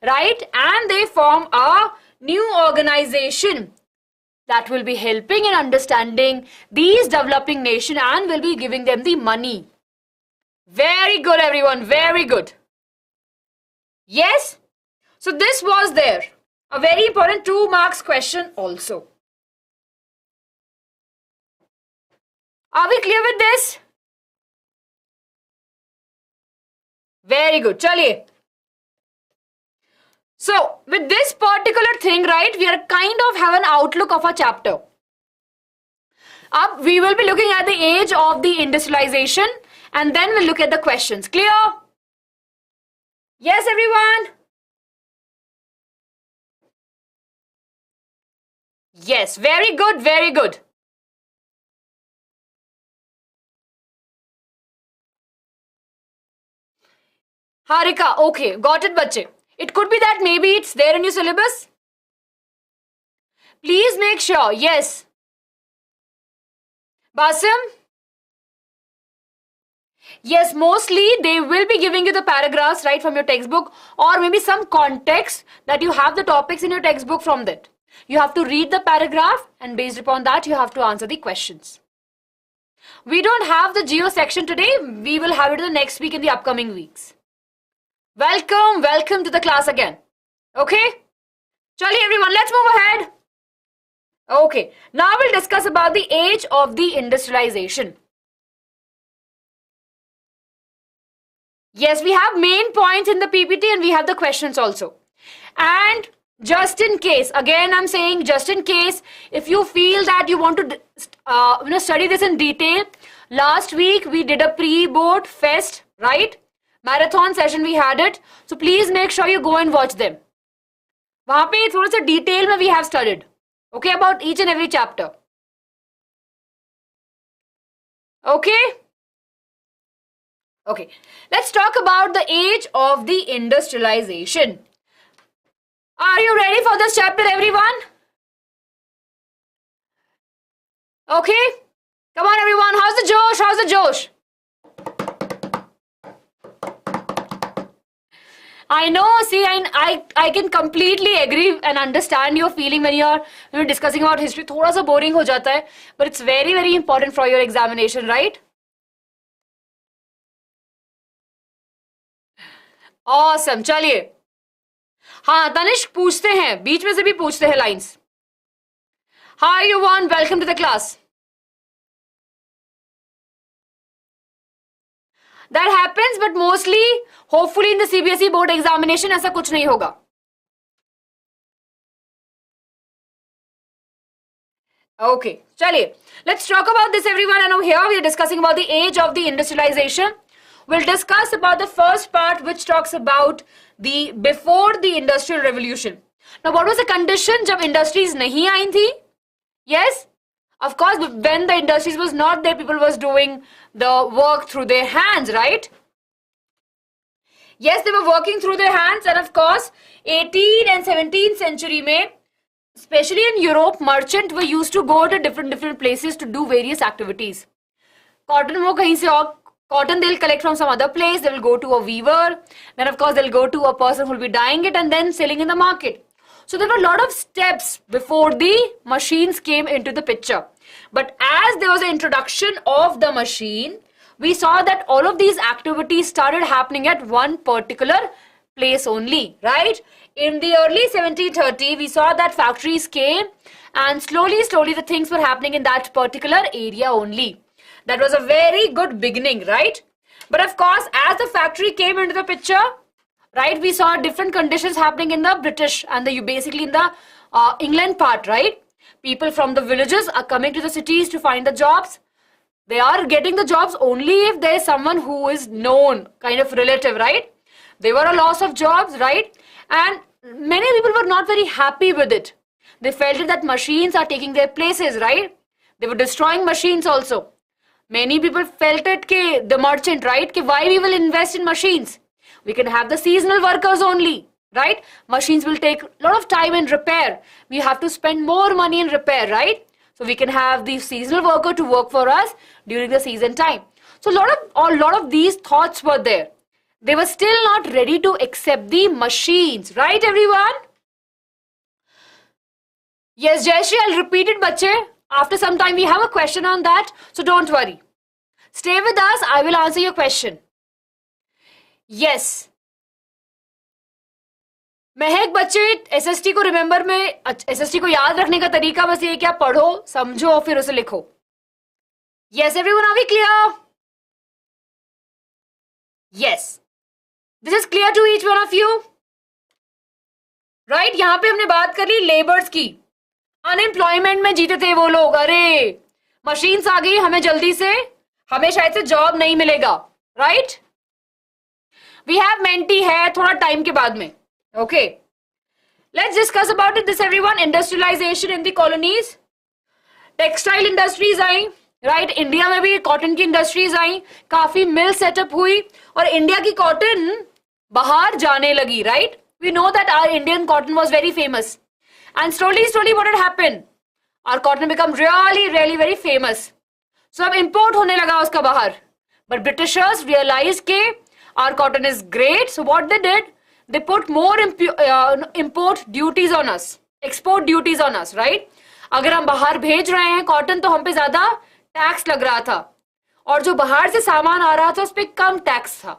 right? And they form a new organization that will be helping and understanding these developing nations and will be giving them the money. Very good, everyone. Very good. Yes. So this was there. A very important 2 marks question also. Are we clear with this? Very good. Chaliye. So, with this particular thing, right, we are kind of have an outlook of a chapter. Up, we will be looking at the age of the industrialization and then we'll look at the questions. Clear? Yes, everyone? Yes, very good, very good. Harika, okay, got it, bache. It could be that maybe it's there in your syllabus. Please make sure, yes. Basim? Yes, mostly they will be giving you the paragraphs right from your textbook or maybe some context that you have the topics in your textbook from that. You have to read the paragraph and based upon that you have to answer the questions. We don't have the geo section today. We will have it the next week in the upcoming weeks. Welcome to the class again. Okay? Chali everyone, let's move ahead. Okay, now we'll discuss about the age of the industrialization. Yes, we have main points in the PPT and we have the questions also. And just in case, again I'm saying just in case, if you feel that you want to study this in detail, last week we did a pre-board fest, right? Marathon session we had it. So please make sure you go and watch them. वहाँ पे थोड़ा सा detail में we have studied. Okay, about each and every chapter. Okay? Okay. Let's talk about the age of the industrialization. Are you ready for this chapter, everyone? Okay? Come on, everyone. How's the Josh? How's the Josh? I know, see, I can completely agree and understand your feeling when you're discussing about history. थोड़ा सा boring हो जाता है, but it's very, very important for your examination, right? Awesome, चलिए। हाँ तनिष्क पूछते हैं, बीच में से भी पूछते हैं lines. Hi Yuvan, welcome to the class. That happens, but mostly hopefully in the CBSE board examination ऐसा कुछ नहीं होगा। Okay, chaliye. Let's talk about this, everyone. And over here we are discussing about the age of the industrialization. We'll discuss about the first part, which talks about the before the industrial revolution. Now, what was the condition जब industries नहीं आई थी? Yes, of course, when the industries was not there, people was doing the work through their hands, right? Yes, they were working through their hands, and of course, 18th and 17th century में, especially in Europe, merchants were used to go to different places to do various activities. Cotton वो कहीं से और cotton they'll collect from some other place, they will go to a weaver, then of course they'll go to a person who will be dyeing it and then selling in the market. So there were a lot of steps before the machines came into the picture. But as there was an introduction of the machine, we saw that all of these activities started happening at one particular place only, right? In the early 1730, we saw that factories came and slowly the things were happening in that particular area only. That was a very good beginning, right? But of course, as the factory came into the picture, right, we saw different conditions happening in the British and basically in the England part, right? People from the villages are coming to the cities to find the jobs. They are getting the jobs only if there is someone who is known, kind of relative, right? There were a loss of jobs, right? And many people were not very happy with it. They felt that machines are taking their places, right? They were destroying machines also. Many people felt it, the merchant, right? Why we will invest in machines? We can have the seasonal workers only, right? Machines will take a lot of time in repair. We have to spend more money in repair, right? So we can have the seasonal worker to work for us during the season time. So a lot of these thoughts were there. They were still not ready to accept the machines, right, everyone? Yes, Jayashree, I'll repeat it, bache. After some time, we have a question on that, so don't worry. Stay with us, I will answer your question. Yes. महक बच्चे SST को remember में, SST को याद रखने का तरीका बस ये क्या, पढ़ो, समझो और फिर उसे लिखो. Yes, everyone, are we clear? Yes. This is clear to each one of you? Right? यहाँ पे हमने बात कर ली लेबर्स की. अनएम्प्लॉयमेंट में जीते थे वो लोग. अरे मशीन्स आ गई, हमें जल्दी से, हमें शायद से जॉब नहीं मिलेगा. राइट? वी हैव मेंटी है थोड़ा टाइम के बाद में. Okay, let's discuss about it this everyone. Industrialisation in the colonies. Textile industries आई, राइट? इंडिया में भी कॉटन की इंडस्ट्रीज आई, काफी मिल सेटअप हुई और इंडिया की कॉटन बाहर जाने लगी. Right? We know that our Indian cotton was very famous and slowly what had happened, our cotton become really very famous. So अब import होने लगा उसका बाहर. But Britishers realized के our cotton is great. So what they did, they put more import duties on us, export duties on us, right? अगर हम बाहर भेज रहे हैं कॉटन तो हम पे ज्यादा टैक्स लग रहा था और जो बाहर से सामान आ रहा था उस पर कम टैक्स था.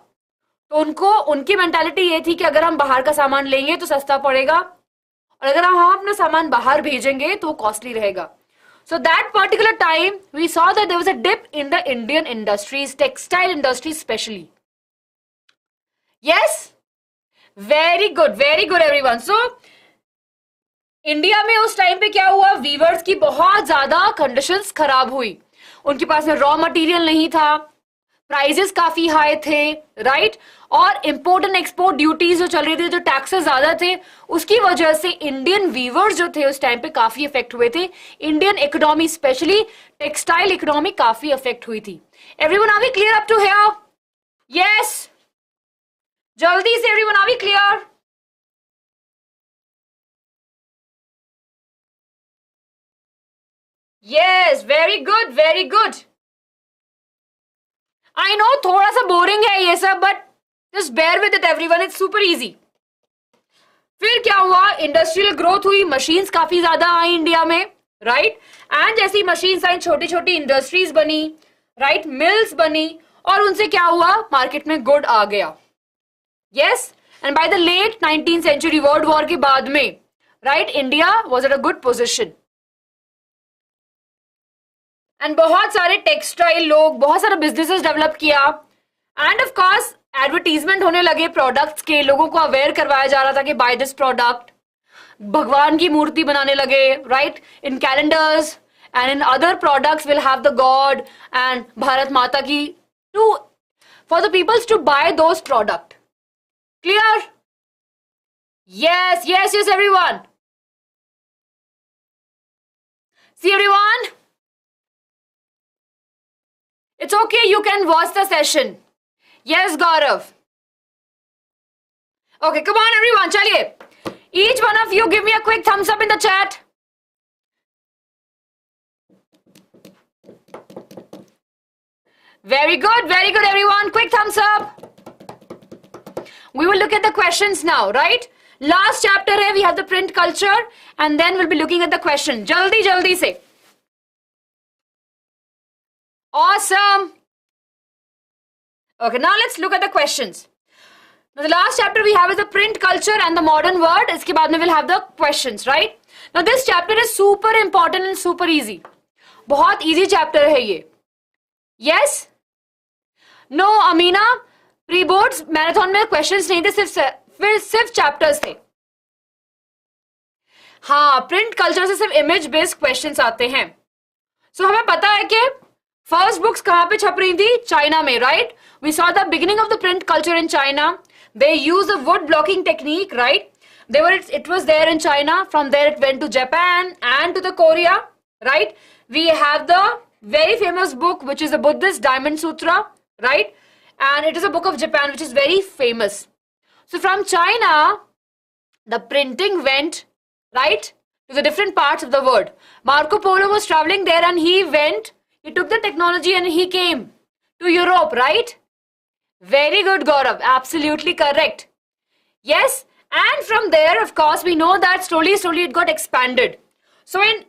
तो उनकी मेंटालिटी ये थी कि अगर हम बाहर का सामान लेंगे तो सस्ता पड़ेगा और अगर हम अपना सामान बाहर भेजेंगे तो कॉस्टली रहेगा. So that particular time we saw that there was a dip in the Indian industries, textile industries especially. Yes, very good everyone. So India में उस टाइम पे क्या हुआ, वीवर्स की बहुत ज्यादा कंडीशंस खराब हुई. उनके पास में रॉ मटेरियल नहीं था, प्राइजेस काफी हाई थे, राइट? और इंपोर्ट एंड एक्सपोर्ट ड्यूटीज जो चल रही थी, जो टैक्सेस ज्यादा थे, उसकी वजह से इंडियन वीवर्स जो थे उस टाइम पे काफी इफेक्ट हुए थे. Indian economy specially textile economy काफी इफेक्ट हुई थी. Everyone are we clear up to here? Yes, जल्दी से everyone are we clear? Yes, very good. I know थोड़ा सा बोरिंग है ये सब, but just bear with it everyone, it's super easy. फिर क्या हुआ, इंडस्ट्रियल ग्रोथ हुई, मशीन्स काफी ज्यादा आई इंडिया में, राइट? एंड जैसी मशीन्स आई छोटी छोटी इंडस्ट्रीज बनी, राइट? मिल्स बनी और उनसे क्या हुआ, मार्केट में गुड आ गया. Yes, And by the late 19th century, World War के बाद में, right, India was at a good position. And बहुत सारे टेक्सटाइल लोग, बहुत सारे बिजनेसेस डेवलप किया. And of course, एडवर्टीजमेंट होने लगे प्रोडक्ट्स के, लोगों को अवेयर करवाया जा रहा था कि बाय दिस प्रोडक्ट. भगवान की मूर्ति बनाने लगे, right, in calendars and in other products will have the God and Bharat Mata ki, to for the peoples to buy those product. Clear? Yes, yes, yes, everyone. See, everyone, it's okay, you can watch the session. Yes, Gaurav. Okay, come on, everyone, chaliye. Each one of you give me a quick thumbs up in the chat. Very good, everyone. Quick thumbs up. We will look at the questions now, right? Last chapter hai, we have the print culture, and then we'll be looking at the question. Jaldi, jaldi se. Awesome. Okay, now let's look at the questions. Now the last chapter we have is the print culture and the modern world. Iske baad mein we'll have the questions, right? Now this chapter is super important and super easy. बहुत easy chapter hai ye. Yes? No, Amina, pre-boards marathon में questions नहीं थे, सिर्फ chapters थे. हाँ, print culture से सिर्फ image based questions आते हैं. So हमें पता है कि first books कहाँ पे छप रही थी? China में, right? We saw the beginning of the print culture in China. They used the wood blocking technique, right? It was there in China. From there it went to Japan and to the Korea, right? We have the very famous book which is the Buddhist Diamond Sutra, right? And it is a book of Japan which is very famous. So from China, the printing went, right, to the different parts of the world. Marco Polo was traveling there and he took the technology and he came to Europe, right? Very good, Gaurav. Absolutely correct. Yes. And from there, of course, we know that slowly it got expanded. So in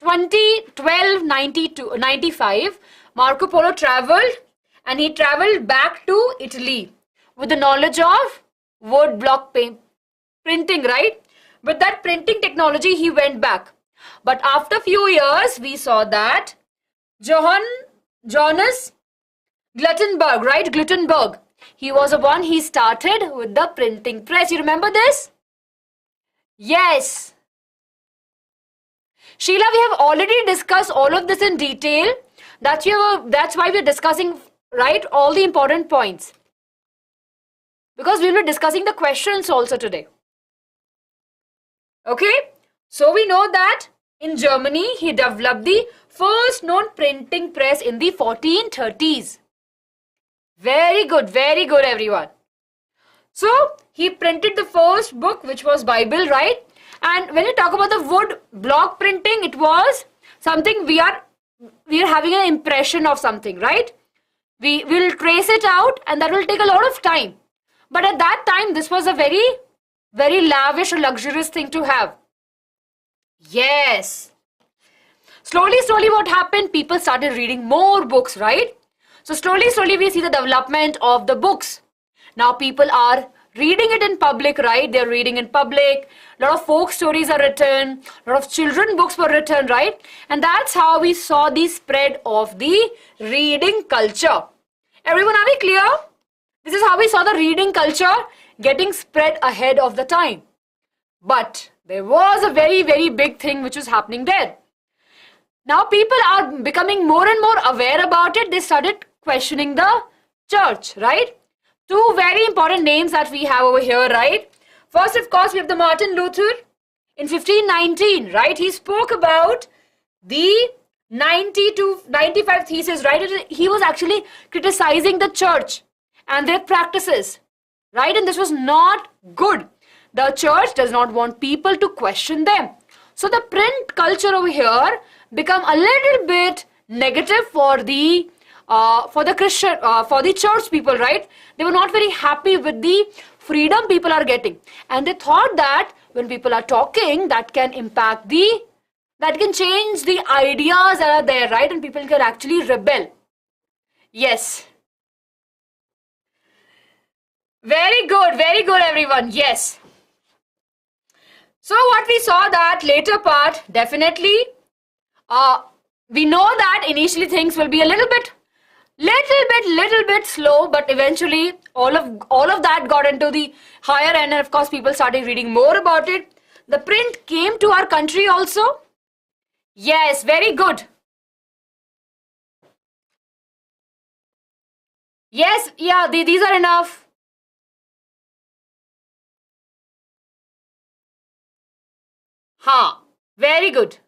95, Marco Polo traveled and he traveled back to Italy with the knowledge of wood block printing, right? With that printing technology, he went back. But after few years, we saw that Johannes Gutenberg, right? Gutenberg. He was the one, he started with the printing press. You remember this? Yes. Sheila, we have already discussed all of this in detail. That's why we're discussing, right, all the important points. Because we'll be discussing the questions also today. Okay? So we know that in Germany, he developed the first known printing press in the 1430s. Very good, everyone. So, he printed the first book, which was Bible, right? And when you talk about the wood block printing, it was something we are having an impression of something, right? We will trace it out and that will take a lot of time. But at that time, this was a very, very lavish or luxurious thing to have. Yes. Slowly, what happened? People started reading more books, right? So slowly we see the development of the books. Now people are reading it in public, right? They're reading in public. A lot of folk stories are written. A lot of children books were written, right? And that's how we saw the spread of the reading culture. Everyone, are we clear? This is how we saw the reading culture getting spread ahead of the time. But there was a very, very big thing which was happening there. Now people are becoming more and more aware about it. They started questioning the church, right? Two very important names that we have over here, right? First, of course, we have the Martin Luther in 1519, right? He spoke about the 90 to 95 thesis, right? He was actually criticizing the church and their practices, right? And this was not good. The church does not want people to question them. So the print culture over here become a little bit negative for the Christian, for the church people, right? They were not very happy with the freedom people are getting. And they thought that when people are talking, that can change the ideas that are there, right? And people can actually rebel. Yes. very good, everyone. Yes. So what we saw that later part, definitely, we know that initially things will be a little bit slow, but eventually all of that got into the higher end, and of course people started reading more about it. The print came to our country also. Yes, very good. Yes, yeah, these are enough. Ha, very good.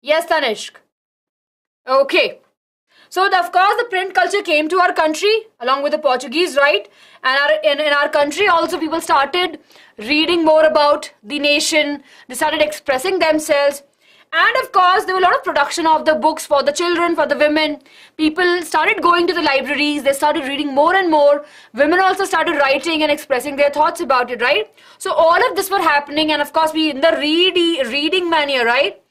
Yes, Tanishq. Okay. So, of course, the print culture came to our country along with the Portuguese, right? And in our country also, people started reading more about the nation. They started expressing themselves. And of course, there were a lot of production of the books for the children, for the women. People started going to the libraries. They started reading more and more. Women also started writing and expressing their thoughts about it, right? So all of this were happening. And of course, we in the reading mania, right?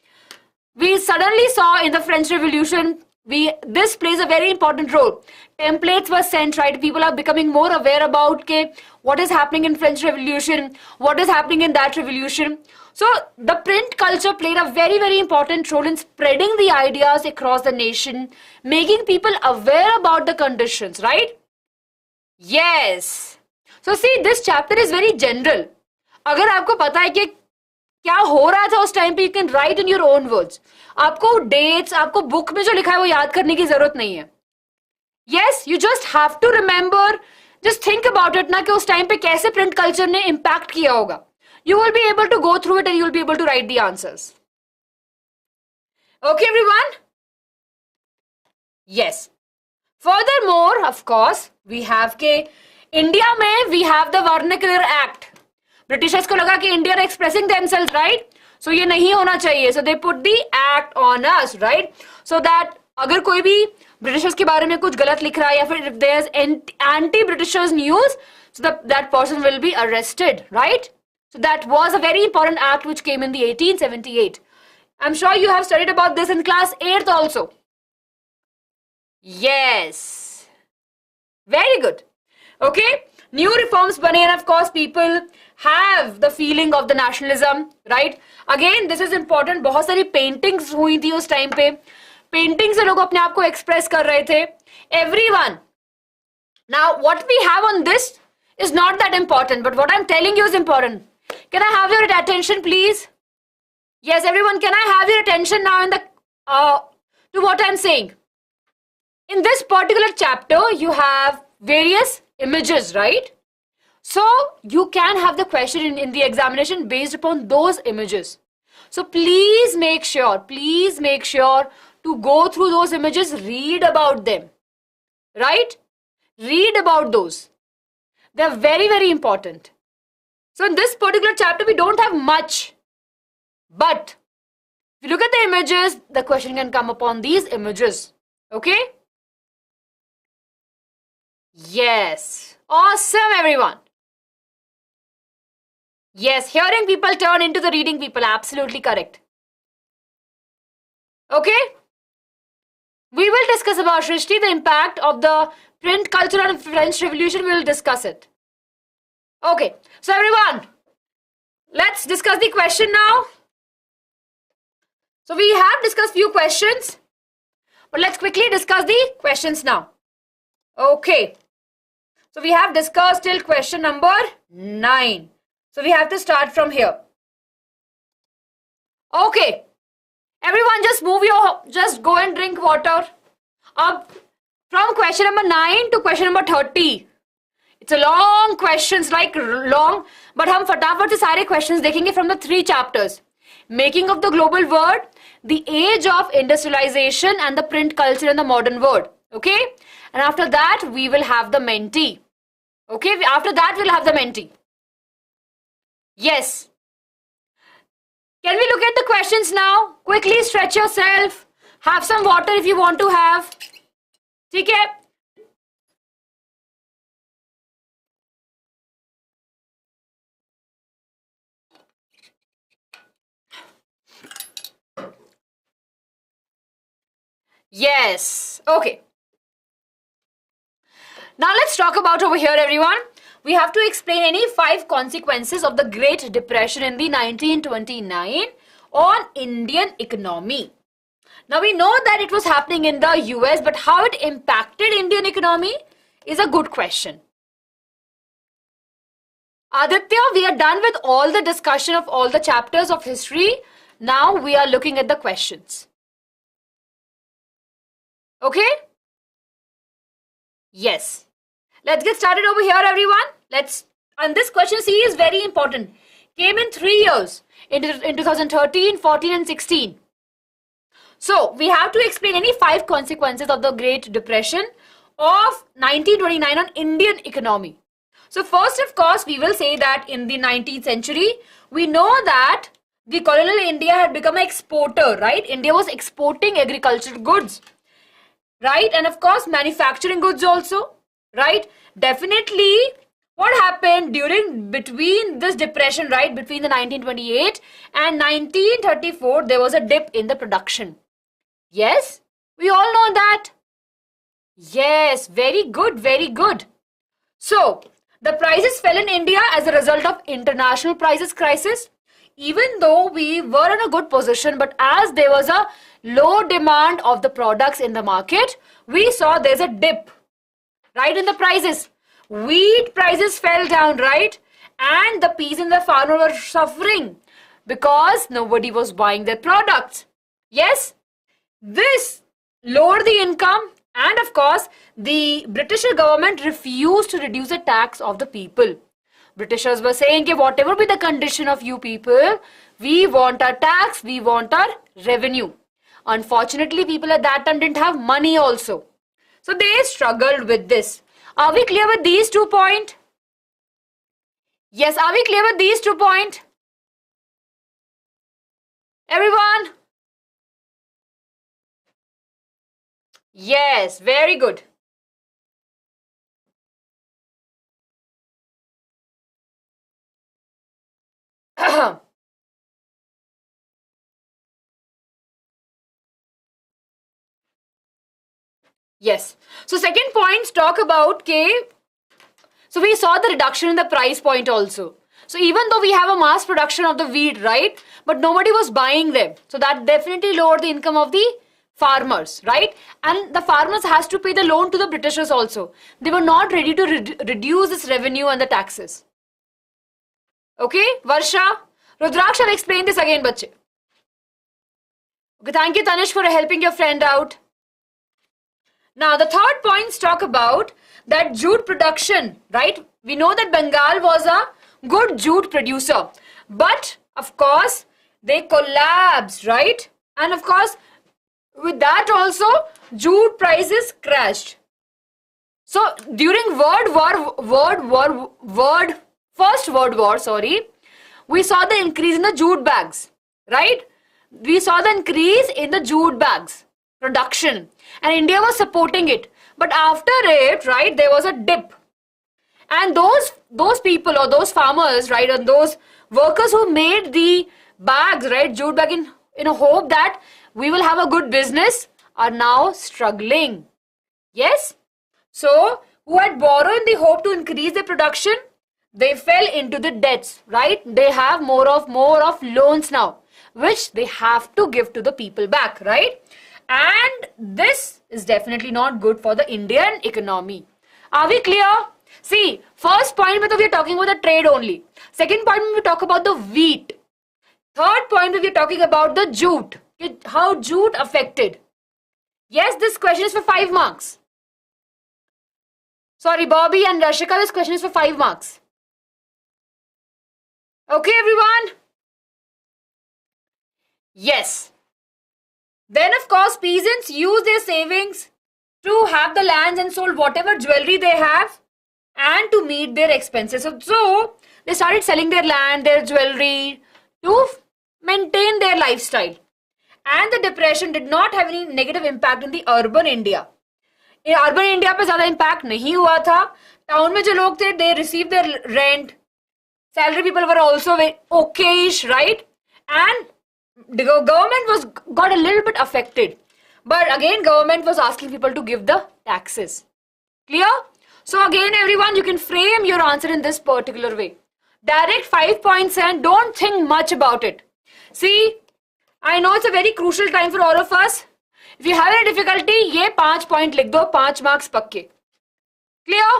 We suddenly saw in the French Revolution, this plays a very important role. Templates were sent, right? People are becoming more aware about what is happening in French Revolution, what is happening in that revolution. So the print culture played a very, very important role in spreading the ideas across the nation, making people aware about the conditions, right? Yes. So see, this chapter is very general. अगर आपको पता है कि क्या हो रहा था उस टाइम पे, you can write in your own words. आपको डेट्स, आपको बुक में जो लिखा है वो याद करने की जरूरत नहीं है. Yes, you just have to remember, just think about it ना कि उस टाइम पे कैसे प्रिंट कल्चर ने इम्पैक्ट किया होगा. You will be able to go through it and you will be able to write the answers. Okay everyone. Yes. Furthermore, of course, we have के India में we have the Vernacular Act. Britishers को लगा कि India expressing themselves, right? So ये नहीं होना चाहिए. So they put the act on us, right? So that अगर कोई भी ब्रिटिशर्स के बारे में कुछ गलत लिख रहा है या फिर if there is anti Britishers news, so that person will be arrested, right? So that was a very important act which came in the 1878. I'm sure you have studied about this in class 8th also. Yes. Very good. Okay. New reforms bane, and of course people have the feeling of the nationalism, right? Again, this is important. बहुत सारी paintings हुई थी उस time पे. Painting से लोग अपने आप को express कर रहे थे. Everyone. Now, what we have on this is not that important, but what I'm telling you is important. Can I have your attention, please? Yes, everyone, can I have your attention now in the to what I'm saying? In this particular chapter, you have various images, right? So you can have the question in the examination based upon those images. So please make sure to go through those images, read about them, right? Read about those. They're very, very important. So in this particular chapter, we don't have much. But if you look at the images, the question can come upon these images. Okay? Yes. Awesome, everyone. Yes, hearing people turn into the reading people. Absolutely correct. Okay? We will discuss about Shrishti, the impact of the print culture on French Revolution. We will discuss it. Okay. So, everyone, let's discuss the question now. So, we have discussed few questions. But let's quickly discuss the questions now. Okay. So we have discussed till question number 9. So we have to start from here. Okay. Everyone just go and drink water. Up from question number 9 to question number 30. It's a long questions, like long. But हम फटाफट से सारे questions देखेंगे from the 3 chapters. Making of the global world, the age of industrialization and the print culture in the modern world. Okay. And after that, we will have the Menti. Okay, after that we'll have the Menti. Yes. Can we look at the questions now? Quickly stretch yourself. Have some water if you want to have. ठीक है? Yes. Okay. Now let's talk about over here, everyone. We have to explain any 5 consequences of the Great Depression in the 1929 on Indian economy. Now we know that it was happening in the US, but how it impacted Indian economy is a good question. Aditya, we are done with all the discussion of all the chapters of history. Now we are looking at the questions. Okay? Yes. Let's get started over here, everyone. And this question C is very important. Came in 3 years, in 2013, 14 and 16. So, we have to explain any 5 consequences of the Great Depression of 1929 on Indian economy. So, first of course, we will say that in the 19th century, we know that the colonial India had become an exporter, right? India was exporting agricultural goods, right? And of course, manufacturing goods also, right? Definitely, what happened between this depression, right? Between the 1928 and 1934, there was a dip in the production. Yes, we all know that. Yes, very good, very good. So, the prices fell in India as a result of international prices crisis. Even though we were in a good position, but as there was a low demand of the products in the market, we saw there's a dip, right, in the prices. Wheat prices fell down, right? And the peasants and the farmers were suffering because nobody was buying their products. Yes, this lowered the income, and of course, the British government refused to reduce the tax of the people. Britishers were saying that whatever be the condition of you people, we want our tax, we want our revenue. Unfortunately, people at that time didn't have money also. So they struggled with this. Are we clear with these 2 points? Yes, are we clear with these 2 points? Everyone? Yes, very good. Yes. So second points talk about so we saw the reduction in the price point also. So even though we have a mass production of the wheat, right? But nobody was buying them. So that definitely lowered the income of the farmers, right? And the farmers has to pay the loan to the Britishers also. They were not ready to reduce this revenue and the taxes. Okay, Varsha? Rudraksh, I'll explain this again, bache. Okay, thank you, Tanish, for helping your friend out. Now, the third points talk about that jute production, right? We know that Bengal was a good jute producer. But, of course, they collapsed, right? And, of course, with that also, jute prices crashed. So, during First World War, we saw the increase in the jute bags, right? We saw the increase in the jute bags production, and India was supporting it. But after it, right, there was a dip. And those people or those farmers, right, and those workers who made the bags, right, jute bag in a hope that we will have a good business, are now struggling. Yes? So, who had borrowed in the hope to increase their production, they fell into the debts, right? They have more of loans now, which they have to give to the people back, right? And this is definitely not good for the Indian economy. Are we clear? See, first point we are talking about the trade only. Second point we talk about the wheat. Third point we are talking about the jute. How jute affected. Yes, this question is for 5 marks. Sorry, Bobby and Rashika, this question is for 5 marks. Okay, everyone? Yes. Then, of course, peasants use their savings to have the lands and sold whatever jewelry they have and to meet their expenses. So they started selling their land, their jewelry to maintain their lifestyle. And the depression did not have any negative impact in the urban India. In urban India पे ज़्यादा impact नहीं हुआ था. Town में जो लोग थे, they received their rent. Salary people were also very okayish, right? And the government got a little bit affected. But again, government was asking people to give the taxes. Clear? So again, everyone, you can frame your answer in this particular way. Direct 5 points and don't think much about it. See, I know it's a very crucial time for all of us. If you have any difficulty, ये 5 point लिख दो, 5 marks पक्के. Clear?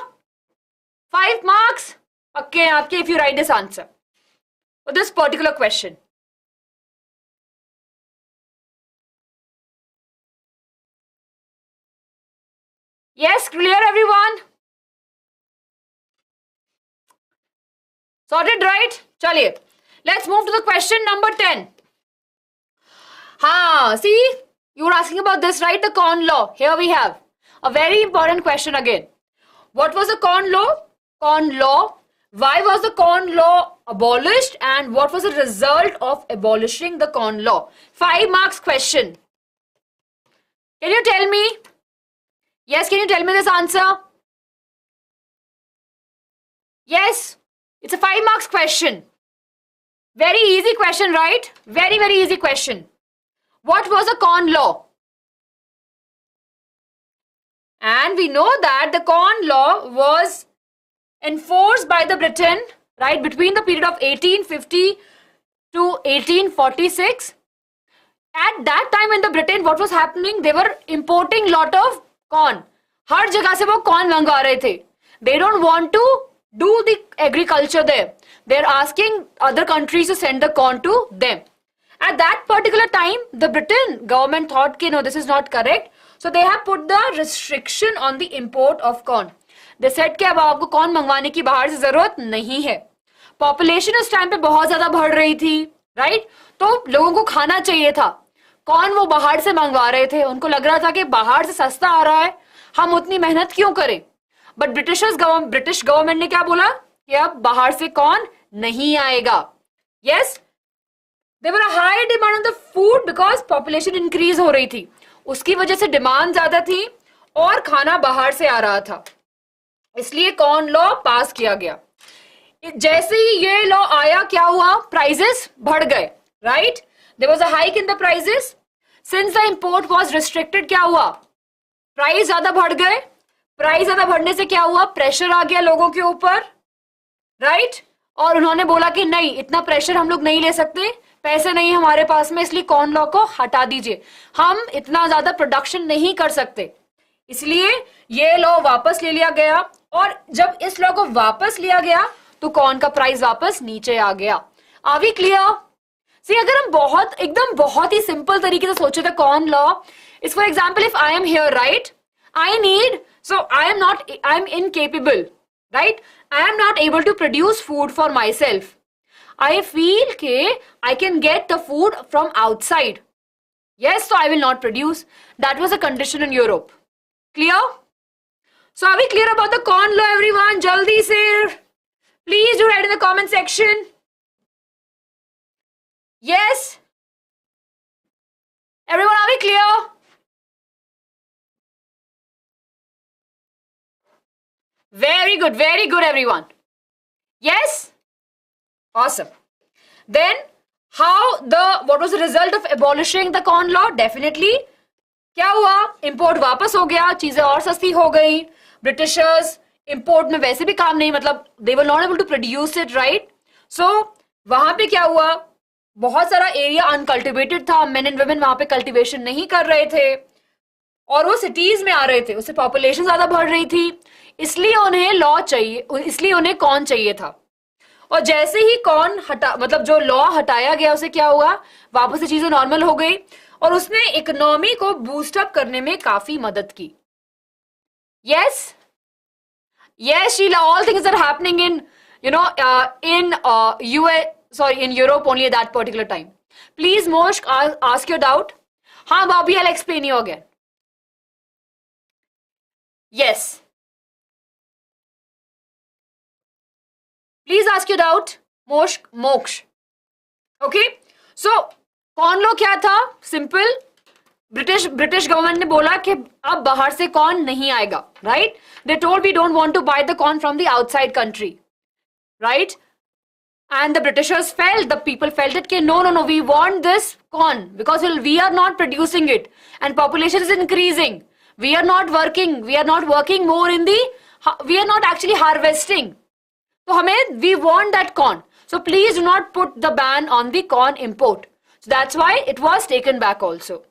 5 marks पक्के हैं आपके if you write this answer for this particular question. Yes, clear everyone? Sorted, right? चलिए, let's move to the question number 10. See, you were asking about this, right? The corn law. Here we have a very important question again. What was the corn law? Corn law. Why was the corn law abolished? And what was the result of abolishing the corn law? 5 marks question. Can you tell me? Yes, can you tell me this answer? Yes, it's a 5 marks question. Very easy question, right? Very, very easy question. What was the corn law? And we know that the corn law was enforced by the Britain, right, between the period of 1850 to 1846. At that time in the Britain, what was happening? They were importing lot of corn. हर जगह से वो corn मंगवा रहे थे. They don't want to do the agriculture there. They're asking other countries to send the corn to them. At that particular time, the Britain government thought, okay, no, this is not correct. So they have put the restriction on the import of corn. They said कि अब आपको corn मंगवाने की बाहर से जरूरत नहीं है. Population उस time पे बहुत ज़्यादा बढ़ रही थी, right? तो लोगों को खाना चाहिए था. Corn वो बाहर से मंगवा रहे थे. उनको लग रहा था कि बाहर से सस्ता आ रहा है, हम उतनी मेहनत क्यों करें? But British government ने क्या बोला कि अब बाहर से corn नहीं आएगा. Yes? There were a high demand on the food because population increase हो रही थी. उसकी वजह से डिमांड ज्यादा थी और खाना बाहर से आ रहा था. इसलिए कॉर्न लॉ पास किया गया. जैसे ही ये लॉ आया, क्या हुआ? प्राइसेस बढ़ गए, right? There was a hike in the prices. Since the import was restricted, क्या हुआ? प्राइस ज्यादा बढ़ गए. प्राइस ज्यादा बढ़ने से क्या हुआ? प्रेशर आ गया लोगों के ऊपर, राइट? और उन्होंने बोला कि नहीं, इतना प्रेशर हम लोग नहीं ले सकते, पैसे नहीं हमारे पास में, इसलिए कॉर्न लॉ को हटा दीजिए, हम इतना ज्यादा प्रोडक्शन नहीं कर सकते. इसलिए ये लॉ वापस ले लिया गया. और जब इस लॉ को वापस लिया गया तो कॉर्न का प्राइस वापस नीचे आ गया. Are we clear? सी, अगर हम बहुत ही सिंपल तरीके से सोचे तो corn law is, for example, if I am here, right, I need, so I am incapable, right? I am not able to produce food for myself. I feel that I can get the food from outside. Yes, so I will not produce. That was a condition in Europe. Clear? So are we clear about the corn law, everyone? Jaldi se. Please do write in the comment section. Yes? Everyone, are we clear? Very good everyone. Yes? Awesome. Then what was the result of abolishing the corn law? Definitely क्या हुआ? Import वापस हो गया, चीजें और सस्ती हो गई. Britishers import में वैसे भी काम नहीं, मतलब they were not able to produce it, right? So वहां पे क्या हुआ? बहुत सारा एरिया अनकल्टिवेटेड था. Men and women वहां पे कल्टिवेशन नहीं कर रहे थे और वो सिटीज में आ रहे थे. उससे पॉपुलेशन ज्यादा बढ़ रही थी, इसलिए उन्हें लॉ चाहिए, इसलिए उन्हें कॉर्न चाहिए था. और जैसे ही कॉर्न मतलब जो लॉ हटाया गया, उसे क्या हुआ? वापस से चीजें नॉर्मल हो गई और उसने इकोनॉमी को बूस्ट अप करने में काफी मदद की. Yes yes Sheela, all things are happening in in Europe only at that particular time. Please Moshk, ask your doubt. हाँ Bobby, I'll explain you again. Yes. Please ask your doubt. Moksh. Okay. So, corn law क्या था? Simple. British government ने बोला कि अब बाहर से corn नहीं आएगा, right? They told we don't want to buy the corn from the outside country, right? And the Britishers felt, the people felt it, no, we want this corn because we are not producing it and population is increasing. We are not working more in the we are not actually harvesting. So we want that corn. So please do not put the ban on the corn import. So that's why it was taken back also.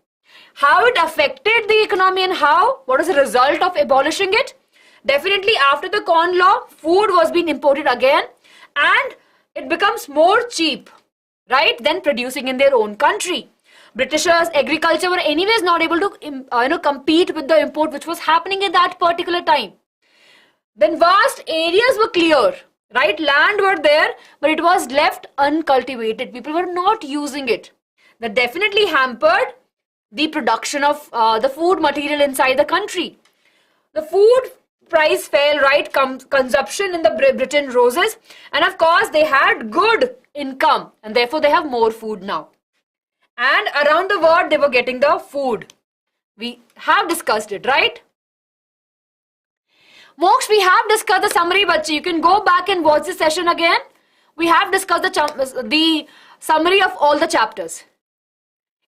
How it affected the economy and what was the result of abolishing it? Definitely after the corn law, food was being imported again and it becomes more cheap, right, than producing in their own country. Britishers, agriculture were anyways not able to compete with the import which was happening at that particular time. Then vast areas were clear, right? Land were there, but it was left uncultivated. People were not using it. That definitely hampered the production of the food material inside the country. The food price fell, right? Consumption in the Britain roses, and of course they had good income, and therefore they have more food now. And around the world they were getting the food. We have discussed it, right? Moksha, we have discussed the summary, Bachi. You can go back and watch this session again. We have discussed the summary of all the chapters.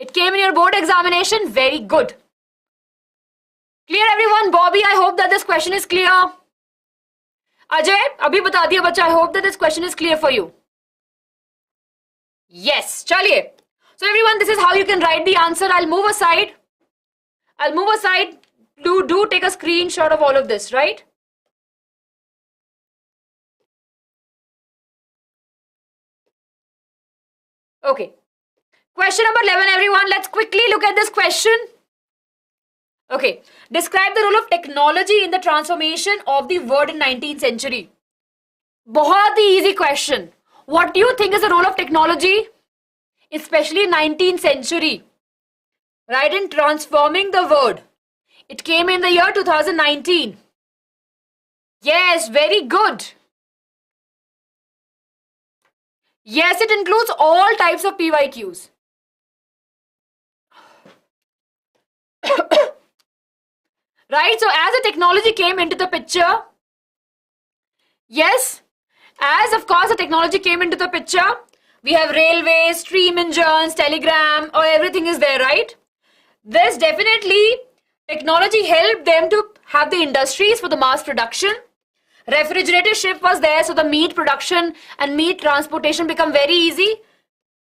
It came in your board examination. Very good. Clear, everyone? Bobby, I hope that this question is clear. Ajay, abhi bata diya bacha. I hope that this question is clear for you. Yes, chaliye. So everyone, this is how you can write the answer. I'll move aside. Do take a screenshot of all of this, right? Okay. Question number 11, everyone. Let's quickly look at this question. Okay. Describe the role of technology in the transformation of the world in 19th century. बहुत ही easy question. What do you think is the role of technology, especially 19th century, right, in transforming the world? It came in the year 2019. Yes, very good. Yes, it includes all types of PYQs. Right, so as the technology came into the picture, yes, as of course the technology came into the picture, we have railways, steam engines, telegram, everything is there, right? This definitely, technology helped them to have the industries for the mass production. Refrigerated ship was there, so the meat production and meat transportation become very easy.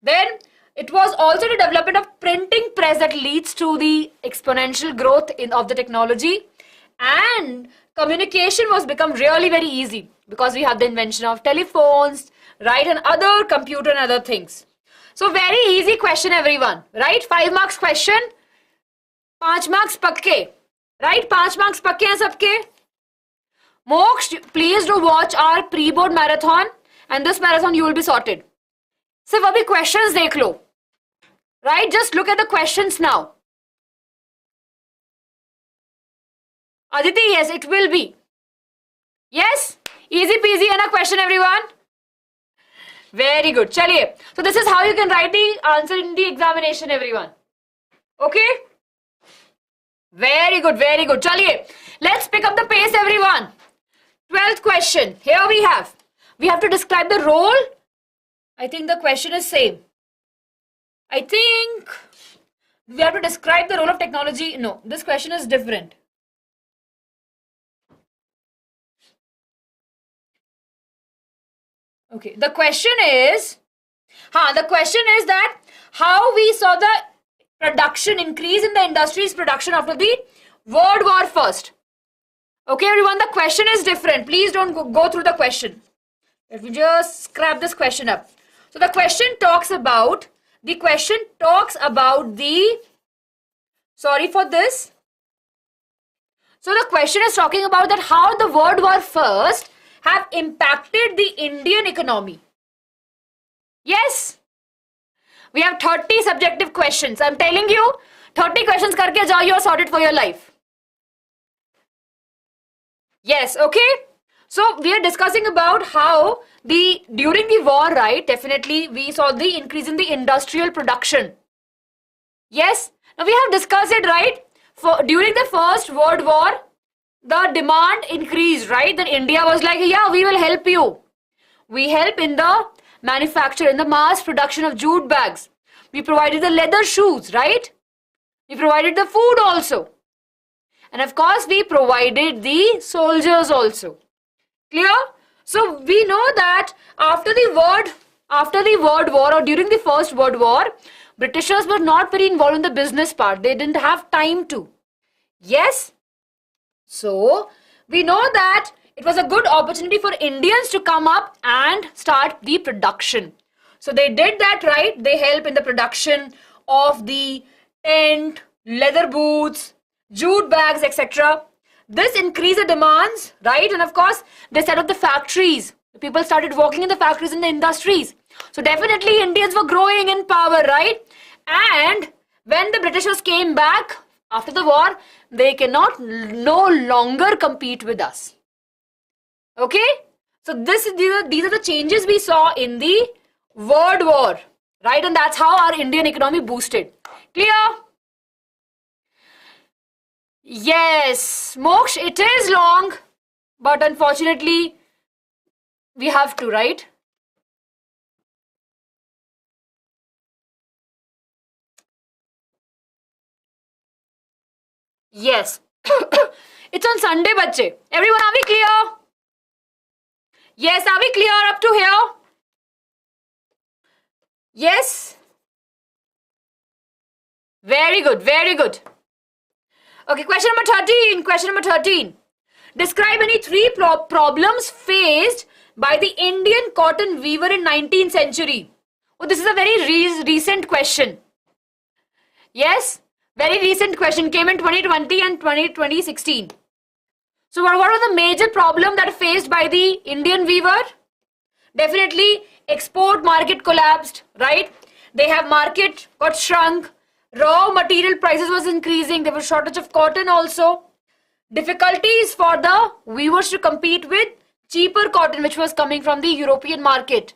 Then it was also the development of printing press that leads to the exponential growth of the technology, and communication was become really very easy because we have the invention of telephones, right, and other computer and other things. So very easy question, everyone, right? 5 marks question, 5 marks pakke, right? 5 marks pakke hain sabke. Moksha, please do watch our pre-board marathon, and this marathon you will be sorted. Sirf abhi questions dekh lo. Right? Just look at the questions now. Aditi, yes, it will be. Yes? Easy peasy and a question, everyone. Very good. Chaliye. So this is how you can write the answer in the examination, everyone. Okay? Very good, very good. Chaliye. Let's pick up the pace, everyone. 12th question. Here we have to describe the role. I think the question is same. I think we have to describe the role of technology. No, this question is different. Okay, the question is that how we saw the production increase in the industry's production after the World War First. Okay, everyone, the question is different. Please don't go through the question. Let me just scrap this question up. So the question talks about sorry for this. So the question is talking about that how the World War First have impacted the Indian economy. Yes. We have 30 subjective questions. I'm telling you, 30 questions karke jao, you are sorted for your life. Yes, okay. So we are discussing about how during the war, right, definitely we saw the increase in the industrial production. Yes. Now we have discussed it, right? During the First World War, the demand increased, right? Then India was like, yeah, we will help you. We help in the manufacture, in the mass production of jute bags. We provided the leather shoes, right? We provided the food also. And of course, we provided the soldiers also. Clear? So we know that after the World War or during the First World War, Britishers were not very involved in the business part. They didn't have time to. Yes? So we know that it was a good opportunity for Indians to come up and start the production. So they did that, right? They help in the production of the tent, leather boots, jute bags, etc. This increased the demands, right? And of course, they set up the factories. People started working in the factories and the industries. So definitely Indians were growing in power, right? And when the Britishers came back after the war, they cannot no longer compete with us. Okay? So these are the changes we saw in the World War, right? And that's how our Indian economy boosted. Clear? Yes, Moksh, it is long, but unfortunately, we have to, right? Yes. It's on Sunday, bache. Everyone, are we clear? Yes, are we clear up to here? Yes? Very good, very good. Okay, question number 13. Question number 13. Describe any three problems faced by the Indian cotton weaver in 19th century. Oh, this is a very recent question. Yes, very recent question. Came in 2020 and 2016. So what were the major problems that are faced by the Indian weaver? Definitely export market collapsed, right? They have market got shrunk. Raw material prices was increasing. There was shortage of cotton also. Difficulties for the weavers to compete with cheaper cotton which was coming from the European market.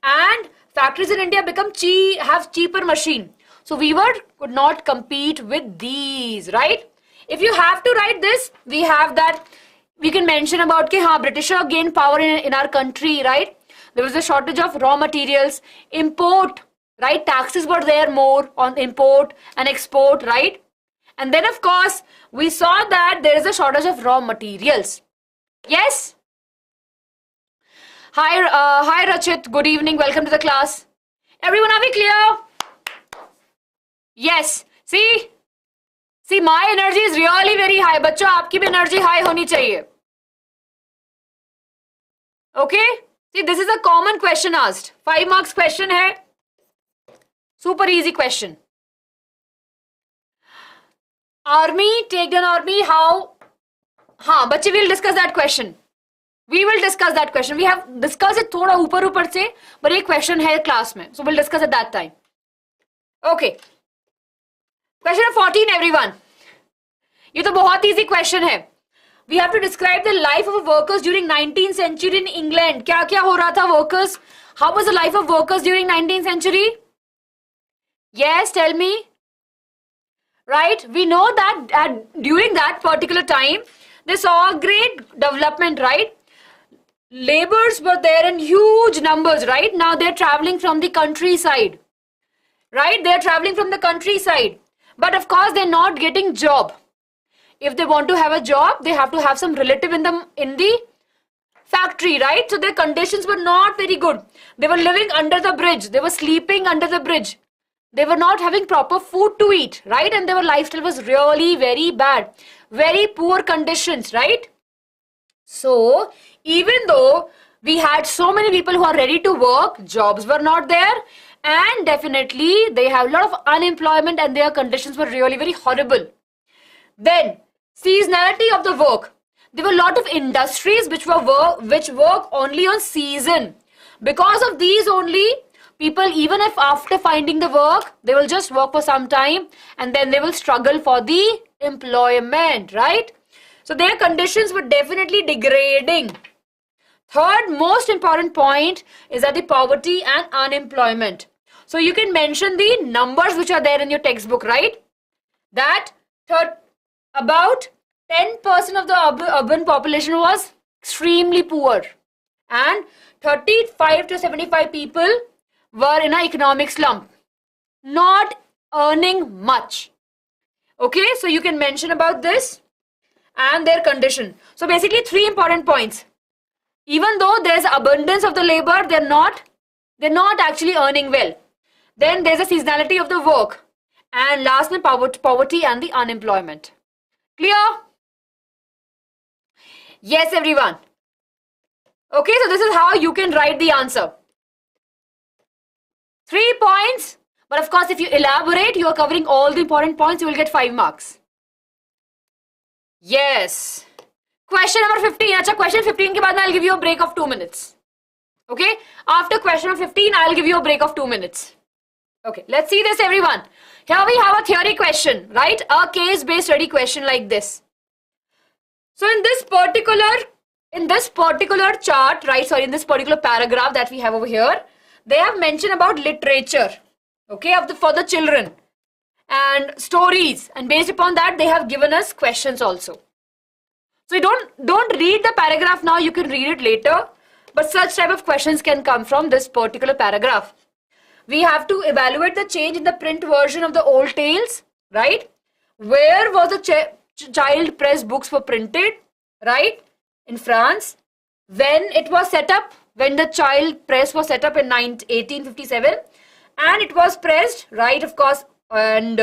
And factories in India have cheaper machine. So weaver could not compete with these, right? If you have to write this, we have that. We can mention about how Britisher gained power in our country, right? There was a shortage of raw materials, import, right? Taxes were there more on import and export, right? And then of course, we saw that there is a shortage of raw materials. Yes? Hi Rachit, good evening, welcome to the class. Everyone, are we clear? Yes. See, my energy is really very high. बच्चों, आपकी भी energy high होनी चाहिए. Okay? See, this is a common question asked. 5 marks question है. Super easy question. Army, take down army, how? हाँ, बच्चे, we'll discuss that question. We will discuss that question. We have discussed it थोड़ा ऊपर से, but एक question है class में. So we'll discuss at that time. Okay. Question number 14, everyone. ये तो बहुत easy question है. We have to describe the life of workers during 19th century in England. क्या क्या हो रहा था workers? How was the life of workers during 19th century? Yes, tell me. Right? We know that during that particular time, they saw a great development, right? Laborers were there in huge numbers, right? Now they're traveling from the countryside. Right? They're traveling from the countryside. But of course, they're not getting job. If they want to have a job, they have to have some relative in the factory, right? So their conditions were not very good. They were living under the bridge. They were sleeping under the bridge. They were not having proper food to eat, right? And their lifestyle was really very bad. Very poor conditions, right? So, even though we had so many people who are ready to work, jobs were not there. And definitely, they have a lot of unemployment and their conditions were really very horrible. Then, seasonality of the work. There were a lot of industries which work only on season. Because of these only, people, even if after finding the work, they will just work for some time and then they will struggle for the employment, right? So their conditions were definitely degrading. Third most important point is that the poverty and unemployment. So you can mention the numbers which are there in your textbook, right? That about 10% of the urban population was extremely poor. And 35 to 75 people were in an economic slump. Not earning much. Okay, so you can mention about this. and their condition. So basically 3 important points. Even though there's abundance of the labor, they're not actually earning well. Then there's a seasonality of the work. And last one, poverty and the unemployment. Clear? Yes, everyone. Okay, so this is how you can write the answer. 3 points. But of course, if you elaborate, you are covering all the important points, you will get 5 marks. Yes. Question number 15. Acha, question 15 ke baad I'll give you a break of 2 minutes. Okay? After question number 15, I'll give you a break of 2 minutes. Okay, let's see this, everyone. Here we have a theory question, right? A case-based study question like this. So in this particular chart, right? Sorry, in this particular paragraph that we have over here, they have mentioned about literature, okay, for the children and stories, and based upon that, they have given us questions also. So you don't read the paragraph now. You can read it later, but such type of questions can come from this particular paragraph. We have to evaluate the change in the print version of the old tales, right? Where was the child press books were printed, right? In France. When it was set up, when the child press was set up in 1857, and it was pressed, right, of course, and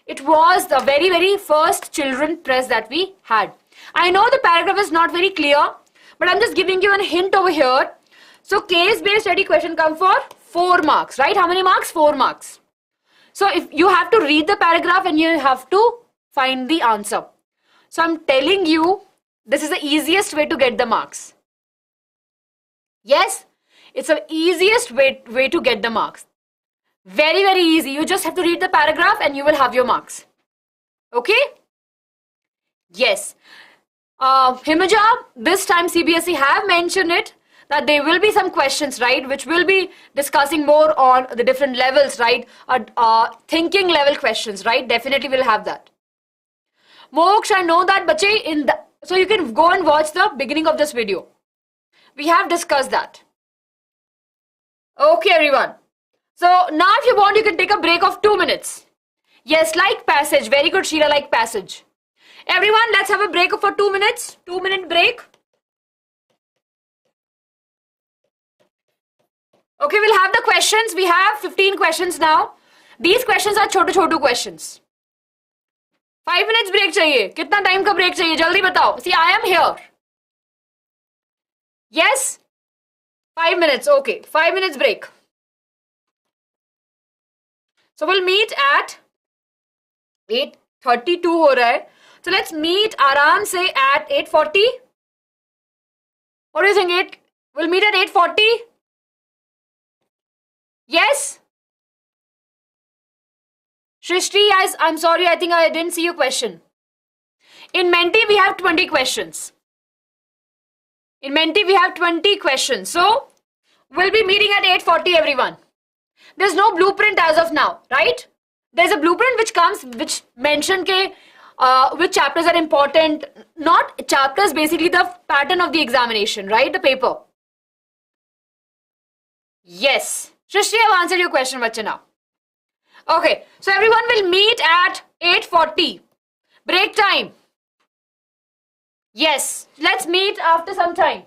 it was the very, very first children press that we had. I know the paragraph is not very clear, but I'm just giving you a hint over here. So case-based study question come for 4 marks, right? How many marks? 4 marks. So if you have to read the paragraph and you have to find the answer. So I'm telling you, this is the easiest way to get the marks. Yes, it's the easiest way to get the marks. Very, very easy. You just have to read the paragraph and you will have your marks. Okay? Yes. Himaja, this time CBSE have mentioned it, that there will be some questions, right, which will be discussing more on the different levels, right, thinking level questions, right, definitely will have that. Moksh, I know that, bache, so you can go and watch the beginning of this video. We have discussed that. Okay, everyone. So now if you want, you can take a break of 2 minutes. Yes, like passage. Very good, Sheila, like passage. Everyone, let's have a break for 2 minutes. 2-minute break. Okay, we'll have the questions. We have 15 questions now. These questions are छोटे questions. 5 minutes break चाहिए. कितना time का break चाहिए? जल्दी बताओ. See, I am here. Yes? 5 minutes. Okay, 5 minutes break. So we'll meet at 8:32 हो रहा है. So let's meet आराम से at 8:40. What do you think? We'll meet at 8:40. Yes? Shrishti, I'm sorry, I think I didn't see your question. In Menti, we have 20 questions. In Menti, we have 20 questions. So, we'll be meeting at 8:40, everyone. There's no blueprint as of now, right? There's a blueprint which mention which chapters are important. Not chapters, basically the pattern of the examination, right? The paper. Yes. Shrishti, I've answered your question, bacha, now. Okay, so everyone will meet at 8:40. Break time. Yes, let's meet after some time.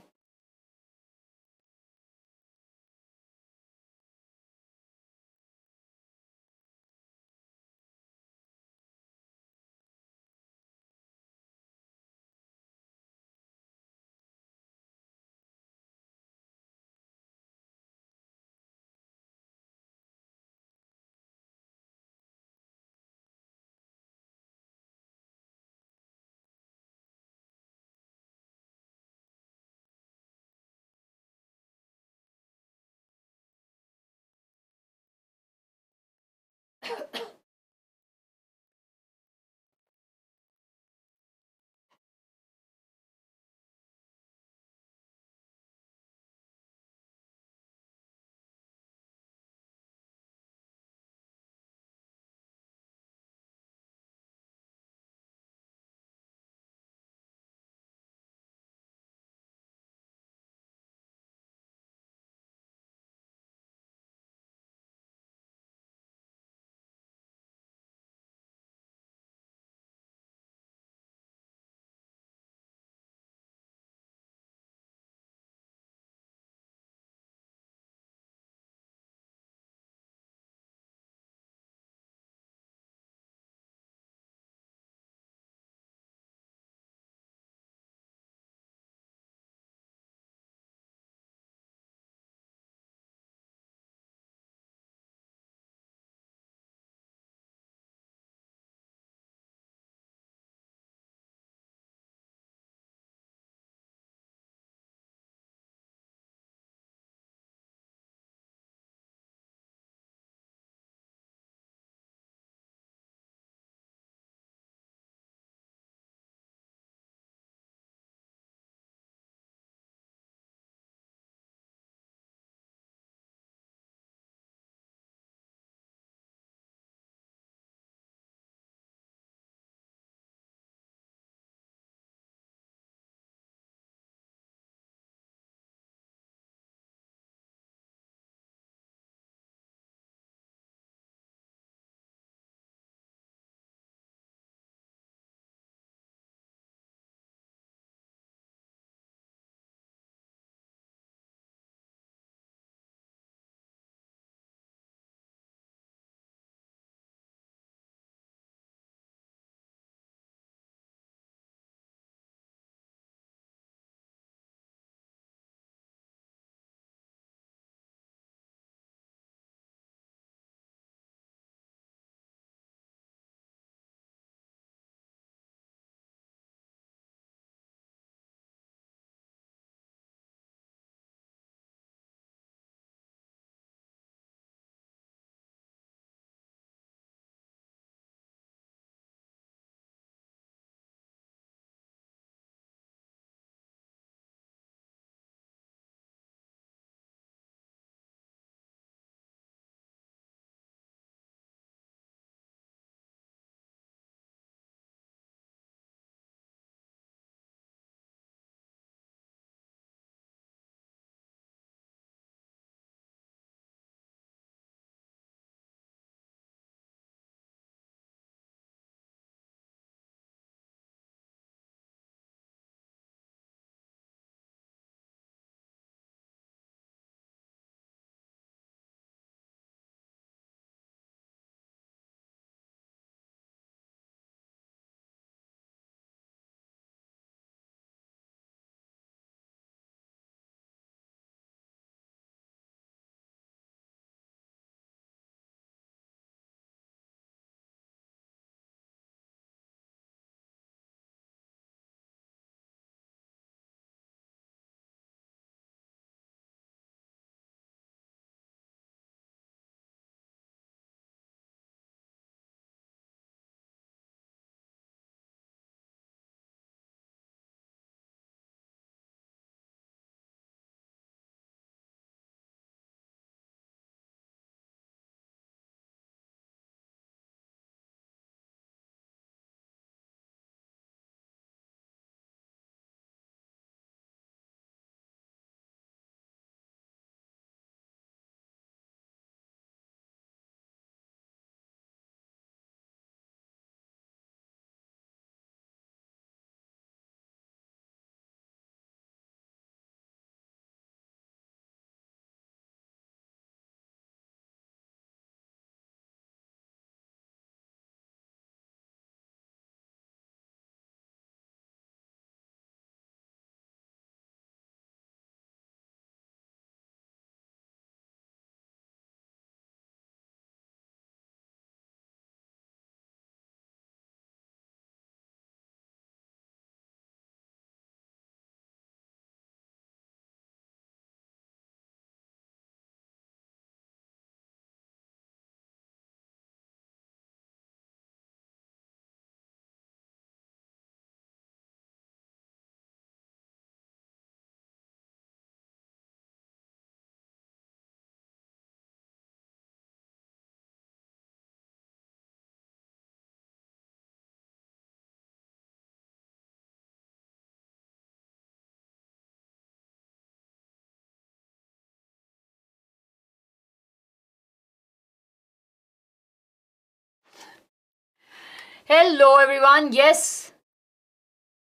Hello everyone. Yes.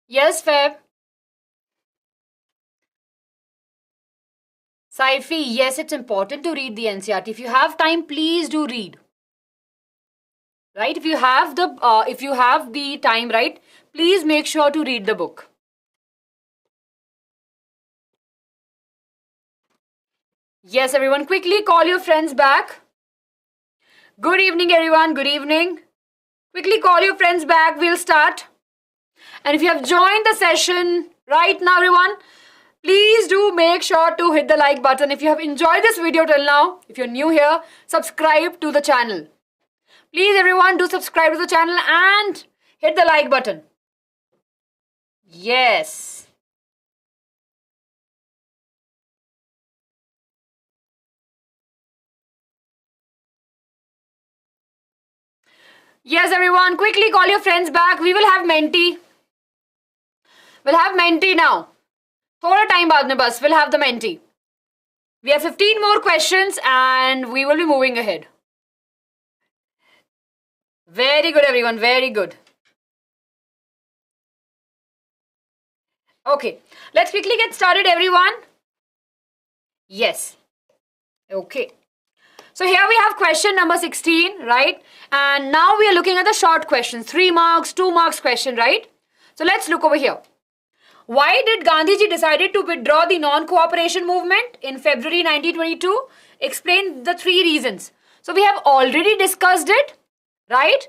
Yes, Feb. Saifi, yes, it's important to read the NCRT. If you have time, please do read. Right? If you have the time, right, please make sure to read the book. Yes, everyone, quickly call your friends back. Good evening, everyone. Good evening. Quickly call your friends back. We'll start. And if you have joined the session right now, everyone, please do make sure to hit the like button. If you have enjoyed this video till now, if you're new here, subscribe to the channel. Please, everyone, do subscribe to the channel and hit the like button. Yes. Yes, everyone, quickly call your friends back. We will have Menti. We'll have Menti now. Thoda time baad mein bas, we'll have the Menti. We have 15 more questions and we will be moving ahead. Very good, everyone. Very good. Okay. Let's quickly get started, everyone. Yes. Okay. So here we have question number 16, right? And now we are looking at the short questions. 3 marks, 2 marks question, right? So let's look over here. Why did Gandhiji decided to withdraw the non-cooperation movement in February 1922? Explain the 3 reasons. So we have already discussed it, right?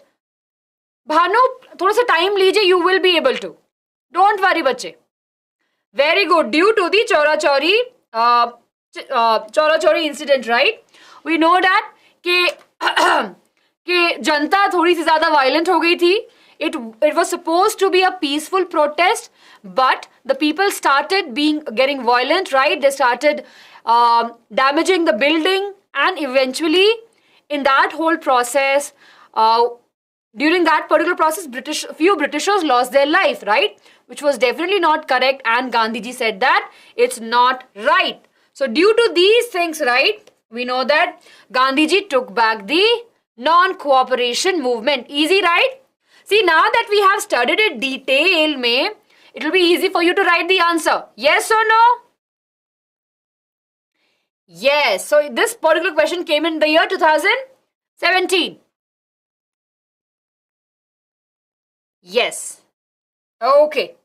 Bhanu, thoda sa time lijiye, you will be able to. Don't worry, bache. Very good. Due to the Chora-Chori incident, right? We know that कि जनता थोड़ी सी ज़्यादा violent हो गई थी. It was supposed to be a peaceful protest, but the people started getting violent, right? They started damaging the building, and eventually, in that whole process, during that particular process, few Britishers lost their life, right? Which was definitely not correct, and Gandhiji said that it's not right. So due to these things, right, we know that Gandhiji took back the non-cooperation movement. Easy, right? See, now that we have studied it detail mein, it will be easy for you to write the answer. Yes or no? Yes. So this particular question came in the year 2017. Yes. Okay.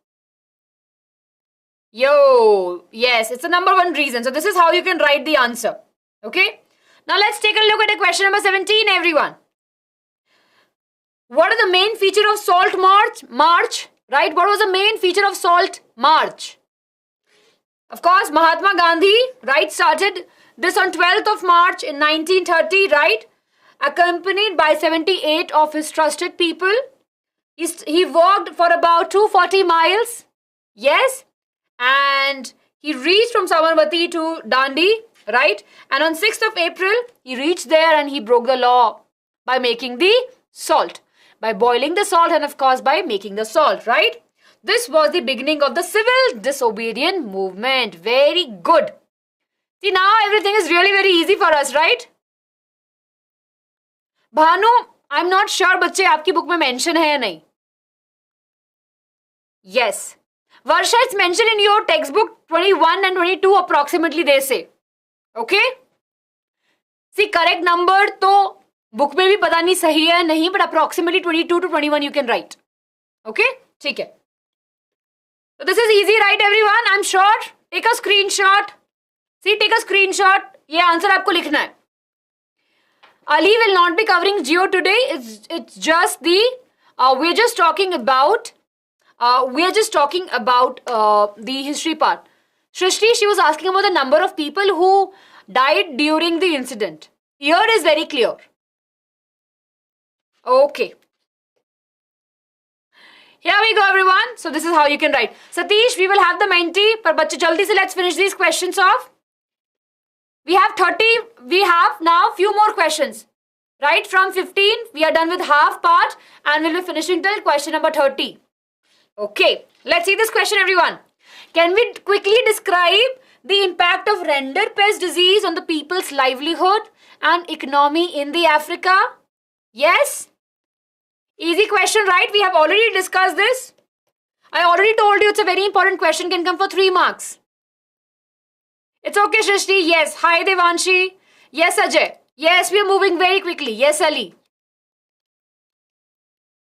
Yo, yes, it's the number 1 reason. So this is how you can write the answer. Okay. Now let's take a look at the question number 17, everyone. What are the main feature of Salt March? Right? What was the main feature of Salt March? Of course, Mahatma Gandhi, right, started this on 12th of March in 1930, right? Accompanied by 78 of his trusted people. He walked for about 240 miles. Yes. And he reached from Sabarmati to Dandi, right? And on 6th of April, he reached there and he broke the law by making the salt. By boiling the salt and of course by making the salt, right? This was the beginning of the civil disobedience movement. Very good. See, now everything is really very easy for us, right? Bhanu, I'm not sure बच्चे आपकी book में mention है या नहीं. Yes. Varsha, it's mentioned in your textbook 21 and 22 approximately they say. Okay? See, correct number तो book में भी पता नहीं सही है नहीं, but approximately 22 to 21 you can write. Okay? ठीक है. So this is easy, right, everyone? I'm sure. Take a screenshot. See, take a screenshot. ये answer आपको लिखना है. Ali will not be covering Geo today. It's just the we're just talking about the history part. Shrishti, she was asking about the number of people who died during the incident. Here is very clear. Okay. Here we go, everyone. So this is how you can write. Satish, we will have the Menti. But bache jaldi se let's finish these questions off. We have 30. We have now few more questions. Right? From 15, we are done with half part. And we'll be finishing till question number 30. Okay. Let's see this question, everyone. Can we quickly describe the impact of rinderpest disease on the people's livelihood and economy in the Africa? Yes? Easy question, right? We have already discussed this. I already told you it's a very important question, can come for 3 marks. It's okay, Shrishti. Yes. Hi, Devanshi. Yes, Ajay. Yes, we are moving very quickly. Yes, Ali.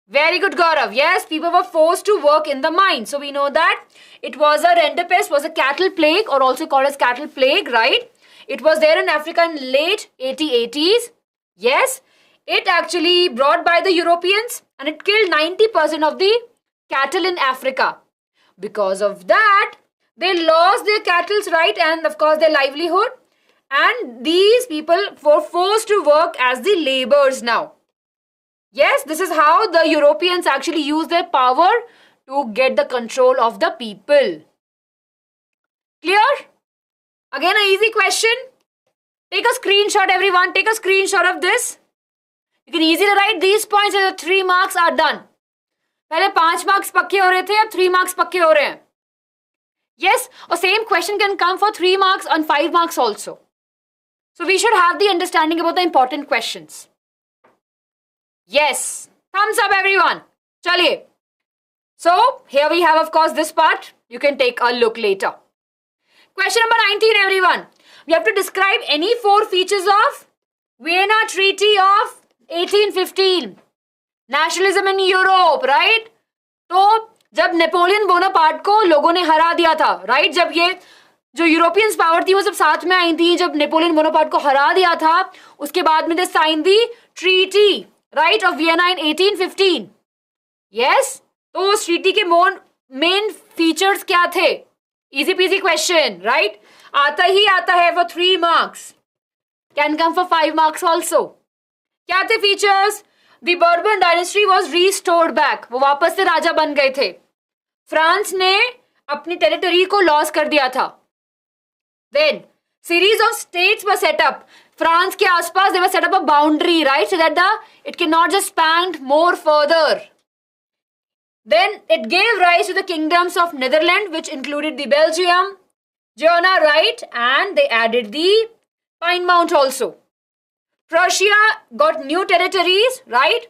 Very good, Gaurav. Yes, people were forced to work in the mine. So we know that it was a renderpest, was a cattle plague, or also called as cattle plague, right? It was there in Africa in late 80s. Yes, it actually brought by the Europeans and it killed 90% of the cattle in Africa. Because of that, they lost their cattle, right? And of course their livelihood. And these people were forced to work as the laborers now. Yes, this is how the Europeans actually used their power to get the control of the people. Clear? Again, an easy question. Take a screenshot, everyone. Take a screenshot of this. You can easily write these points and the 3 marks are done. पहले 5 marks पक्के हो रहे थे, अब 3 marks पक्के हो रहे हैं. Yes, or same question can come for 3 marks and 5 marks also. So we should have the understanding about the important questions. Yes, thumbs up everyone. Chaliye. So here we have of course this part. You can take a look later. Question number 19 everyone. We have to describe any 4 features of Vienna Treaty of 1815. Nationalism in Europe, right? तो जब Napoleon Bonaparte को लोगों ने हरा दिया था, right? जब ये जो यूरोपियंस पावर थी वो सब साथ में आई थी, जब नेपोलियन बोनापार्ट को हरा दिया था, उसके बाद में they sign the treaty, right, of Vienna in 1815. यस, तो उस ट्रीटी के मेन फीचर्स क्या थे? Easy peasy question, right? आता ही आता है for 3 marks. Can come for 5 marks also. क्या थे features? The Bourbon dynasty was restored back. वो वापस से राजा बन गए थे. फ्रांस ने अपनी टेरिटरी को लॉस कर दिया था. Then series of states were set up. France के आसपास they were set up a boundary, right, so that it cannot just expand more further. Then it gave rise to the kingdoms of Netherlands, which included the Belgium, Genoa, right, and they added the Pinemount also. Prussia got new territories, right?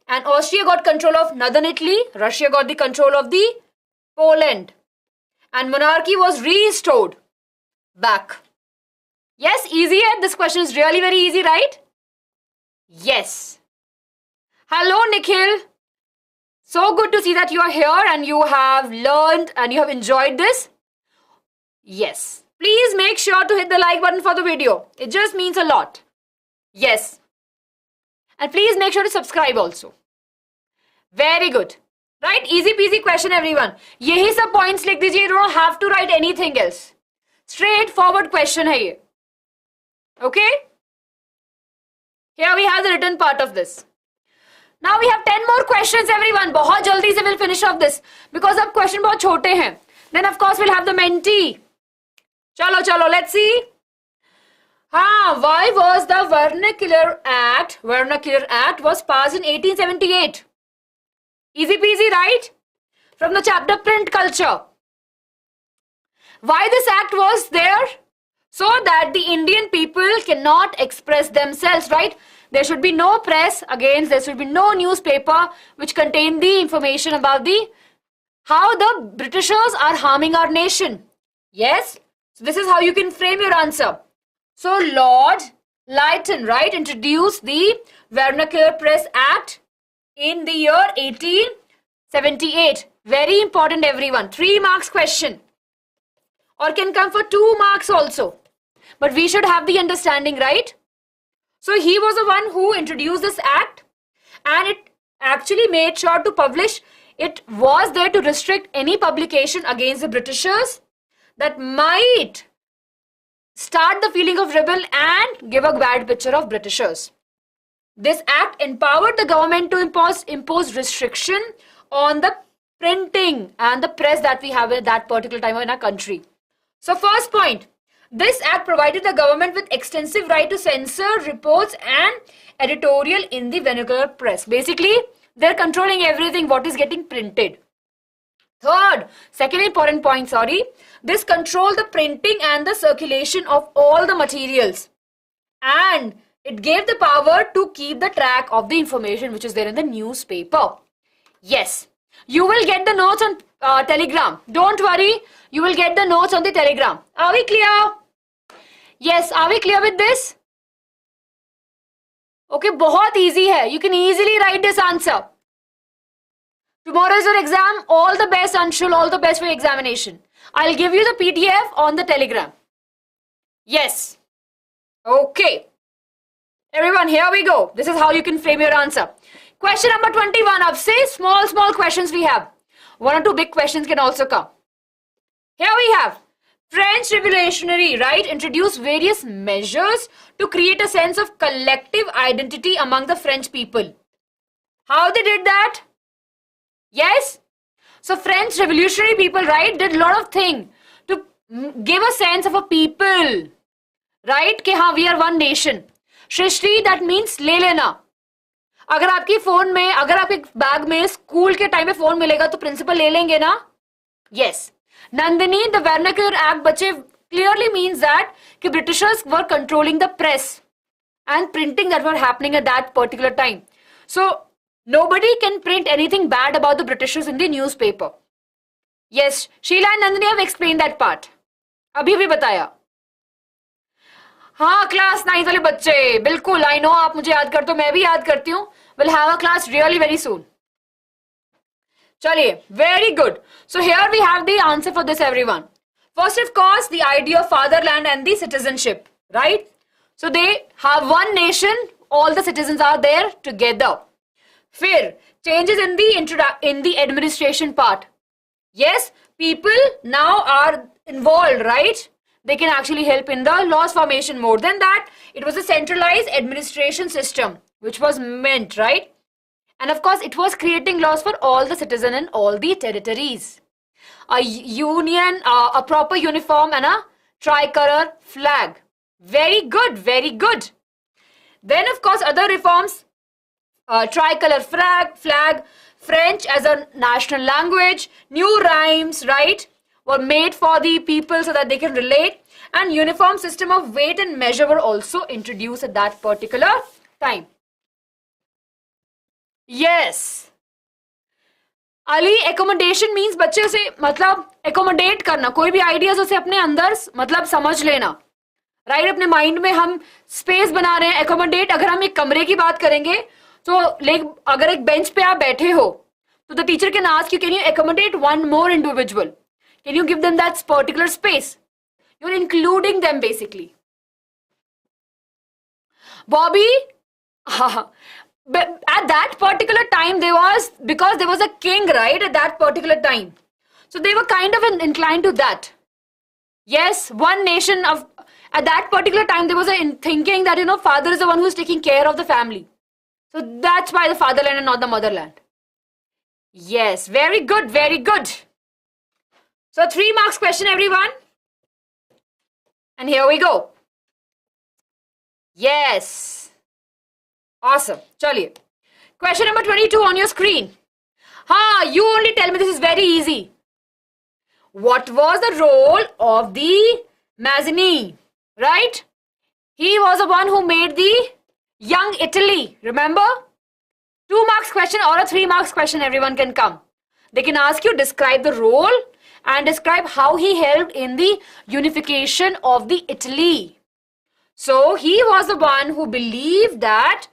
And Austria got control of northern Italy. Russia got the control of the Poland. And monarchy was restored back. Yes, easy. This question is really very easy, right? Yes. Hello, Nikhil. So good to see that you are here and you have learned and you have enjoyed this. Yes. Please make sure to hit the like button for the video. It just means a lot. Yes. And please make sure to subscribe also. Very good. Right? Easy peasy question everyone. यही सब points लिख दीजिए. You don't have to write anything else. Straightforward question है ये. Okay? Here we have the written part of this. Now we have 10 more questions everyone. बहुत जल्दी से we'll finish off this. Because अब question बहुत छोटे हैं. Then of course we'll have the Menti. चलो, let's see. Why was the Vernacular Act was passed in 1878? Easy peasy, right? From the chapter Print Culture. Why this act was there? So that the Indian people cannot express themselves, right? There should be no press against, there should be no newspaper which contain the information about how the Britishers are harming our nation. Yes? So this is how you can frame your answer. So Lord Lytton, right, introduced the Vernacular Press Act in the year 1878. Very important everyone. 3 marks question. Or can come for 2 marks also. But we should have the understanding, right? So he was the one who introduced this act and it actually made sure to publish. It was there to restrict any publication against the Britishers that might start the feeling of rebel and give a bad picture of Britishers. This act empowered the government to impose restriction on the printing and the press that we have at that particular time in our country. So first point, this act provided the government with extensive right to censor reports and editorial in the vernacular press. Basically, they're controlling everything what is getting printed. Second important point, this controlled the printing and the circulation of all the materials and It gave the power to keep the track of the information which is there in the newspaper. Yes. You will get the notes on Telegram. Don't worry. You will get the notes on the Telegram. Are we clear? Yes. Are we clear with this? Okay. बहुत easy है. You can easily write this answer. Tomorrow is your exam. All the best, Anshul. All the best for your examination. I'll give you the PDF on the Telegram. Yes. Okay. Everyone, here we go. This is how you can frame your answer. Question number 21. Up say small questions we have. One or two big questions can also come. Here we have French Revolutionary, right? Introduced various measures to create a sense of collective identity among the French people. How they did that? Yes. So French Revolutionary people, right, did a lot of things to give a sense of a people, right? कि हाँ, we are one nation. Srishti, that means ले लेना. अगर आपकी phone में, अगर आपके bag में स्कूल के टाइम में फोन मिलेगा तो प्रिंसिपल ले लेंगे ना? Yes. Nandini, the Vernacular Act बच्चे clearly means that कि Britishers were controlling the press and printing that were happening at that particular time. So nobody can print anything bad about the Britishers in the newspaper. Yes, Sheila and Nandini have explained that part. अभी भी बताया. हाँ, class 9 वाले बच्चे, बिल्कुल. I know आप मुझे याद करते हो, मैं भी याद करती हूँ. We'll have a class really very soon. चलिए, very good. So here we have the answer for this, everyone. First, of course, the idea of fatherland and the citizenship, right? So they have one nation, all the citizens are there together. फिर changes in the administration part. Yes, people now are involved, right? They can actually help in the laws formation. More than that, it was a centralized administration system which was meant, right? And of course, it was creating laws for all the citizens in all the territories. A union, a proper uniform and a tricolor flag. Very good, very good. Then of course, other reforms, tricolor flag, French as a national language, new rhymes, right, were made for the people so that they can relate, and uniform system of weight and measure were also introduced at that particular time. Yes. Ali, accommodation means बच्चे उसे मतलब accommodate करना, कोई भी ideas उसे अपने अंदर मतलब समझ लेना, right? अपने mind में हम space बना रहे हैं, accommodate. अगर हम एक कमरे की बात करेंगे तो अगर एक bench पे आप बैठे हो तो the teacher can ask you, can you accommodate one more individual? Can you give them that particular space? You're including them basically. Bobby, but at that particular time because there was a king, right, at that particular time. So they were kind of inclined to that. Yes, one nation at that particular time there was a thinking that, father is the one who's taking care of the family. So that's why the fatherland and not the motherland. Yes, very good, very good. So 3 marks question, everyone. And here we go. Yes. Awesome. Chaliye. Question number 22 on your screen. You only tell me, this is very easy. What was the role of the Mazzini? Right? He was the one who made the Young Italy. Remember? 2 marks question or a 3 marks question, everyone can come. They can ask you, describe the role and describe how he helped in the unification of the Italy. So he was the one who believed that,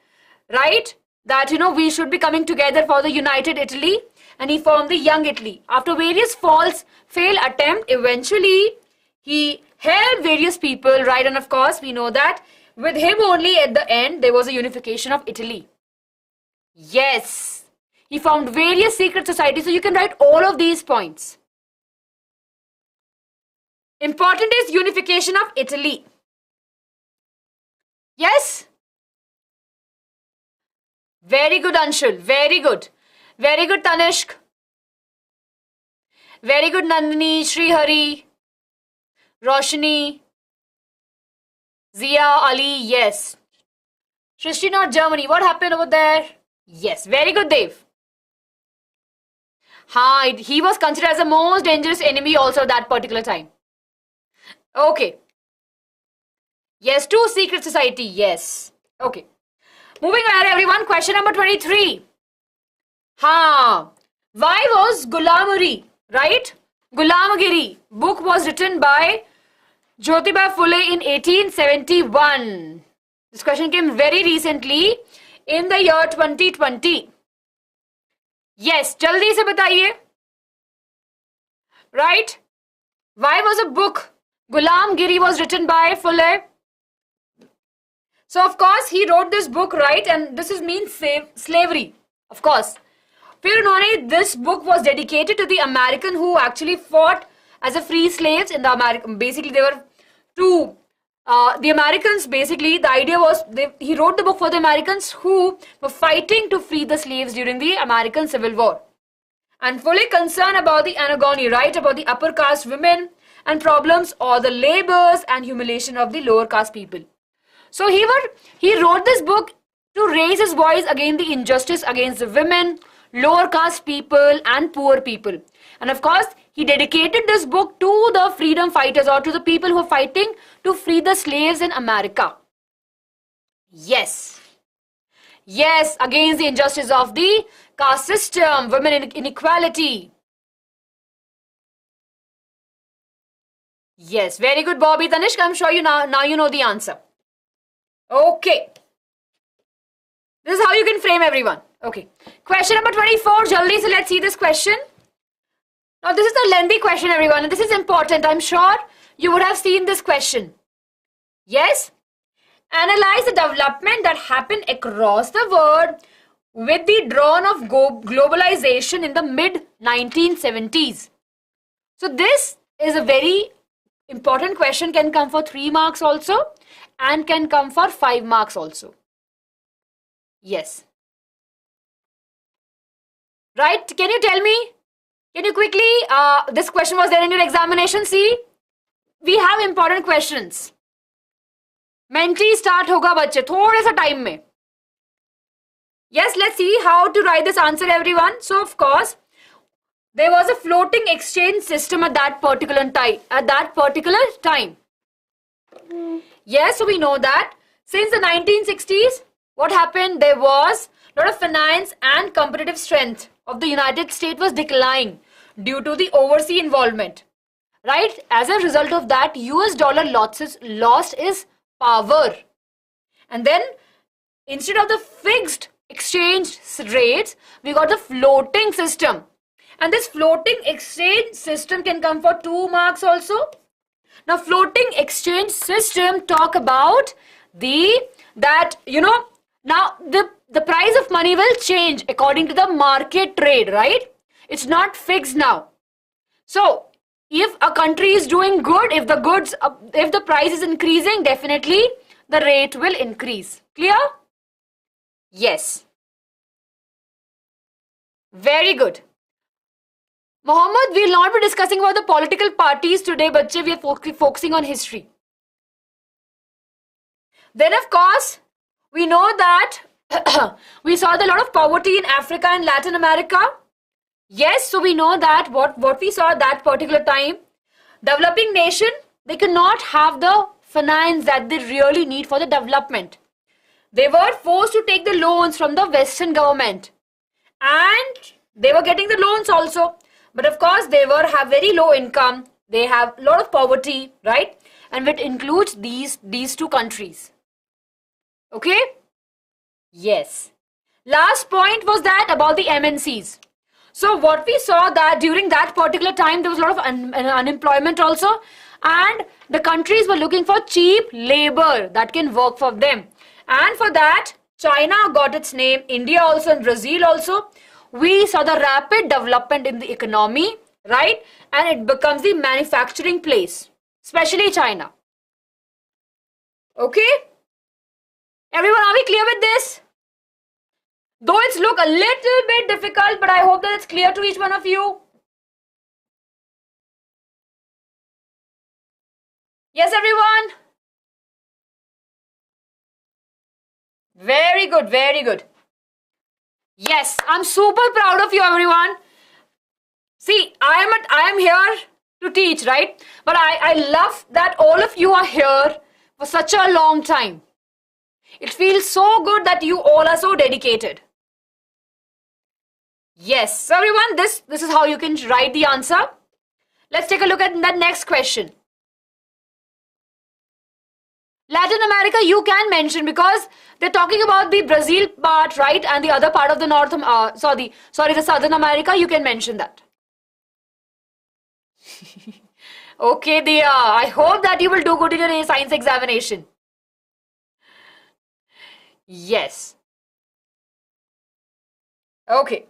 right, that we should be coming together for the united Italy, and he formed the Young Italy. After various failed attempt, eventually he helped various people, right? And of course we know that with him only at the end there was a unification of Italy. Yes, he formed various secret societies. So you can write all of these points. Important is unification of Italy. Yes? Very good, Anshul. Very good. Very good, Tanishk. Very good, Nandini, Srihari, Roshni, Zia, Ali. Yes. Shrishti, not Germany. What happened over there? Yes. Very good, Dev. He was considered as the most dangerous enemy also at that particular time. Okay. Yes, to secret society. Yes. Okay. Moving ahead, everyone. Question number 23. Why was Gulamuri, right? Gulamgiri book was written by Jyotiba Phule in 1871. This question came very recently in the year 2020. Yes, jaldi se bataiye. Right? Why was a book Gulamgiri was written by Phule? So of course he wrote this book, right? And this means slavery, of course. This book was dedicated to the American who actually fought as a free slaves in the American. Basically, they were two. The Americans, basically, the idea was he wrote the book for the Americans who were fighting to free the slaves during the American Civil War. And fully concerned about the anagony, right? About the upper caste women and problems or the labors and humiliation of the lower caste people. So he wrote this book to raise his voice against the injustice against the women, lower caste people and poor people. And of course, he dedicated this book to the freedom fighters or to the people who are fighting to free the slaves in America. Yes. Yes, against the injustice of the caste system, women inequality. Yes, very good, Bobby. Tanishq, I'm sure you now you know the answer. Okay. This is how you can frame everyone. Okay. Question number 24. Jaldi, so let's see this question. Now, this is a lengthy question, everyone, and this is important. I'm sure you would have seen this question. Yes? Analyze the development that happened across the world with the dawn of globalization in the mid-1970s. So, this is a very important question. Can come for 3 marks also and can come for 5 marks also. Yes. Right? Can you tell me? Can you quickly, this question was there in your examination. See, we have important questions. Menti start hoga bachche, thode sa time mein. Yes, let's see how to write this answer, everyone. So, of course, there was a floating exchange system at that particular time. Yes, so we know that since the 1960s, what happened? There was a lot of finance and competitive strength of the United States was declining due to the overseas involvement. Right? As a result of that, US dollar lost its power. And then instead of the fixed exchange rates, we got the floating system. And this floating exchange system can come for 2 marks also. Now, floating exchange system talk about now the price of money will change according to the market trade, right? It's not fixed now. So, if a country is doing good, if the price is increasing, definitely the rate will increase. Clear? Yes. Very good. Mohammed, we will not be discussing about the political parties today, but we are focusing on history. Then, of course, we know that we saw a lot of poverty in Africa and Latin America. Yes, so we know that what we saw at that particular time, developing nation, they cannot have the finance that they really need for the development. They were forced to take the loans from the Western government. And they were getting the loans also. But of course, they have very low income. They have a lot of poverty, right? And it includes these 2 countries. Okay? Yes. Last point was that about the MNCs. So what we saw that during that particular time, there was a lot of unemployment also. And the countries were looking for cheap labor that can work for them. And for that, China got its name, India also and Brazil also. We saw the rapid development in the economy, right? And it becomes the manufacturing place, especially China. Okay? Everyone, are we clear with this? Though it's look a little bit difficult, but I hope that it's clear to each one of you. Yes, everyone? Very good, very good. Yes, I'm super proud of you, everyone. See, I am here to teach, right? But I love that all of you are here for such a long time. It feels so good that you all are so dedicated. Yes. So everyone, this is how you can write the answer. Let's take a look at the next question. Latin America, you can mention because they're talking about the Brazil part, right? And the other part of the the Southern America, you can mention that. Okay, dear. I hope that you will do good in your science examination. Yes. Okay.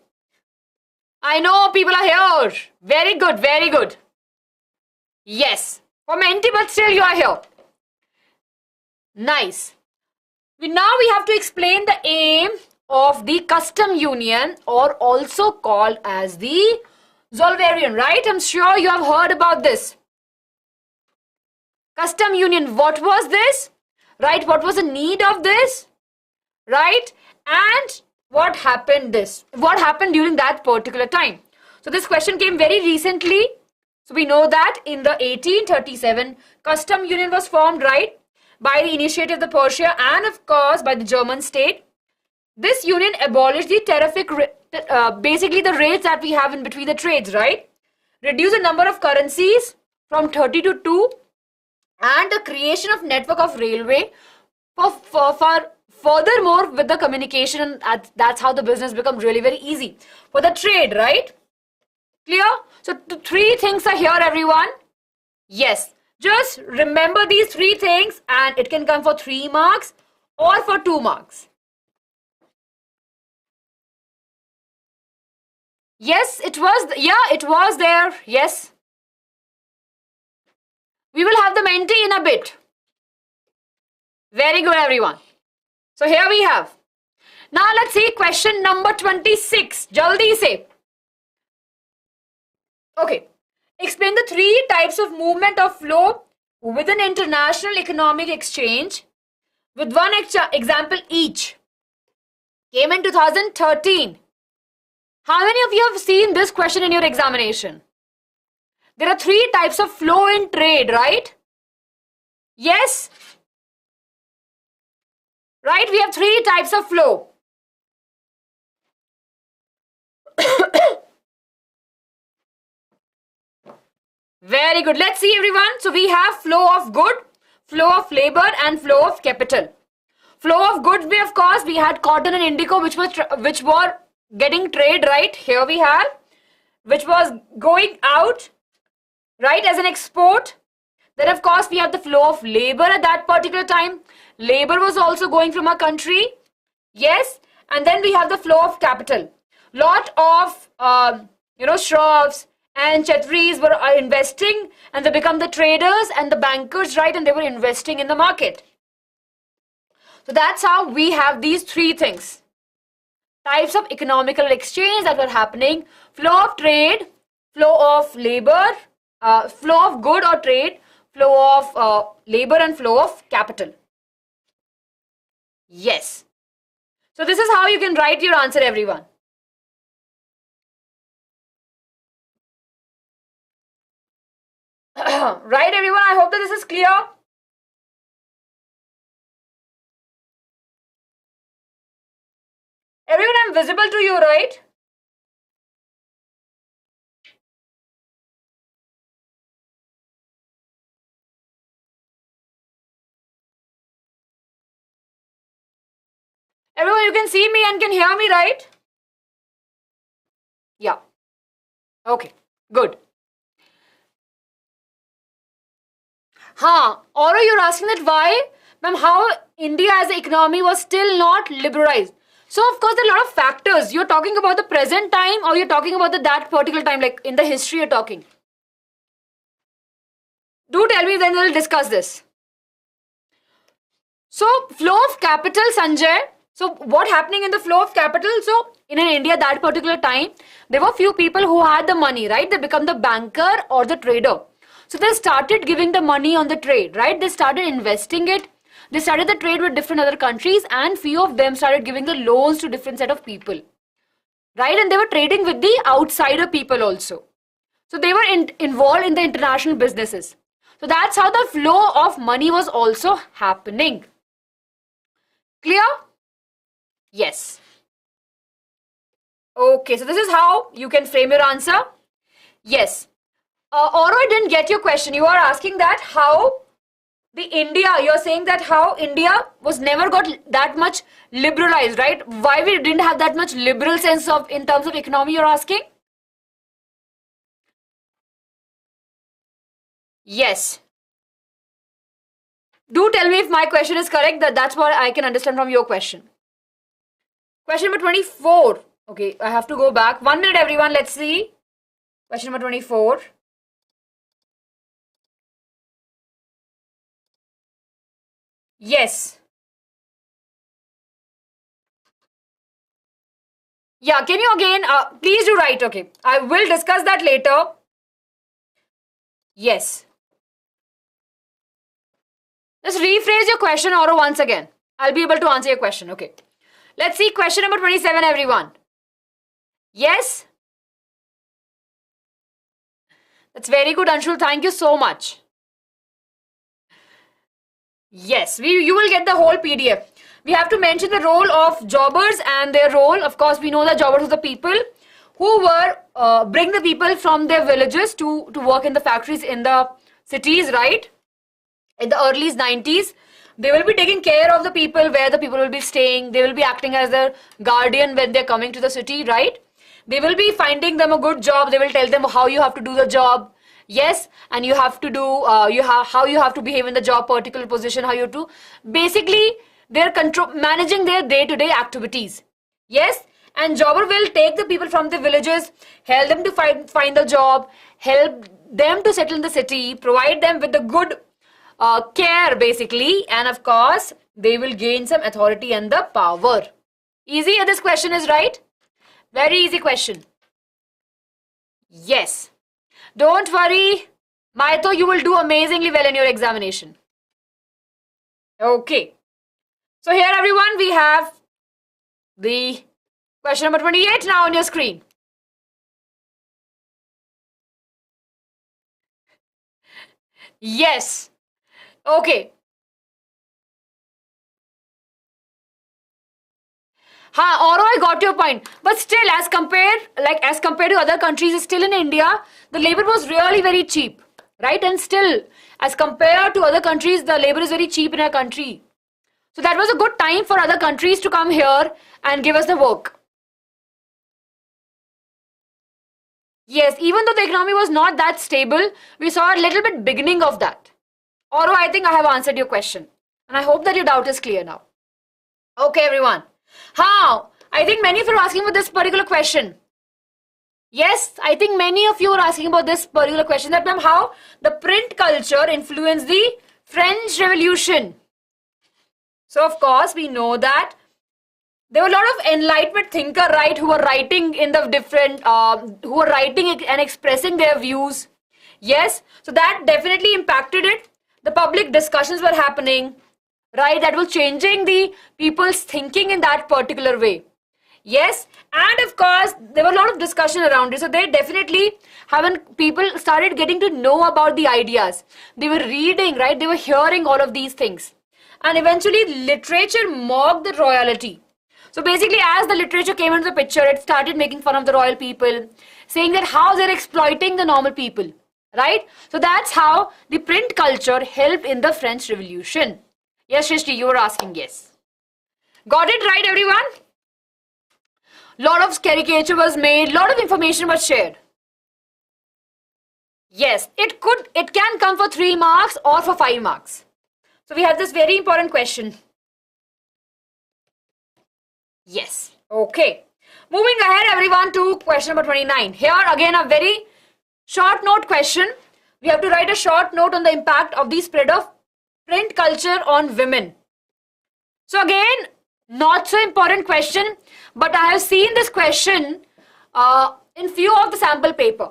I know people are here. Very good, very good. Yes. For Menti, but still you are here. Nice. Now we have to explain the aim of the custom union, or also called as the Zollverein, right? I'm sure you have heard about this. Custom union, what was this? Right? What was the need of this? Right? And what happened during that particular time? So this question came very recently. So we know that in the 1837, custom union was formed, right? By the initiative of the Persia and of course by the German state. This union abolished the tarific, basically the rates that we have in between the trades, right? Reduce the number of currencies from 30 to 2, and the creation of network of railway for furthermore with the communication, and that's how the business becomes really very easy for the trade, right? Clear? So the three things are here, everyone. Yes. Just remember these three things, and it can come for 3 marks or for 2 marks. Yes, it was. Yeah, it was there. Yes. We will have the Menti in a bit. Very good, everyone. So here we have. Now let's see question number 26. Jaldi se. Okay. Explain the 3 types of movement of flow within international economic exchange with one example each. Came in 2013. How many of you have seen this question in your examination? There are 3 types of flow in trade, right? Yes? Right? We have 3 types of flow. Very good. Let's see, everyone. So we have flow of good, flow of labor, and flow of capital. Flow of goods, of course, we had cotton and indigo, which were getting trade, right? Here we have, which was going out, right, as an export. Then, of course, we have the flow of labor at that particular time. Labor was also going from our country. Yes. And then we have the flow of capital. Lot of, shroffs and chatris were investing, and they become the traders and the bankers, right? And they were investing in the market. So that's how we have these 3 things. Types of economical exchange that were happening. Flow of trade, flow of labor, flow of good or trade, flow of labor, and flow of capital. Yes. So this is how you can write your answer, everyone. Right, everyone? I hope that this is clear. Everyone, I'm visible to you, right? Everyone, you can see me and can hear me, right? Yeah. Okay, good. Or you're asking that why, ma'am, how India as an economy was still not liberalized. So, of course, there are a lot of factors. You're talking about the present time, or you're talking about that particular time, like in the history you're talking. Do tell me, then we'll discuss this. So, flow of capital, Sanjay. So, what happening in the flow of capital? So, in India, that particular time, there were few people who had the money, right? They become the banker or the trader. So, they started giving the money on the trade, right? They started investing it. They started the trade with different other countries, and few of them started giving the loans to different set of people, right? And they were trading with the outsider people also. So, they were involved in the international businesses. So, that's how the flow of money was also happening. Clear? Yes. Okay, so this is how you can frame your answer. Yes. Or I didn't get your question. You are asking that how you're saying that how India was never got that much liberalized, right? Why we didn't have that much liberal sense of, in terms of economy, you're asking? Yes. Do tell me if my question is correct. That's what I can understand from your question. Question number 24. Okay, I have to go back. 1 minute, everyone. Let's see. Question number 24. Yes. Yeah, can you again, please do write, okay. I will discuss that later. Yes. Just rephrase your question, Oro, once again. I'll be able to answer your question, okay. Let's see question number 27, everyone. Yes? That's very good, Anshul. Thank you so much. Yes, you will get the whole PDF. We have to mention the role of jobbers and their role. Of course, we know that jobbers are the people who were bring the people from their villages to work in the factories in the cities, right? In the early 90s, they will be taking care of the people where the people will be staying. They will be acting as their guardian when they're coming to the city, right? They will be finding them a good job. They will tell them how you have to do the job. Yes, and you have to do how you have to behave in the job particular position, how you have to basically they're managing their day-to-day activities. Yes, and jobber will take the people from the villages, help them to find the job, help them to settle in the city, provide them with the good care basically, and of course they will gain some authority and the power. Easy? This question is right. Very easy question. Yes. Don't worry, Maito, you will do amazingly well in your examination. Okay. So here, everyone, we have the question number 28 now on your screen. Yes. Okay. Oro, I got your point. But still, as compared to other countries, still in India, the labor was really very cheap, right? And still, as compared to other countries, the labor is very cheap in our country. So that was a good time for other countries to come here and give us the work. Yes, even though the economy was not that stable, we saw a little bit beginning of that. Oro, I think I have answered your question. And I hope that your doubt is clear now. Okay, everyone. How? I think many of you are asking about this particular question. Yes, I think many of you are asking about this particular question, that ma'am, how the print culture influenced the French Revolution. So, of course, we know that there were a lot of Enlightenment thinkers, right, who were writing in the different, who were writing and expressing their views. Yes, so that definitely impacted it. The public discussions were happening, right, that was changing the people's thinking in that particular way. Yes, and of course, there were a lot of discussion around it. So they definitely people started getting to know about the ideas. They were reading, right, they were hearing all of these things. And eventually, literature mocked the royalty. So basically, as the literature came into the picture, it started making fun of the royal people, saying that how they're exploiting the normal people, right? So that's how the print culture helped in the French Revolution. Yes, Shrishti, you were asking, yes. Got it right, everyone? Lot of caricature was made, lot of information was shared. Yes, it can come for 3 marks or for 5 marks. So we have this very important question. Yes. Okay. Moving ahead, everyone, to question number 29. Here again a very short note question. We have to write a short note on the impact of the spread of print culture on women. So again, not so important question, but I have seen this question in few of the sample paper,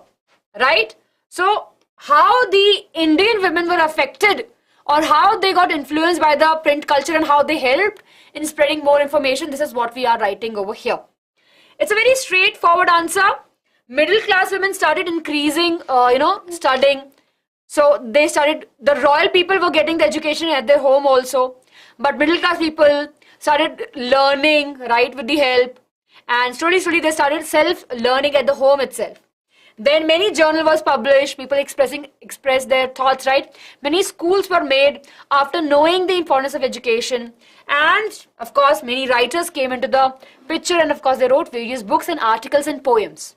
right? So how the Indian women were affected or how they got influenced by the print culture and how they helped in spreading more information. This is what we are writing over here. It's a very straightforward answer. Middle class women started increasing, studying. So the royal people were getting the education at their home also. But middle class people, started learning, right, with the help. And slowly they started self-learning at the home itself. Then many journal was published, people expressed their thoughts, right? Many schools were made after knowing the importance of education. And of course, many writers came into the picture, and of course, they wrote various books and articles and poems.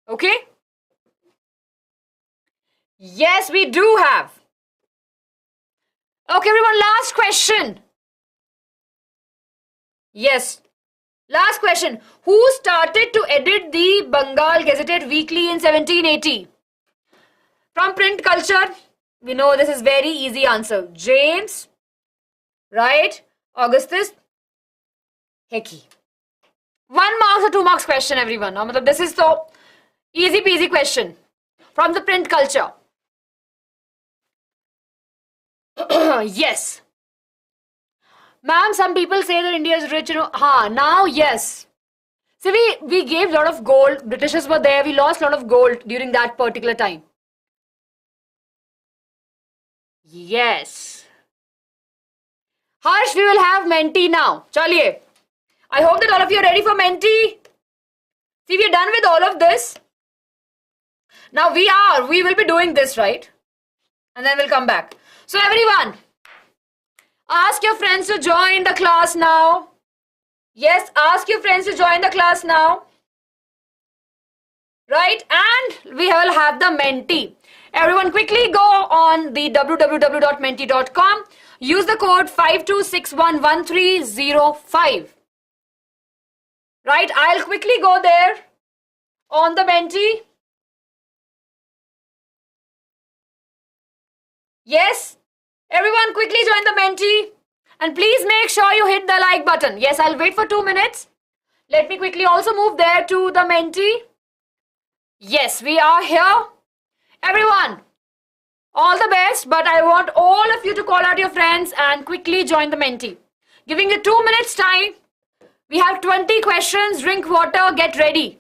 Okay? Yes, we do have. Okay, everyone, last question. Yes. Last question. Who started to edit the Bengal Gazetted Weekly in 1780? From print culture, we know this is very easy answer. James, right? Augustus Hickey. 1 mark or 2 marks question, everyone. This is so easy peasy question from the print culture. Yes. Ma'am, some people say that India is rich, now, yes. See, we gave a lot of gold. Britishers were there. We lost a lot of gold during that particular time. Yes. Harsh, we will have Menti now. Chaliye. I hope that all of you are ready for Menti. See, we are done with all of this. Now we will be doing this, right? And then we'll come back. So everyone, ask your friends to join the class now. Yes, ask your friends to join the class now. Right? And we will have the Menti. Everyone quickly go on the www.menti.com. Use the code 52611305. Right? I'll quickly go there on the Menti. Yes? Everyone quickly join the Menti. And please make sure you hit the like button. Yes, I'll wait for 2 minutes. Let me quickly also move there to the Menti. Yes, we are here. Everyone, all the best. But I want all of you to call out your friends and quickly join the Menti. Giving you 2 minutes time. We have 20 questions. Drink water. Get ready.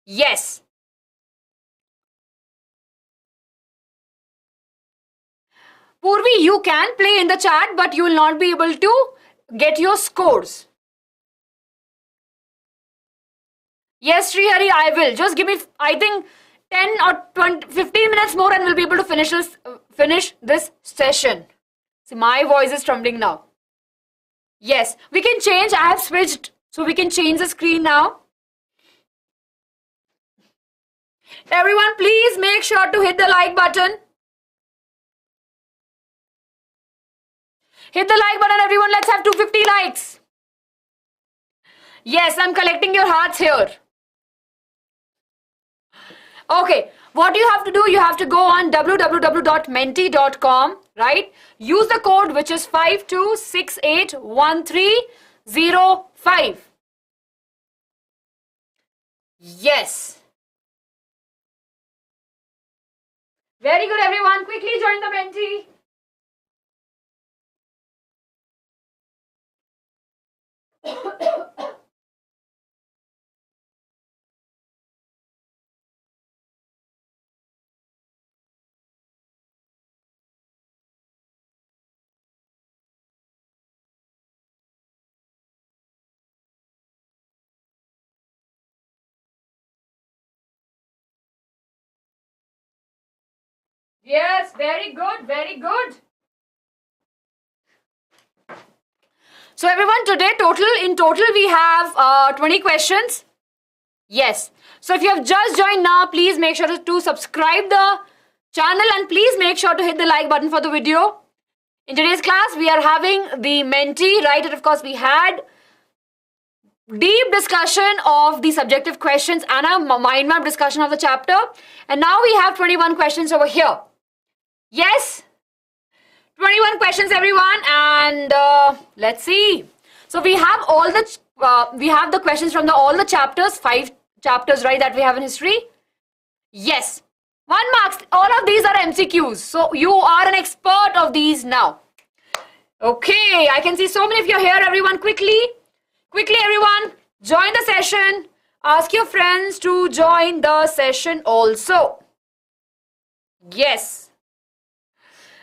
Yes. Purvi, you can play in the chat, but you will not be able to get your scores. Yes, Srihari, I will. Just give me, I think, 10 or 20, 15 minutes more and we'll be able to finish this session. See, my voice is trembling now. Yes, we can change. I have switched, so we can change the screen now. Everyone, please make sure to hit the like button. Hit the like button, everyone. Let's have 250 likes. Yes, I'm collecting your hearts here. Okay, what you have to do, you have to go on www.menti.com, right? Use the code which is 52681305. Yes. Very good, everyone. Quickly join the Menti. Yes, very good, very good. So everyone, today in total we have 20 questions. Yes. So if you have just joined now, please make sure to subscribe the channel and please make sure to hit the like button for the video. In today's class, we are having the Menti, right? And of course, we had deep discussion of the subjective questions and a mind map discussion of the chapter. And now we have 21 questions over here. Yes? 21 questions, everyone, and let's see. So we have all the the questions from all the chapters, 5 chapters, right, that we have in history. Yes, 1 mark. All of these are MCQs, so you are an expert of these now. Okay, I can see so many of you here, everyone. Quickly, everyone, join the session. Ask your friends to join the session also. Yes.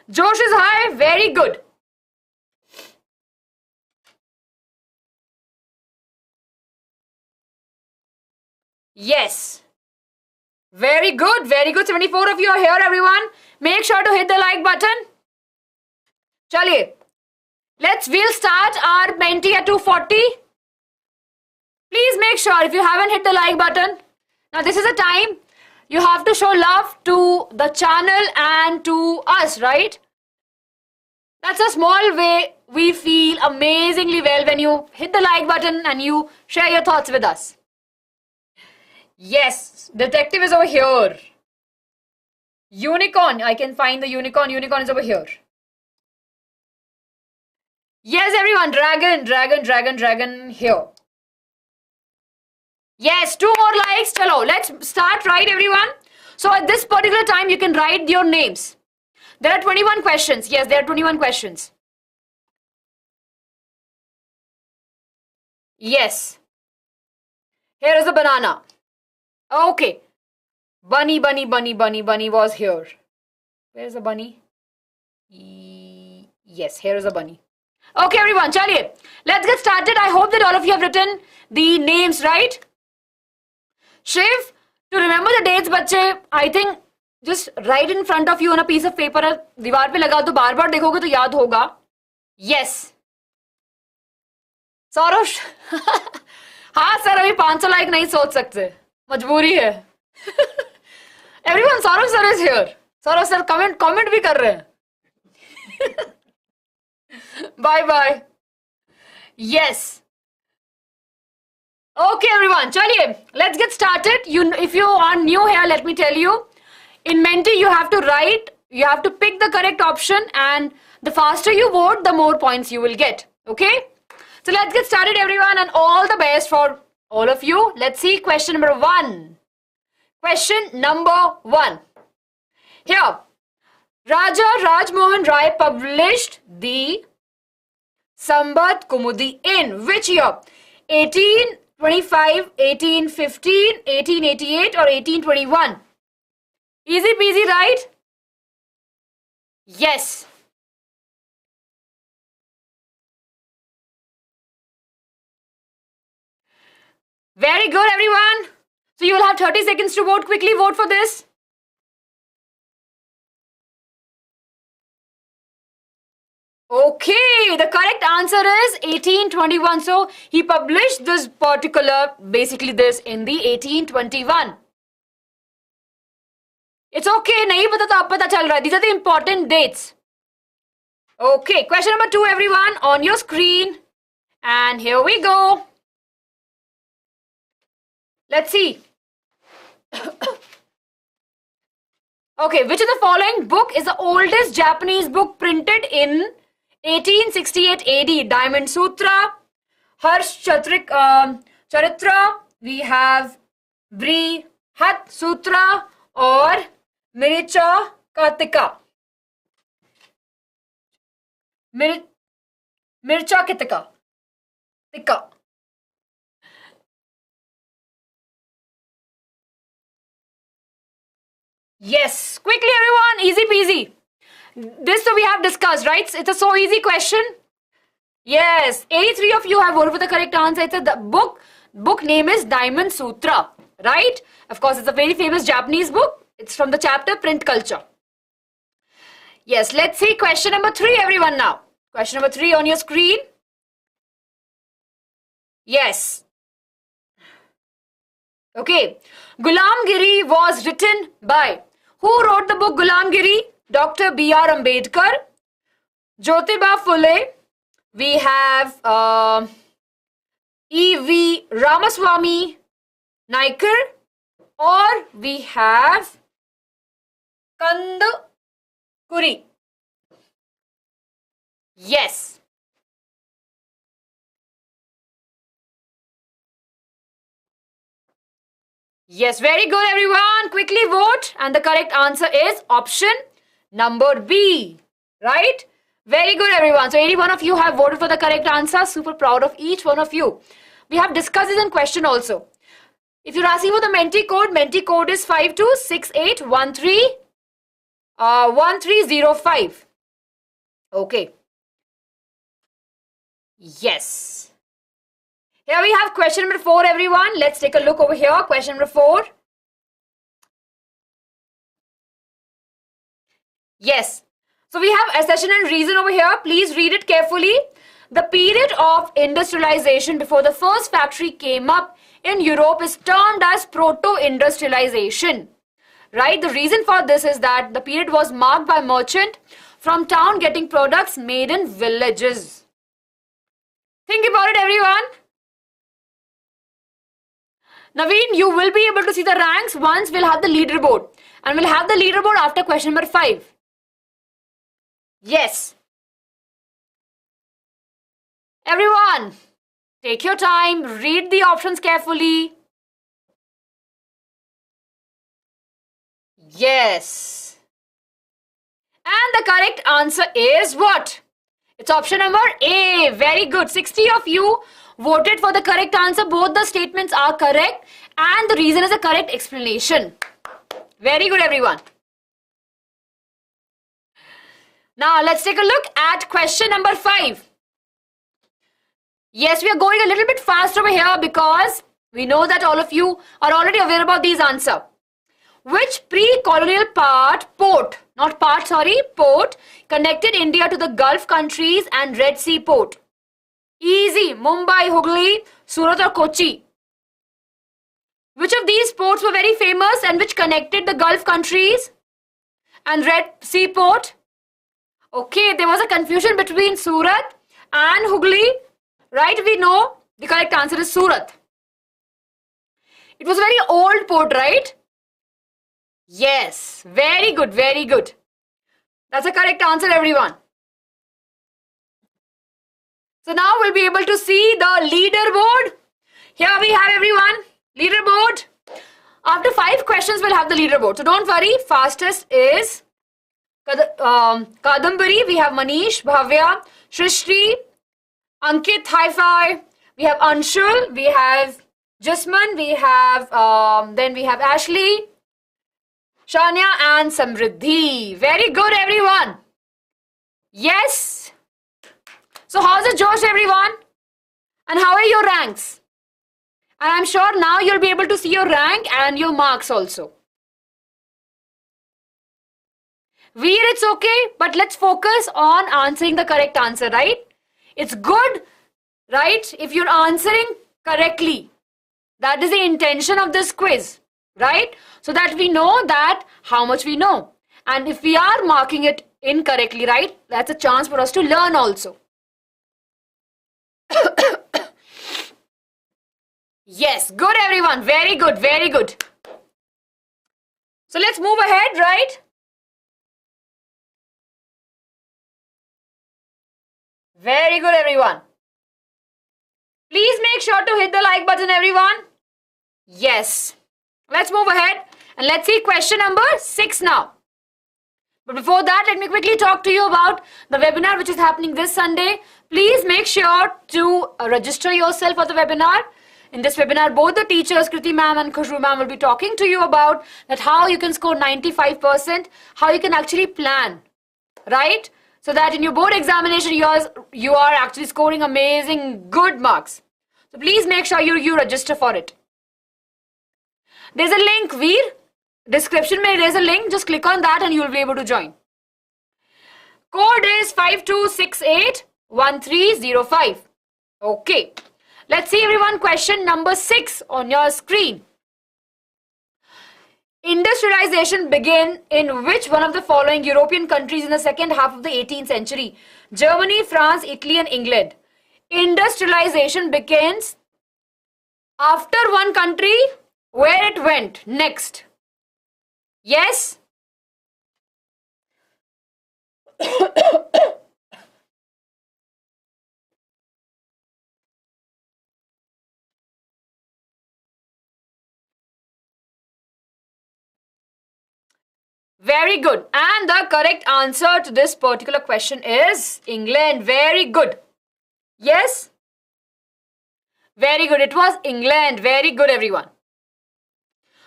Josh is high, very good. Yes. Very good. Very good. 74 of you are here, everyone. Make sure to hit the like button. Chaliye. We'll start our Menti at 2:40. Please make sure if you haven't hit the like button. Now this is a time you have to show love to the channel and to us, right? That's a small way we feel amazingly well when you hit the like button and you share your thoughts with us. Yes, detective is over here. Unicorn, I can find the unicorn. Unicorn is over here. Yes, everyone, dragon here. Yes, 2 more likes. Chalo, let's start, right, everyone? So at this particular time, you can write your names. There are 21 questions. Yes, there are 21 questions. Yes. Here is a banana. Okay. Bunny was here. Where is the bunny? Yes, here is a bunny. Okay, everyone, chaliye. Let's get started. I hope that all of you have written the names, right? Shiv, to remember the dates, bache, I think just write in front of you on a piece of paper. दीवार पे लगा तो बार-बार देखोगे तो याद होगा. Yes. Saurabh. हाँ सर, अभी 500 लाइक नहीं सोच सकते. मजबूरी है. Everyone, Saurav sir is here. Saurav sir comment भी कर रहे हैं. Bye. Yes. Okay, everyone. Chaliye, let's get started. If you are new here, let me tell you. In Menti, you have to pick the correct option, and the faster you vote, the more points you will get. Okay? So let's get started, everyone, and all the best for all of you. Let's see question number 1. Question number 1. Here, Raja Rajmohan Rai published the Sambat Kumudi in which year? 1825, 1815, 1888 or 1821? Easy peasy, right? Yes. Very good, everyone. So you will have 30 seconds to vote. Quickly vote for this. Okay, the correct answer is 1821. So he published this particular, basically this in the 1821. It's okay, nahi pata to ab pata chal raha hai. These are the important dates. Okay, question number 2, everyone, on your screen. And here we go. Let's see. Okay, which of the following book is the oldest Japanese book printed in 1868 AD? Diamond Sutra, Harsh Charitra, we have Brihat Sutra or Miricha Katika. Mircha Kitika. Tika. Yes, quickly everyone, easy peasy. This we have discussed, right? It's a so easy question. Yes, 83 of you have voted for the correct answer. It's the book name is Diamond Sutra, right? Of course, it's a very famous Japanese book. It's from the chapter Print Culture. Yes, let's see question number 3, everyone now. Question number 3 on your screen. Yes. Okay. Gulamgiri was written by. Who wrote the book Gulamgiri? Dr. B.R. Ambedkar, Jyotiba Phule, we have E.V. Ramaswamy Naikar, or we have Kandakuri. Yes. Yes, very good everyone. Quickly vote, and the correct answer is option number B. Right? Very good everyone. So 81 of you have voted for the correct answer. Super proud of each one of you. We have discussed this in question also. If you're asking for the Menti code is 526813 1305. Okay. Yes. Here we have question number 4, everyone. Let's take a look over here. Question number 4. Yes. So we have accession and reason over here. Please read it carefully. The period of industrialization before the first factory came up in Europe is termed as proto-industrialization. Right? The reason for this is that the period was marked by merchant from town getting products made in villages. Think about it, everyone. Naveen, you will be able to see the ranks once we'll have the leaderboard. And we'll have the leaderboard after question number 5. Yes. Everyone, take your time, read the options carefully. Yes. And the correct answer is what? It's option number A. Very good. 60 of you voted for the correct answer. Both the statements are correct and the reason is a correct explanation. Very good, everyone. Now, let's take a look at question number 5. Yes, we are going a little bit fast over here because we know that all of you are already aware about these answers. Which pre-colonial port connected India to the Gulf countries and Red Sea port? Easy. Mumbai, Hooghly, Surat or Kochi. Which of these ports were very famous and which connected the Gulf countries and Red Sea port? Okay, there was a confusion between Surat and Hooghly. Right, we know the correct answer is Surat. It was a very old port, right? Yes, very good, very good. That's the correct answer, everyone. So now we'll be able to see the leaderboard. Here we have, everyone, leaderboard. After 5 questions, we'll have the leaderboard. So don't worry, fastest is Kadambari. We have Manish, Bhavya, Shrishti, Ankit, Hi-Fi. We have Anshul, we have Jasmine, we have then we have Ashley, Shania and Samriddhi. Very good, everyone. Yes. So how's the Josh, everyone? And how are your ranks? And I'm sure now you'll be able to see your rank and your marks also. Veer, it's okay, but let's focus on answering the correct answer, right? It's good, right, if you're answering correctly. That is the intention of this quiz, right? So that we know that how much we know. And if we are marking it incorrectly, right, that's a chance for us to learn also. Yes, good, everyone. Very good, very good. So let's move ahead, right? Very good, everyone. Please make sure to hit the like button, everyone. Yes. Let's move ahead and let's see question number 6 now. But before that, let me quickly talk to you about the webinar which is happening this Sunday. Please make sure to register yourself for the webinar. In this webinar, both the teachers, Kriti ma'am and Khusbhu ma'am, will be talking to you about that how you can score 95%, how you can actually plan, right? So that in your board examination, you are actually scoring amazing good marks. So please make sure you register for it. There's a link, Veer. Description mein there's a link. Just click on that and you will be able to join. Code is 52681305. Okay. Let's see, everyone, question number 6 on your screen. Industrialization began in which one of the following European countries in the second half of the 18th century? Germany, France, Italy and England. Industrialization begins after one country, where it went next. Yes? Very good. And the correct answer to this particular question is England. Very good. Yes? Very good. It was England. Very good, everyone.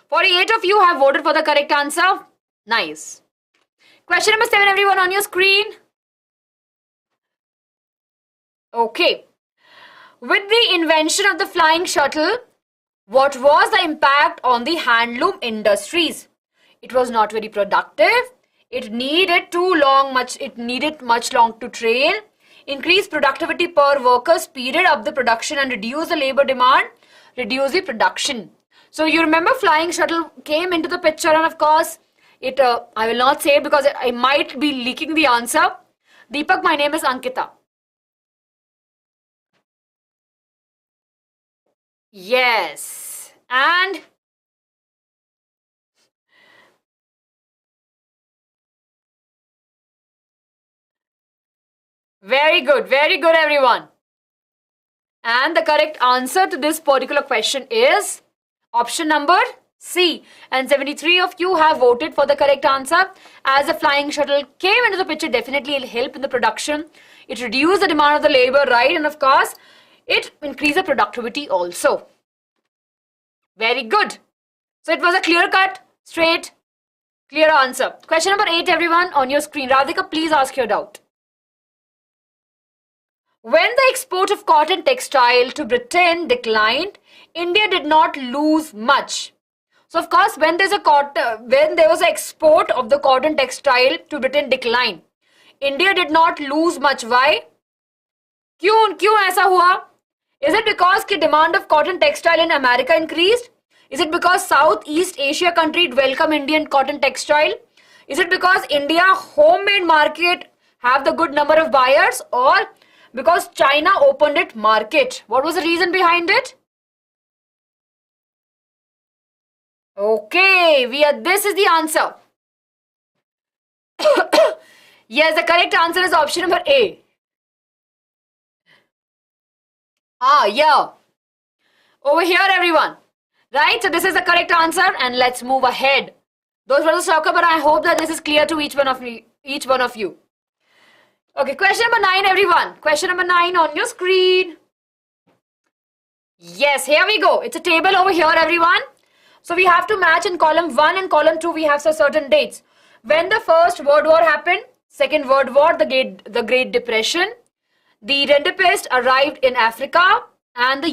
48 of you have voted for the correct answer. Nice. Question number 7, everyone, on your screen. Okay. With the invention of the flying shuttle, what was the impact on the handloom industries? It was not very productive. It needed much long to train. Increase productivity per worker, speeded up the production and reduce the labor demand, reduce the production. So you remember flying shuttle came into the picture, and of course, I will not say it because I might be leaking the answer. Deepak, my name is Ankita. Yes. And very good, everyone. And the correct answer to this particular question is option number C. And 73 of you have voted for the correct answer. As the flying shuttle came into the picture, definitely it'll help in the production. It reduced the demand of the labor, right? And of course, it increased the productivity also. Very good. So it was a clear-cut, straight, clear answer. Question number 8, everyone, on your screen. Radhika, please ask your doubt. When the export of cotton textile to Britain declined, India did not lose much. So of course, when there was an export of the cotton textile to Britain decline, India did not lose much. Why? क्यों ऐसा हुआ? Is it because the demand of cotton textile in America increased? Is it because Southeast Asia country welcome Indian cotton textile? Is it because India homemade market have the good number of buyers, or because China opened its market? What was the reason behind it? Okay, this is the answer. Yes, the correct answer is option number A. Yeah. Over here, everyone. Right, so this is the correct answer, and let's move ahead. Those were the soccer, but I hope that this is clear to each one of you. Okay, question number 9, everyone. Question number 9 on your screen. Yes, here we go. It's a table over here, everyone. So we have to match in column 1 and column 2. We have certain dates. When the First World War happened, Second World War, the Great Depression, the Rendipest arrived in Africa, and the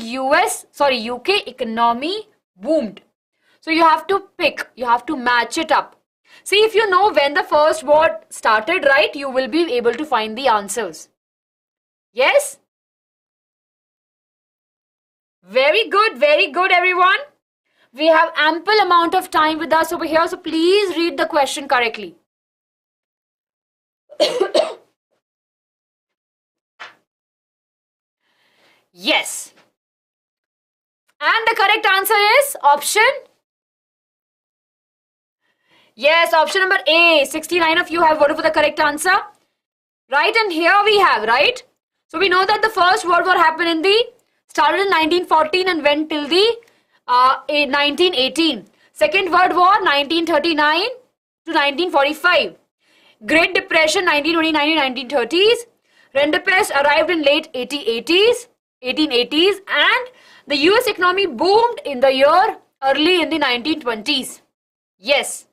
UK economy boomed. So you have to pick, you have to match it up. See, if you know when the First War started, right, you will be able to find the answers. Yes? Very good, everyone. We have ample amount of time with us over here, so please read the question correctly. Yes. And the correct answer is option? Yes, option number A. 69 of you have voted for the correct answer. Right, and here we have, right? So we know that the First World War happened started in 1914 and went till the 1918. Second World War 1939 to 1945. Great Depression 1929 to 1930s. Rendipest arrived in late 1880s, and the US economy boomed in the year early in the 1920s. Yes.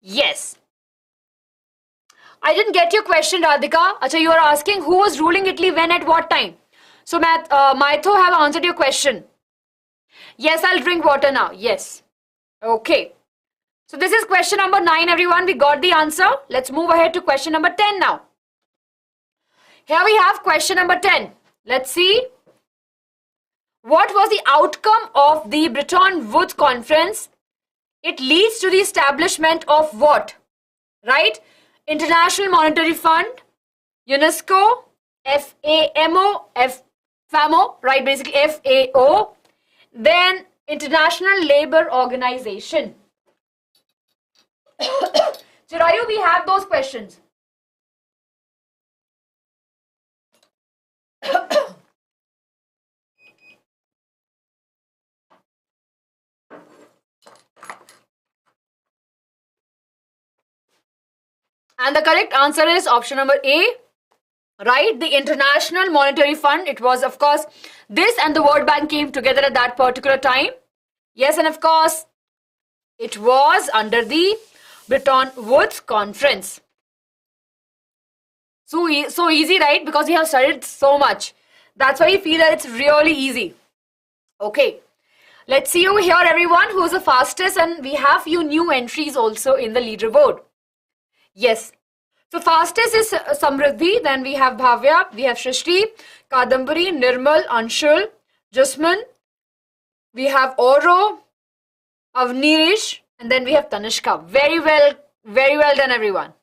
Yes. I didn't get your question, Radhika. Acha, you are asking who was ruling Italy when at what time? So, Maitho have answered your question. Yes, I'll drink water now. Yes. Okay. So, this is question number 9, everyone. We got the answer. Let's move ahead to question number 10 now. Here we have question number 10. Let's see. What was the outcome of the Bretton Woods Conference? It leads to the establishment of what? Right? International Monetary Fund, UNESCO, FAMO, right? Basically FAO. Then International Labour Organization. Chirayu, we have those questions. And the correct answer is option number A, right? The International Monetary Fund. It was, of course, this and the World Bank came together at that particular time. Yes, and of course, it was under the Bretton Woods Conference. So easy, right? Because we have studied so much. That's why we feel that it's really easy. Okay. Let's see over here, everyone, who's the fastest, and we have few new entries also in the leaderboard. Yes. So fastest is Samriddhi, then we have Bhavya, we have Shrishti, Kadambari, Nirmal, Anshul, Jasmine, we have Oro, Avnirish, and then we have Tanishka. Very well done, everyone.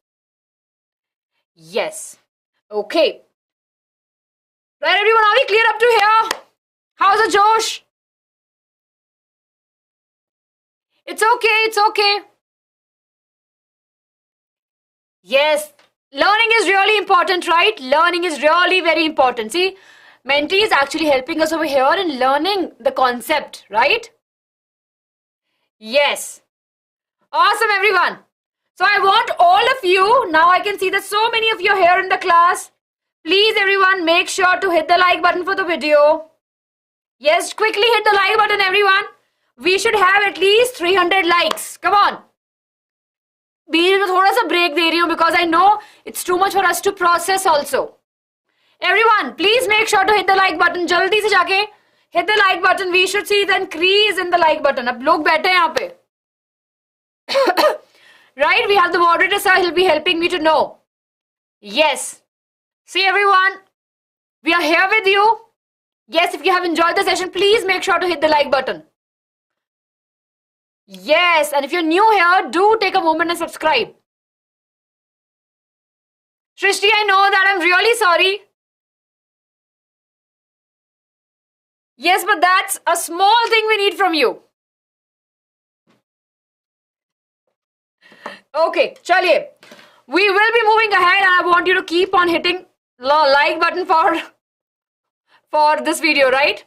Yes. Okay. Right, everyone, are we clear up to here? How's the Josh? It's okay, it's okay. Yes, learning is really important, right? Learning is really very important. See, Menti is actually helping us over here in learning the concept, right? Yes. Awesome, everyone. So I want all of you, now I can see that so many of you are here in the class. Please, everyone, make sure to hit the like button for the video. Yes, quickly hit the like button, everyone. We should have at least 300 likes. Come on. बीच में थोड़ा सा break दे रही हूँ because I know it's too much for us to process also. Everyone, please make sure to hit the like button. जल्दी से जाके hit the like button. We should see the increase in the like button. अब लोग बैठे हैं यहाँ पे. Right, we have the moderator sir. He'll be helping me to know. Yes. See everyone, we are here with you. Yes, if you have enjoyed the session, please make sure to hit the like button. Yes, and if you're new here, do take a moment and subscribe. Shrishti, I know that. I'm really sorry. Yes, but that's a small thing we need from you. Okay, chaliye. We will be moving ahead and I want you to keep on hitting the like button for this video, right?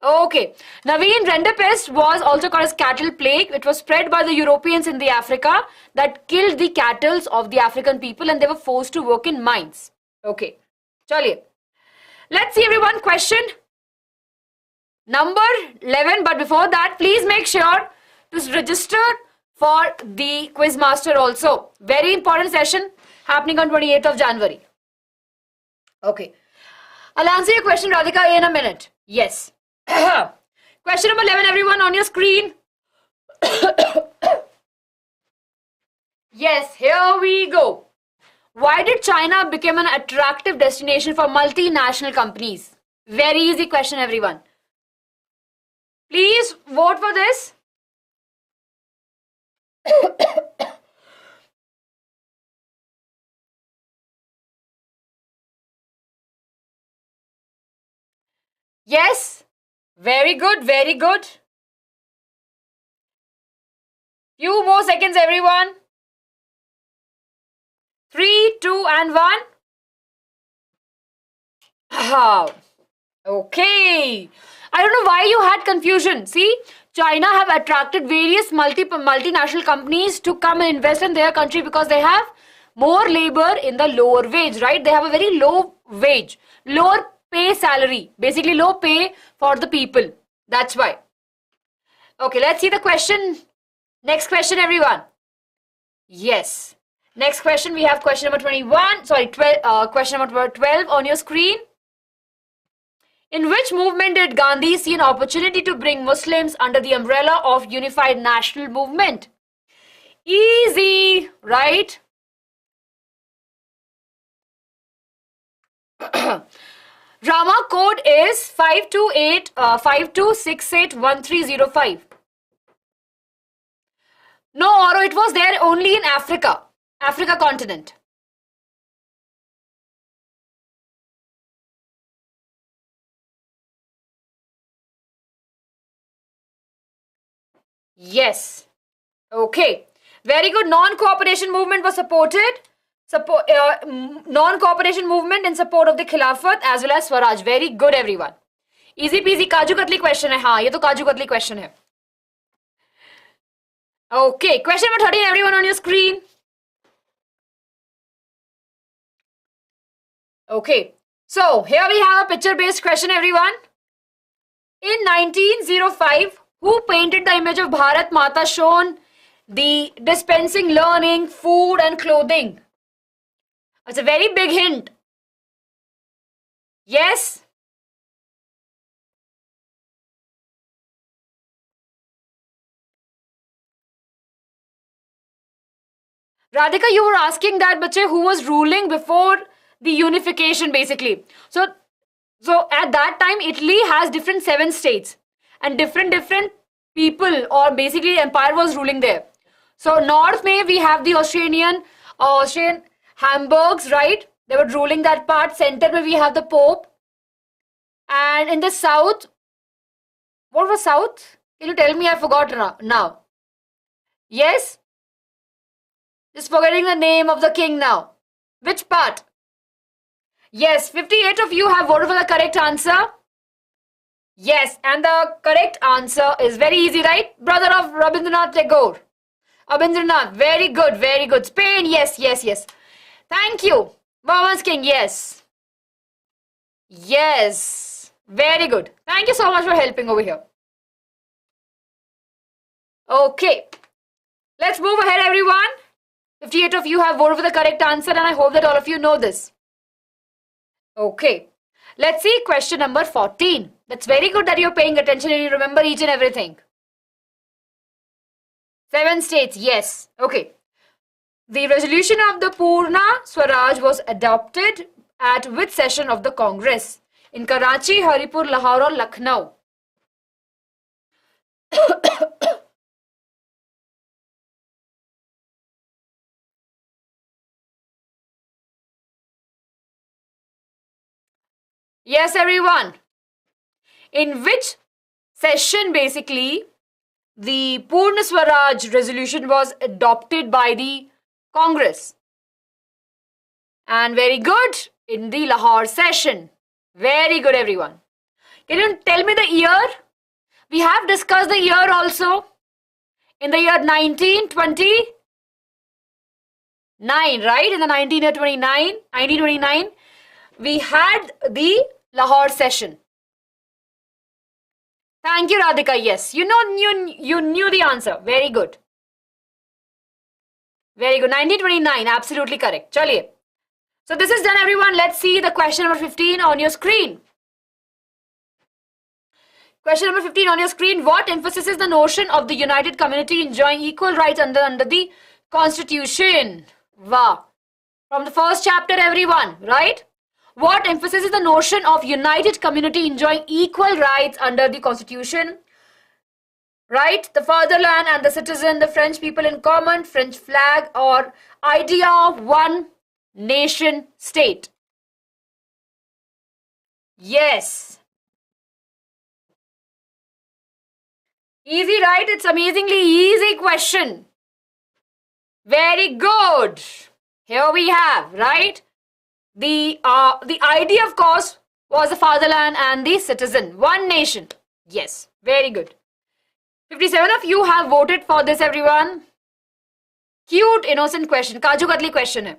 Okay. Naveen render pest was also called as cattle plague. It was spread by the Europeans in the Africa that killed the cattle of the African people and they were forced to work in mines. Okay. Chaliye. Let's see everyone. Question number 11. But before that, please make sure to register for the quiz master also. Very important session happening on 28th of January. Okay. I'll answer your question, Radhika, in a minute. Yes. Question number 11, everyone, on your screen. Yes, here we go. Why did China become an attractive destination for multinational companies? Very easy question, everyone. Please vote for this. Yes. Very good, very good. Few more seconds, everyone. 3, 2, and 1. Okay. I don't know why you had confusion. See, China have attracted various multinational companies to come and invest in their country because they have more labor in the lower wage, right? They have a very low wage, lower pay salary, basically low pay for the people. That's why. Okay, let's see the question. Next question, everyone. Yes. Next question, we have question number 21. Sorry, question number 12 on your screen. In which movement did Gandhi see an opportunity to bring Muslims under the umbrella of unified national movement? Easy, right? Drama code is 52681305. No, Oro, it was there only in Africa continent. Yes. Okay. Very good. Non-cooperation movement was supported. Non-cooperation movement in support of the Khilafat as well as Swaraj. Very good, everyone. Easy peasy. Kaju katli question hai. हाँ, ये तो kaju katli question है. Okay. Question number 13, everyone on your screen. Okay. So, here we have a picture-based question, everyone. In 1905, who painted the image of Bharat Mata shown the dispensing learning, food and clothing? It's a very big hint. Yes? Radhika, you were asking that, bache, who was ruling before the unification, basically. So at that time, Italy has different 7 states and different people, or basically empire was ruling there. So north may we have the Austrian Hamburgs, right? They were ruling that part. Center may we have the Pope. And in the south, what was south? Can you tell me? I forgot now. Yes? Just forgetting the name of the king now. Which part? Yes, 58 of you have voted for the correct answer. Yes, and the correct answer is very easy, right? Brother of Rabindranath Tagore. Rabindranath, very good, very good. Spain, yes. Thank you. Woman's King, yes. Yes, very good. Thank you so much for helping over here. Okay, let's move ahead, everyone. 58 of you have voted for the correct answer, and I hope that all of you know this. Okay, let's see question number 14. That's very good that you're paying attention and you remember each and everything. 7 states, yes. Okay. The resolution of the Purna Swaraj was adopted at which session of the Congress? In Karachi, Haripur, Lahore or Lucknow? Yes, everyone. In which session, basically, the Purna Swaraj resolution was adopted by the Congress? And very good, in the Lahore session. Very good, everyone. Can you tell me the year? We have discussed the year also. In the year 1929, right? In the 1929, we had the Lahore session. Thank you, Radhika. Yes, you knew the answer. Very good. Very good. 1929, absolutely correct. Chaliye. So this is done, everyone. Let's see the question number 15 on your screen. Question number 15 on your screen. What emphasizes the notion of the united community enjoying equal rights under the Constitution? Wow. From the first chapter, everyone, right? What emphasizes the notion of united community enjoying equal rights under the Constitution? Right? The fatherland and the citizen, the French people in common, French flag, or idea of one nation state. Yes. Easy, right? It's amazingly easy question. Very good. Here we have, right? The idea, of course, was the fatherland and the citizen. One nation. Yes. Very good. 57 of you have voted for this, everyone. Cute, innocent question. Kaju Katli question hai.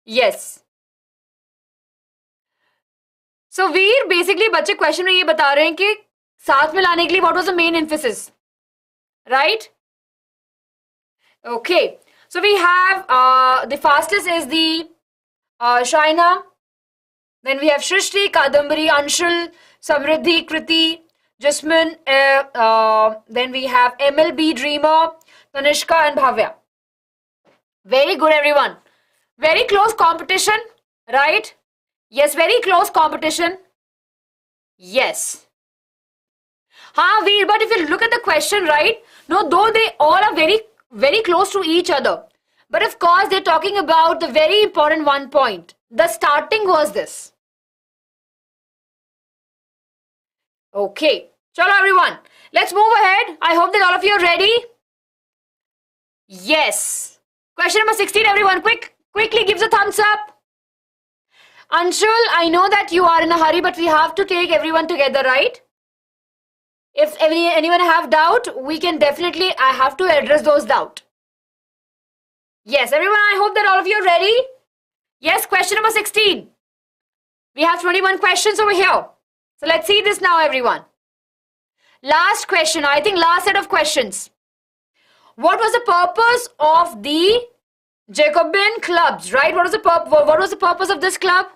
Yes. So, Veer, basically, बच्चे question में ये बता रहे हैं कि साथ में लाने के लिए what was the main emphasis? Right? Okay. So, we have the fastest is the Shaina. Then we have Shrishti, Kadambari, Anshul, Samriddhi, Kriti, Jasmine. Then we have MLB, Dreamer, Tanishka and Bhavya. Very good, everyone. Very close competition, right? Yes, very close competition. Yes. Veer, but if you look at the question, right? No, though they all are very, very close to each other. But of course, they're talking about the very important one point. The starting was this. Okay. Chalo, everyone. Let's move ahead. I hope that all of you are ready. Yes. Question number 16, everyone. Quickly gives a thumbs up. Anshul, I know that you are in a hurry, but we have to take everyone together, right? If anyone have doubt, we can definitely, I have to address those doubt. Yes, everyone, I hope that all of you are ready. Yes, question number 16. We have 21 questions over here. So let's see this now, everyone. Last question, I think last set of questions. What was the purpose of the Jacobin clubs, right? What was the purpose of this club?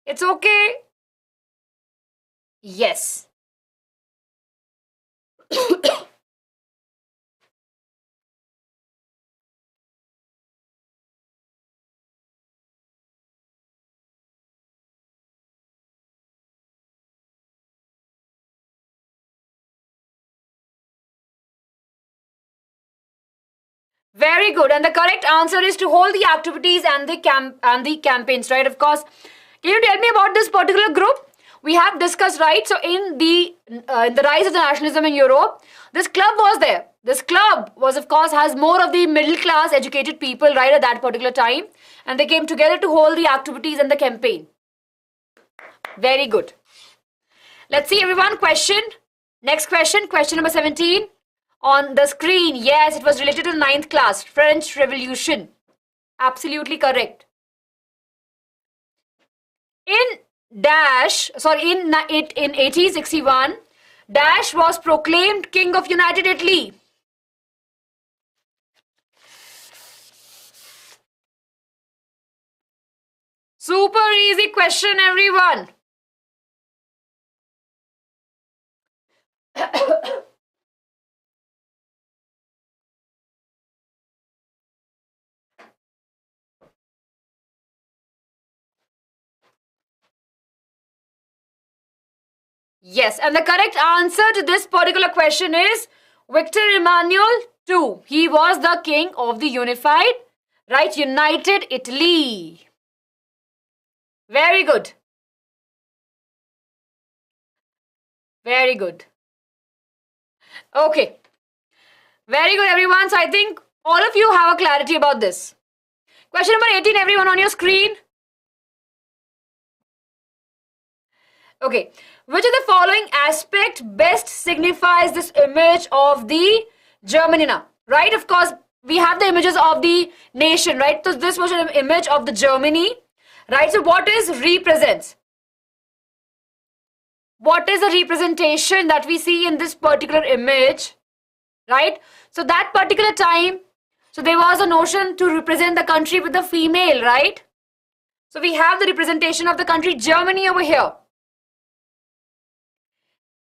It's okay. Yes. Very good. And the correct answer is to hold the activities and the campaigns, right? Of course. Can you tell me about this particular group? We have discussed, right? So in the rise of the nationalism in Europe, this club was there. This club was, of course, has more of the middle class educated people right at that particular time, and they came together to hold the activities and the campaign. Very good. Let's see, everyone. Next question number 17. On the screen, yes, it was related to the 9th class, French Revolution. Absolutely correct. In 1861, Dash was proclaimed King of United Italy. Super easy question, everyone. Yes, and the correct answer to this particular question is Victor Emmanuel II. He was the king of the unified, right, United Italy. Very good. Very good. Okay. Very good, everyone. So I think all of you have a clarity about this. Question number 18, everyone on your screen. Okay. Which of the following aspect best signifies this image of the Germany now? Right? Of course, we have the images of the nation, right? So this was an image of the Germany, right? So what is represents? What is the representation that we see in this particular image, right? So that particular time, so there was a notion to represent the country with the female, right? So we have the representation of the country Germany over here.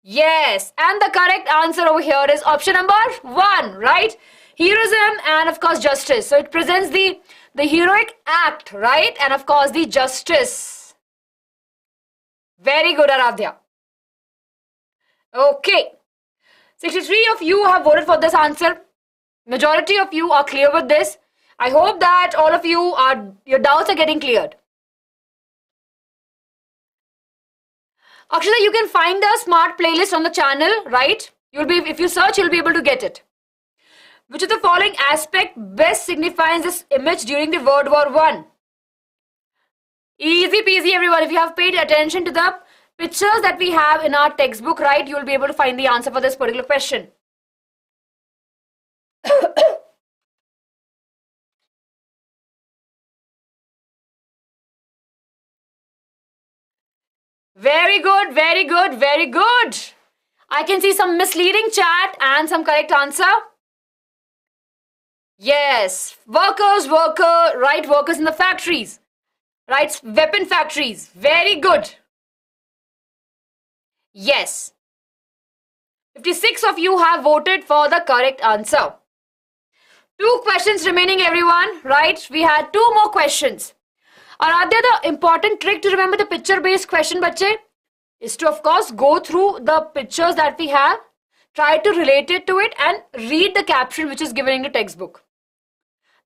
Yes, and the correct answer over here is option number 1, right? Heroism and of course justice. So it presents the heroic act, right? And of course the justice. Very good, Aradhya. Okay. 63 of you have voted for this answer. Majority of you are clear with this. I hope that all of you your doubts are getting cleared. Akshita, you can find the smart playlist on the channel, right? If you search, you'll be able to get it. Which of the following aspect best signifies this image during the World War I? Easy peasy, everyone. If you have paid attention to the pictures that we have in our textbook, right, you will be able to find the answer for this particular question. Very good, very good, very good. I can see some misleading chat and some correct answer. Yes, workers, right, workers in the factories, right, weapon factories. Very good. Yes. 56 of you have voted for the correct answer. 2 questions remaining, everyone, right? We had 2 more questions. Aradhya, the important trick to remember the picture-based question, bache, is to, of course, go through the pictures that we have, try to relate it to it, and read the caption which is given in the textbook.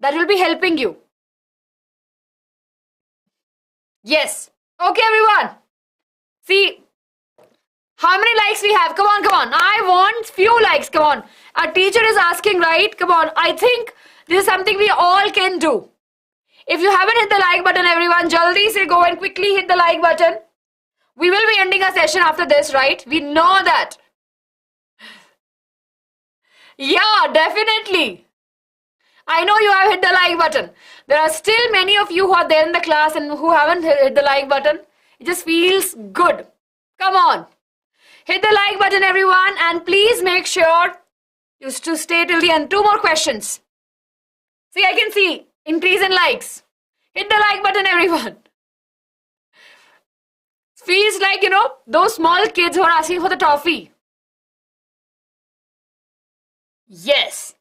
That will be helping you. Yes. Okay, everyone. See, how many likes we have? Come on, come on. I want few likes. Come on. Our teacher is asking, right? Come on. I think this is something we all can do. If you haven't hit the like button, everyone, jaldi se go and quickly hit the like button. We will be ending our session after this, right? We know that. Yeah, definitely. I know you have hit the like button. There are still many of you who are there in the class and who haven't hit the like button. It just feels good. Come on. Hit the like button, everyone, and please make sure you to stay till the end. 2 more questions. See, I can see increase in likes. Hit the like button, everyone. Feels like, those small kids who are asking for the toffee. Yes.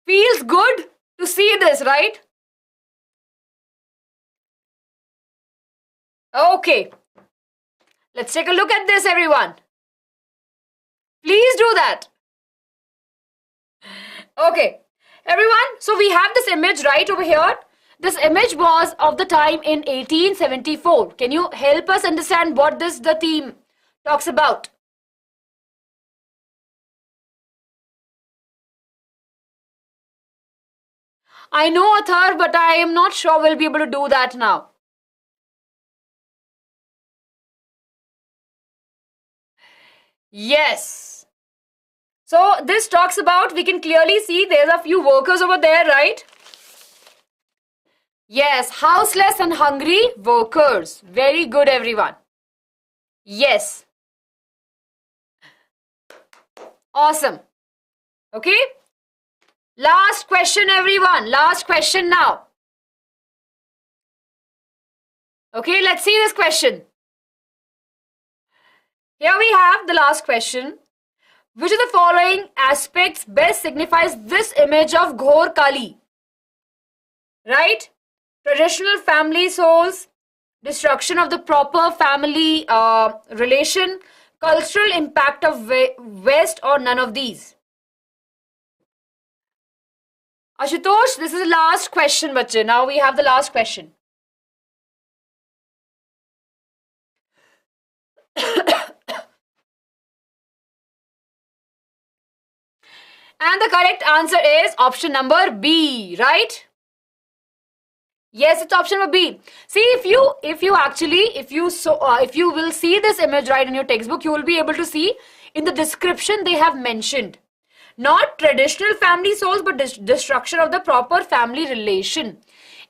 Feels good to see this, right? Okay. Let's take a look at this, everyone. Please do that. Okay. Everyone, so we have this image right over here. This image was of the time in 1874. Can you help us understand what the theme talks about? I know Athar, but I am not sure we'll be able to do that now. Yes. So this talks about, we can clearly see there's a few workers over there, right? Yes, houseless and hungry workers. Very good, everyone. Yes. Awesome. Okay. Last question, everyone. Last question now. Okay, let's see this question. Here we have the last question. Which of the following aspects best signifies this image of Ghor Kali? Right? Traditional family souls, destruction of the proper family relation, cultural impact of West, or none of these? Ashutosh, this is the last question, bache. Now we have the last question. And the correct answer is option number B, right? Yes, it's option number B. See, if you will see this image right in your textbook, you will be able to see in the description they have mentioned not traditional family souls, but destruction of the proper family relation.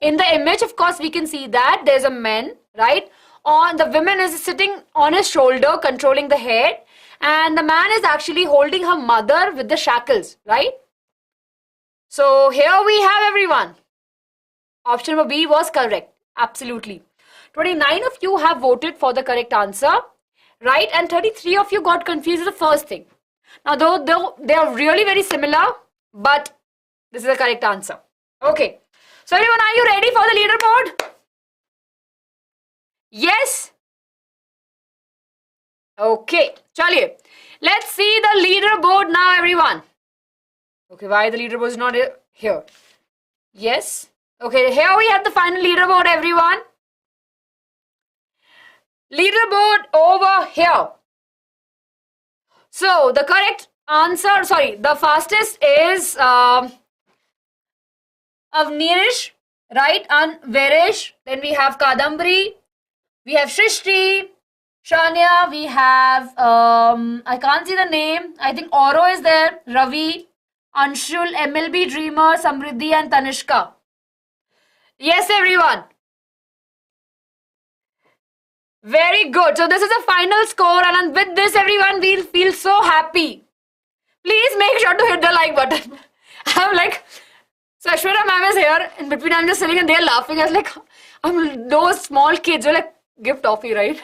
In the image, of course, we can see that there's a man, right? On the woman is sitting on his shoulder, controlling the head, and the man is actually holding her mother with the shackles, right? So here we have, everyone. Option number B was correct. Absolutely. 29 of you have voted for the correct answer, right? And 33 of you got confused with the first thing. Now, though they are really very similar, but this is the correct answer. Okay. So everyone, are you ready for the leaderboard? Yes? Okay. Chaliye. Let's see the leaderboard now, everyone. Okay, why the leaderboard is not here? Yes. Okay, here we have the final leaderboard, everyone. Leaderboard over here. So, the correct answer, the fastest is Avnish, right? And Veresh. Then we have Kadambari. We have Shrishti, Shania. We have, I can't see the name. I think Oro is there. Ravi, Anshul, MLB Dreamer, Samriddhi, and Tanishka. Yes, everyone. Very good. So this is the final score, and with this, everyone will feel so happy. Please make sure to hit the like button. I'm like, so Ashwara ma'am is here. In between, I'm just sitting and they're laughing. I was like, I'm those small kids who like give toffee, right?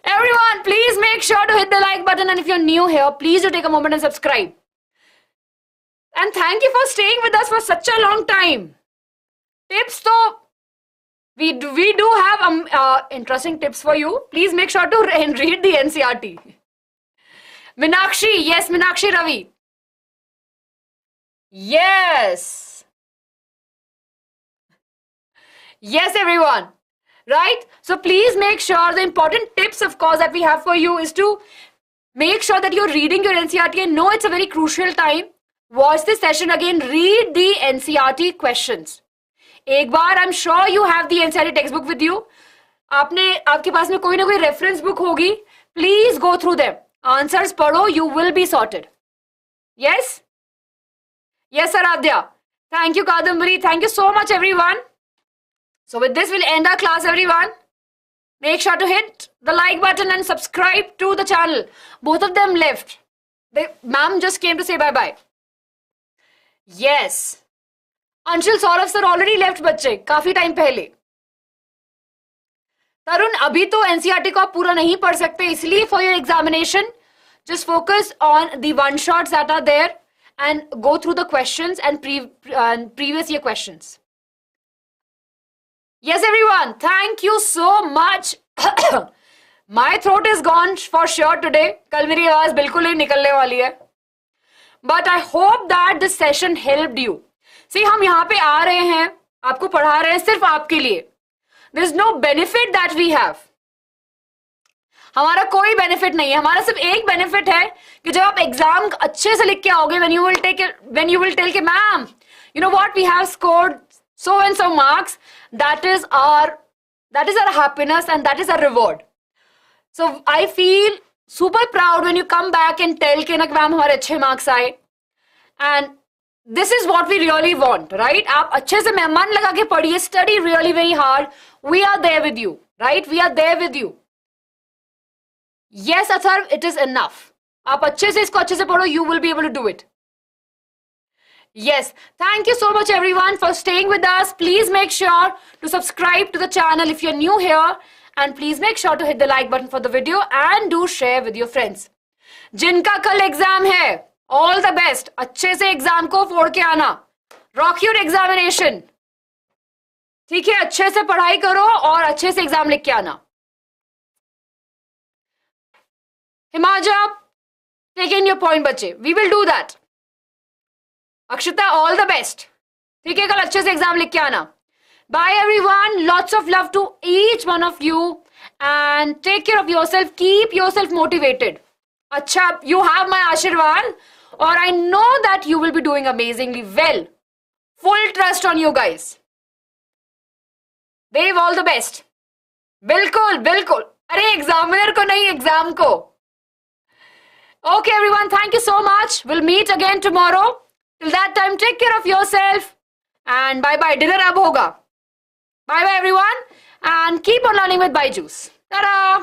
Everyone, please make sure to hit the like button, and if you're new here, please do take a moment and subscribe. And thank you for staying with us for such a long time. Tips though, we do have interesting tips for you. Please make sure to read the NCRT. Meenakshi, yes, Meenakshi Ravi. Yes. Yes, everyone. Right? So please make sure the important tips, of course, that we have for you is to make sure that you're reading your NCRT and know it's a very crucial time. Watch this session again. Read the NCRT questions. एक बार I'm sure you have the NCRT textbook with you. आपके पास में कोई ना कोई reference book होगी. Please go through them. Answers पढ़ो. You will be sorted. Yes? Yes, Aradhya. Thank you, Kadambari. Thank you so much, everyone. So with this, we'll end our class, everyone. Make sure to hit the like button and subscribe to the channel. Both of them left. Ma'am just came to say bye-bye. Yes. Anshul Saurav sir already left बच्चे काफी time पहले. तरुण अभी तो NCERT को आप पूरा नहीं पढ़ सकते, इसलिए for your examination just focus on the one shots that are there and go through the questions and previous year questions. Yes everyone, thank you so much. My throat is gone for sure today. कल मेरी आवाज बिल्कुल ही निकलने वाली है. But I hope that this session helped you. See, हम यहाँ पे आ रहे हैं, आपको पढ़ा रहे हैं सिर्फ आपके लिए. There is no benefit that we have. हमारा कोई benefit नहीं है. हमारा सिर्फ एक benefit है कि जब आप एग्जाम अच्छे से लिख के आओगे, when you will tell कि ma'am, you know what, we have scored so and so marks. That is our happiness and that is our reward. So I feel super proud when you come back and tell कि ना ma'am हमारे अच्छे marks आए. And this is what we really want, right? आप अच्छे से मन लगा के पढ़िए, study really very hard. We are there with you, right? We are there with you. Yes, Atharv, it is enough. आप अच्छे से इसको अच्छे से पढ़ो, you will be able to do it. Yes, thank you so much everyone for staying with us. Please make sure to subscribe to the channel if you're new here. And please make sure to hit the like button for the video and do share with your friends. जिनका कल exam है, all the best. अच्छे से exam को फोड़ के आना. Rock your examination. ठीक है, अच्छे से पढ़ाई करो और अच्छे से एग्जाम लिख के आना. हिमाजा, take in your point बच्चे. We will do that. Akshita, all the best. ठीक है, कल अच्छे से एग्जाम लिख के आना. Bye everyone. Lots of love to each one of you. And take care of yourself. Keep yourself motivated. अच्छा, you have my आशीर्वाद. Or I know that you will be doing amazingly well. Full trust on you guys. Dave, all the best. बिल्कुल, बिल्कुल. अरे examiner को नहीं, exam को. Okay everyone, thank you so much. We'll meet again tomorrow. Till that time, take care of yourself. And bye-bye. Dinner अब होगा. Bye-bye everyone. And keep on learning with BYJU'S. Ta-da!